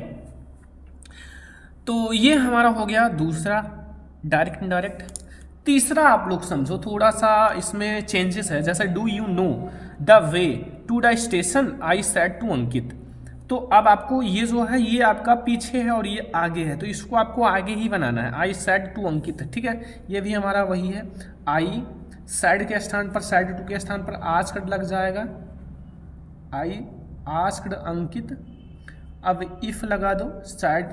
तो ये हमारा हो गया दूसरा डायरेक्ट इनडायरेक्ट। तीसरा आप लोग समझो, थोड़ा सा इसमें चेंजेस है। जैसे do you know the way to the station I said to Ankit, तो अब आपको ये जो है ये आपका पीछे है और ये आगे है, तो इसको आपको आगे ही बनाना है, आई सेड टू अंकित, ठीक है। ये भी हमारा वही है, आई सेड के स्थान पर सेड टू के स्थान पर आस्क्ड लग जाएगा, आई आस्क्ड अंकित। अब इफ लगा दो सेड,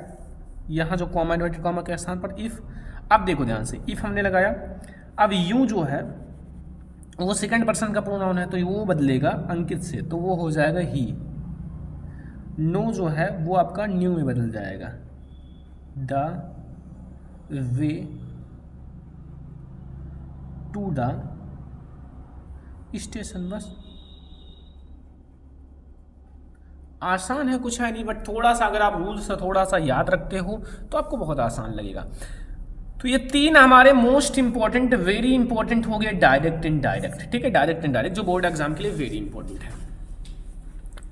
यहाँ जो कॉमा इन्वर्टेड कॉमा के स्थान पर इफ। अब देखो ध्यान से, इफ हमने लगाया, अब यू जो है वो सेकंड पर्सन का प्रोनाउन है तो वो बदलेगा अंकित से, तो वो हो जाएगा ही। नो जो है वो आपका न्यू में बदल जाएगा, the way to the station. बस आसान है, कुछ है नहीं, बट थोड़ा सा अगर आप रूल्स थोड़ा सा याद रखते हो तो आपको बहुत आसान लगेगा। तो ये तीन हमारे मोस्ट इंपॉर्टेंट, वेरी इंपॉर्टेंट हो गए, डायरेक्ट इनडायरेक्ट। ठीक है, डायरेक्ट इनडायरेक्ट जो बोर्ड एग्जाम के लिए वेरी इंपॉर्टेंट है।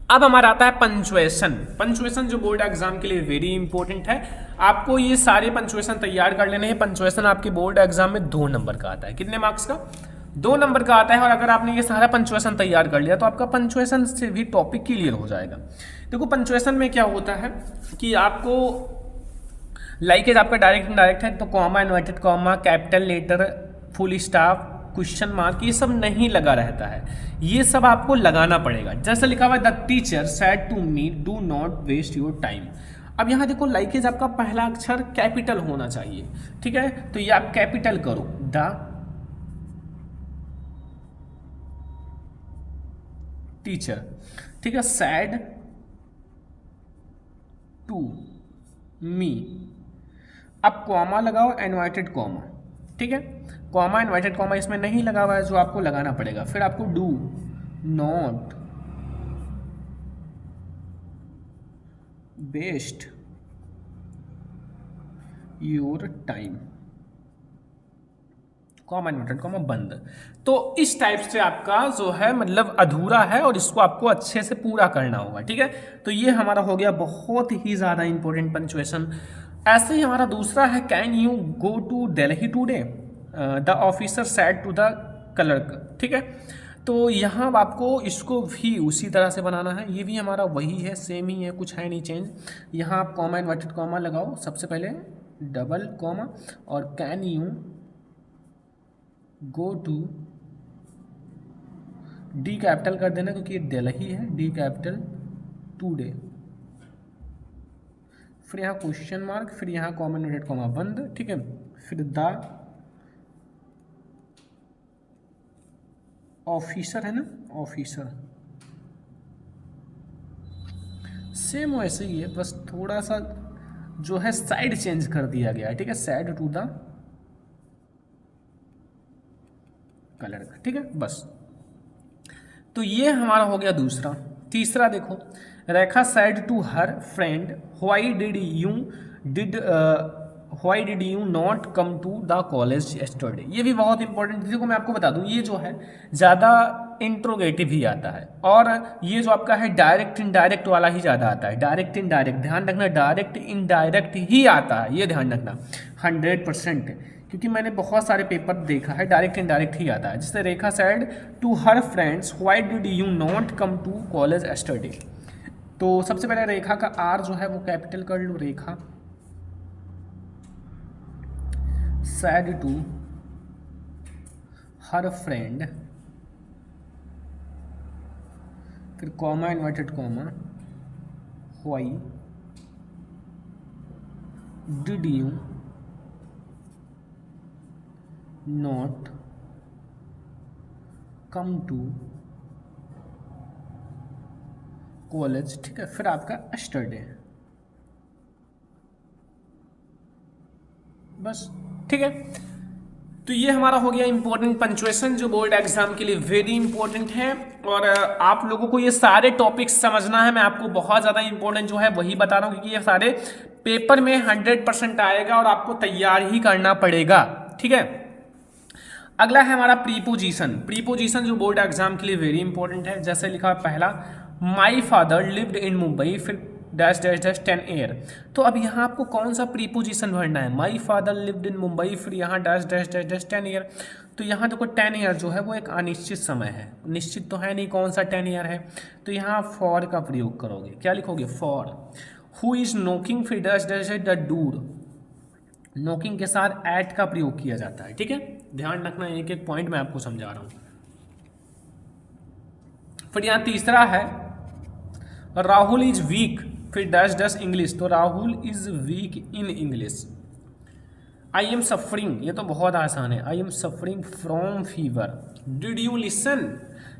अब हमारा आता है पंचुएशन। पंचुएशन जो बोर्ड एग्जाम के लिए वेरी इंपॉर्टेंट है। आपको ये सारे पंचुएशन तैयार कर लेने हैं। पंचुएशन आपके बोर्ड एग्जाम में 2 नंबर का आता है। कितने मार्क्स का? 2 नंबर का आता है। और अगर आपने ये सारा पंचुएशन तैयार कर लिया तो आपका पंचुएशन से भी टॉपिक क्लियर हो जाएगा। देखो पंचुएशन में क्या होता है कि आपको लाइकेज आपका डायरेक्ट इनडायरेक्ट है तो comma, inverted comma, capital letter, full stop, question mark, ये सब नहीं लगा रहता है, ये सब आपको लगाना पड़ेगा। जैसे लिखा हुआ है the teacher said to me do not waste your time. अब यहाँ देखो लाइकेज आपका पहला अक्षर कैपिटल होना चाहिए। ठीक है, तो ये आप कैपिटल करो, द टीचर। ठीक है, सेड टू मी। अब कॉमा लगाओ, इनवर्टेड कॉमा। ठीक है, कॉमा इन्वर्टेड कॉमा इसमें नहीं लगा हुआ है जो आपको लगाना पड़ेगा। फिर आपको do not waste your time, comma inverted comma बंद। तो इस टाइप से आपका जो है मतलब अधूरा है और इसको आपको अच्छे से पूरा करना होगा। ठीक है, तो ये हमारा हो गया बहुत ही ज़्यादा इंपॉर्टेंट पंचुएशन। ऐसे ही हमारा दूसरा है can you go to Delhi today, the officer said to the clerk. ठीक है, तो यहाँ आपको इसको भी उसी तरह से बनाना है। ये भी हमारा वही है, सेम ही है, कुछ है नहीं चेंज। यहाँ आप कॉमा इन्वर्टेड कॉमा लगाओ, सबसे पहले डबल कॉमा, और can you go to, D capital कर देना क्योंकि ये दिल्ली है, डी कैपिटल टूडे। फिर यहाँ क्वेश्चन मार्क, फिर यहाँ कॉमा इन्वर्टेड कॉमा बंद। ठीक है, फिर द ऑफिसर है ना, ऑफिसर सेम वैसे ही है, बस थोड़ा सा जो है साइड चेंज कर दिया गया है। ठीक है, सैड टू द कलर का। ठीक है, बस। तो ये हमारा हो गया दूसरा। तीसरा देखो, Rekha said to her friend why did you not come to the college yesterday. ये भी बहुत इंपॉर्टेंट। देखो मैं आपको बता दूं, ये जो है ज़्यादा इंट्रोगेटिव ही आता है, और ये जो आपका है डायरेक्ट इनडायरेक्ट वाला ही ज़्यादा आता है। डायरेक्ट इनडायरेक्ट, ध्यान रखना, डायरेक्ट इनडायरेक्ट ही आता है, ये ध्यान रखना 100%, क्योंकि मैंने बहुत सारे पेपर देखा है डायरेक्ट इनडायरेक्ट ही आता है। जैसे Rekha said to her friends why did you not come to college yesterday. तो सबसे पहले रेखा का आर जो है वो कैपिटल कर लो, Rekha said to her friend, फिर comma inverted comma why did you not come to college. ठीक है, फिर आपका यस्टरडे, बस। ठीक है, तो ये हमारा हो गया इंपॉर्टेंट पंचुएशन जो बोर्ड एग्जाम के लिए वेरी इंपॉर्टेंट है। और आप लोगों को ये सारे टॉपिक्स समझना है। मैं आपको बहुत ज़्यादा इंपॉर्टेंट जो है वही बता रहा हूँ, क्योंकि ये सारे पेपर में 100% आएगा और आपको तैयार ही करना पड़ेगा। ठीक है, अगला है हमारा प्रीपोजिशन। प्रीपोजिशन जो बोर्ड एग्जाम के लिए वेरी इंपॉर्टेंट है। जैसे लिखा है पहला, my father lived in Mumbai, फिर डैश डैश डैश 10 ईयर। तो अब यहाँ आपको कौन सा प्रीपोजिशन भरना है? My father lived in Mumbai, फिर यहाँ dash dash dash dash 10 year. तो यहाँ देखो 10 ईयर जो है वो एक अनिश्चित समय है, निश्चित तो है नहीं कौन सा 10 ईयर है। तो यहाँ फॉर का प्रयोग करोगे, क्या लिखोगे? फॉर। हु इज नोकिंग, फिर dash dash the door. Knocking के साथ एट का प्रयोग किया जाता है। ठीक है, ध्यान रखना, एक एक पॉइंट मैं आपको समझा रहा हूँ। फिर यहाँ तीसरा है, राहुल इज वीक, फिर डैश डैश इंग्लिश। तो Rahul is weak in English. I am suffering, ये तो बहुत आसान है, I am suffering from fever. Did you listen,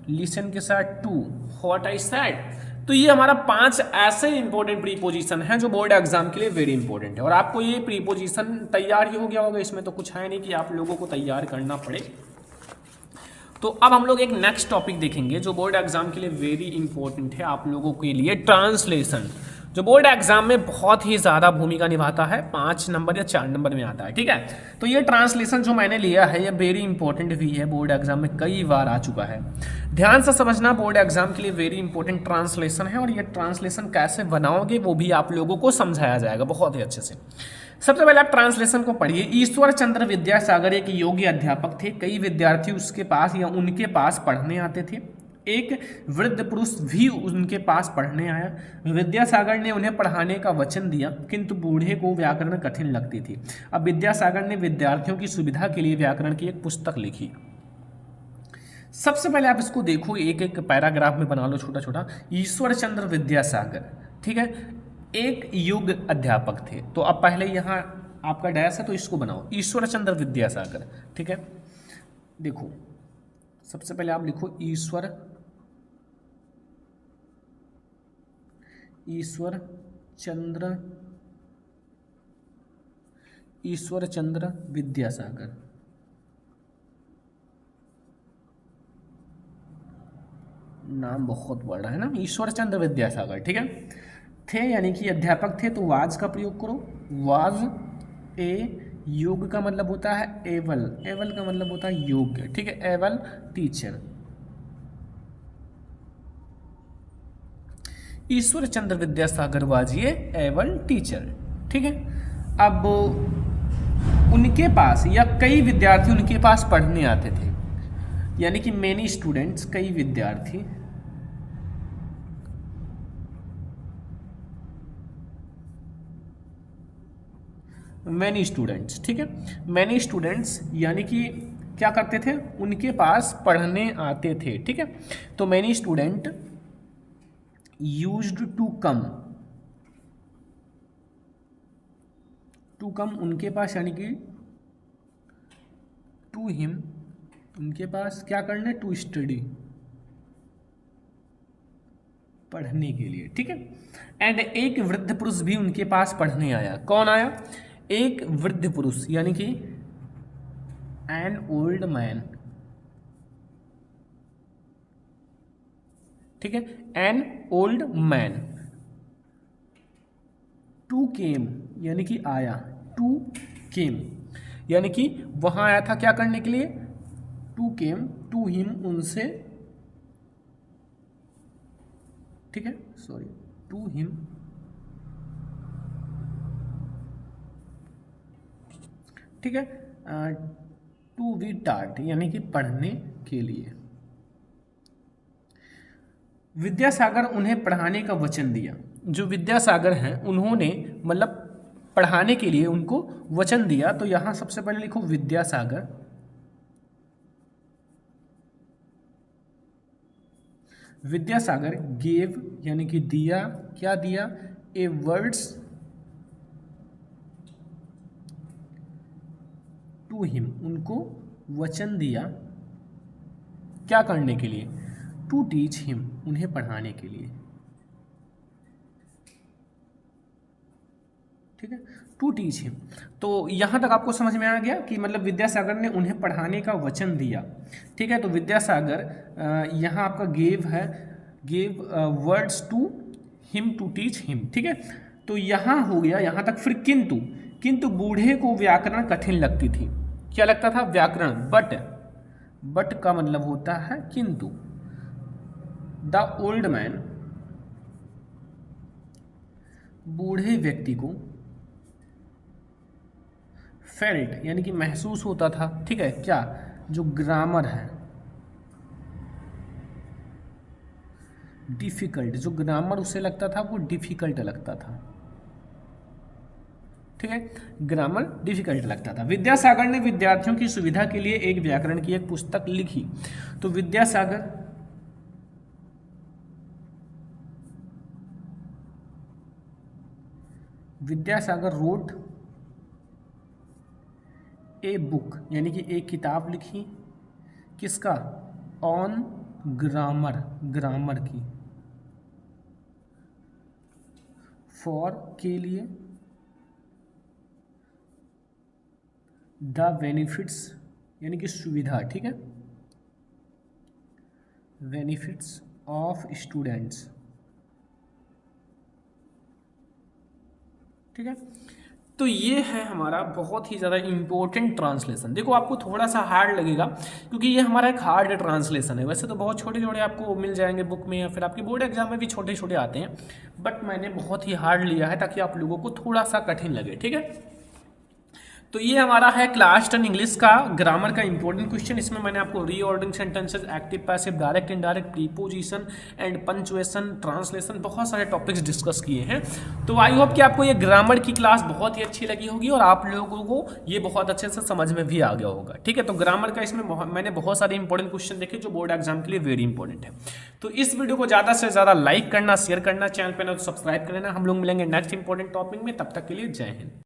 listen के साथ टू। व्हाट आई सेड, तो ये हमारा 5 ऐसे इंपॉर्टेंट प्रीपोजिशन हैं जो बोर्ड एग्जाम के लिए वेरी इंपॉर्टेंट है। और आपको ये प्रीपोजिशन तैयार ही हो गया होगा, इसमें तो कुछ है नहीं कि आप लोगों को तैयार करना पड़े। तो अब हम लोग एक नेक्स्ट टॉपिक देखेंगे जो बोर्ड एग्जाम के लिए वेरी इंपॉर्टेंट है आप लोगों के लिए, ट्रांसलेशन, जो बोर्ड एग्जाम में बहुत ही ज़्यादा भूमिका निभाता है, 5 नंबर या 4 नंबर में आता है, ठीक है। तो ये ट्रांसलेशन जो मैंने लिया है ये वेरी इंपॉर्टेंट भी है, बोर्ड एग्जाम में कई बार आ चुका है। ध्यान से समझना, बोर्ड एग्जाम के लिए वेरी इंपॉर्टेंट ट्रांसलेशन है और ये ट्रांसलेशन कैसे बनाओगे वो भी आप लोगों को समझाया जाएगा बहुत ही अच्छे से। सबसे पहले आप ट्रांसलेशन को पढ़िए। ईश्वर चंद्र विद्यासागर एक योग्य अध्यापक थे, कई विद्यार्थी उसके पास या उनके पास पढ़ने आते थे। एक वृद्ध पुरुष भी उनके पास पढ़ने आया। विद्यासागर ने उन्हें पढ़ाने का वचन दिया, किंतु बूढ़े को व्याकरण कठिन लगती थी। अब विद्यासागर ने विद्यार्थियों की सुविधा के लिए व्याकरण की एक पुस्तक लिखी। सबसे पहले आप इसको देखो, एक एक पैराग्राफ में बना लो छोटा छोटा। ईश्वर चंद्र विद्यासागर, ठीक है, एक योग्य अध्यापक थे। तो अब पहले यहाँ आपका डैश है तो इसको बनाओ, ईश्वर चंद्र विद्यासागर, ठीक है। देखो सबसे पहले आप लिखो ईश्वर चंद्र विद्यासागर। नाम बहुत बड़ा है ना, ईश्वर चंद्र विद्यासागर, ठीक है। थे यानी कि अध्यापक थे तो वाज का प्रयोग करो। वाज ए, योग का मतलब होता है एवल, एवल का मतलब होता है योग्य, ठीक है। Able teacher. Ishwar Chandra Vidyasagar was ये एवल टीचर, ठीक है। अब उनके पास या कई विद्यार्थी उनके पास पढ़ने आते थे, यानी कि मेनी स्टूडेंट्स, कई विद्यार्थी। मैनी स्टूडेंट्स, ठीक है। मैनी स्टूडेंट्स यानी कि क्या करते थे, उनके पास पढ़ने आते थे, ठीक है। तो many student used to come उनके पास, यानी कि टू हिम, उनके पास क्या करने, टू स्टडी, पढ़ने के लिए, ठीक है। एंड एक वृद्ध पुरुष भी उनके पास पढ़ने आया। कौन आया, एक वृद्ध पुरुष, यानी कि एन ओल्ड मैन, ठीक है। An old man. टू केम यानी कि आया, टू केम यानी कि वहां आया था क्या करने के लिए, टू केम टू हिम, उनसे, ठीक है, सॉरी, टू हिम, ठीक है। टू बी टाट यानी कि पढ़ने के लिए। विद्यासागर उन्हें पढ़ाने का वचन दिया। जो विद्यासागर हैं उन्होंने मतलब पढ़ाने के लिए उनको वचन दिया। तो यहां सबसे पहले लिखो विद्यासागर, विद्यासागर गेव यानी कि दिया, क्या दिया, ए वर्ड्स टू हिम, उनको वचन दिया, क्या करने के लिए, टू टीच हिम, उन्हें पढ़ाने के लिए, ठीक है, टू टीच हिम। तो यहां तक आपको समझ में आ गया कि मतलब विद्यासागर ने उन्हें पढ़ाने का वचन दिया, ठीक है। तो विद्यासागर यहां आपका गेव है, gave words to him to teach him, ठीक है। तो यहां हो गया यहां तक। फिर किंतु बूढ़े को व्याकरण कठिन लगती थी। क्या लगता था, व्याकरण। बट का मतलब होता है किंतु। द ओल्ड मैन, बूढ़े व्यक्ति को, फेल्ट यानी कि महसूस होता था, ठीक है, क्या, जो ग्रामर है, डिफिकल्ट, जो ग्रामर उसे लगता था वो डिफिकल्ट लगता था, ठीक है, ग्रामर डिफिकल्ट लगता था। विद्यासागर ने विद्यार्थियों की सुविधा के लिए एक व्याकरण की एक पुस्तक लिखी। तो विद्यासागर रोट ए बुक यानी कि एक किताब लिखी, किसका, ऑन ग्रामर, ग्रामर की, फॉर के लिए, द बेनिफिट्स यानी कि सुविधा, ठीक है, बेनिफिट्स ऑफ स्टूडेंट्स, ठीक है। तो ये है हमारा बहुत ही ज़्यादा इंपॉर्टेंट ट्रांसलेशन। देखो आपको थोड़ा सा हार्ड लगेगा क्योंकि ये हमारा एक हार्ड ट्रांसलेशन है। वैसे तो बहुत छोटे छोटे आपको मिल जाएंगे बुक में या फिर आपके बोर्ड एग्जाम में भी छोटे छोटे आते हैं, बट मैंने बहुत ही हार्ड लिया है ताकि आप लोगों को थोड़ा सा कठिन लगे, ठीक है। तो ये हमारा है क्लास 10 इंग्लिश का ग्रामर का इंपॉर्टेंट क्वेश्चन। इसमें मैंने आपको reordering sentences, active passive, direct indirect, preposition and punctuation, translation, बहुत सारे टॉपिक्स डिस्कस किए हैं। तो आई होप कि आपको ये ग्रामर की क्लास बहुत ही अच्छी लगी होगी और आप लोगों को ये बहुत अच्छे से समझ में भी आ गया होगा, ठीक है। तो ग्रामर का इसमें मैंने बहुत सारे इंपॉर्टेंट क्वेश्चन देखे जो बोर्ड एग्जाम के लिए वेरी इंपॉर्टेंट है। तो इस वीडियो को ज़्यादा से ज़्यादा लाइक करना, शेयर करना, चैनल पर ना तो सब्सक्राइब करना। हम लोग मिलेंगे नेक्स्ट इंपॉर्टेंट टॉपिक में, तब तक के लिए जय हिंद।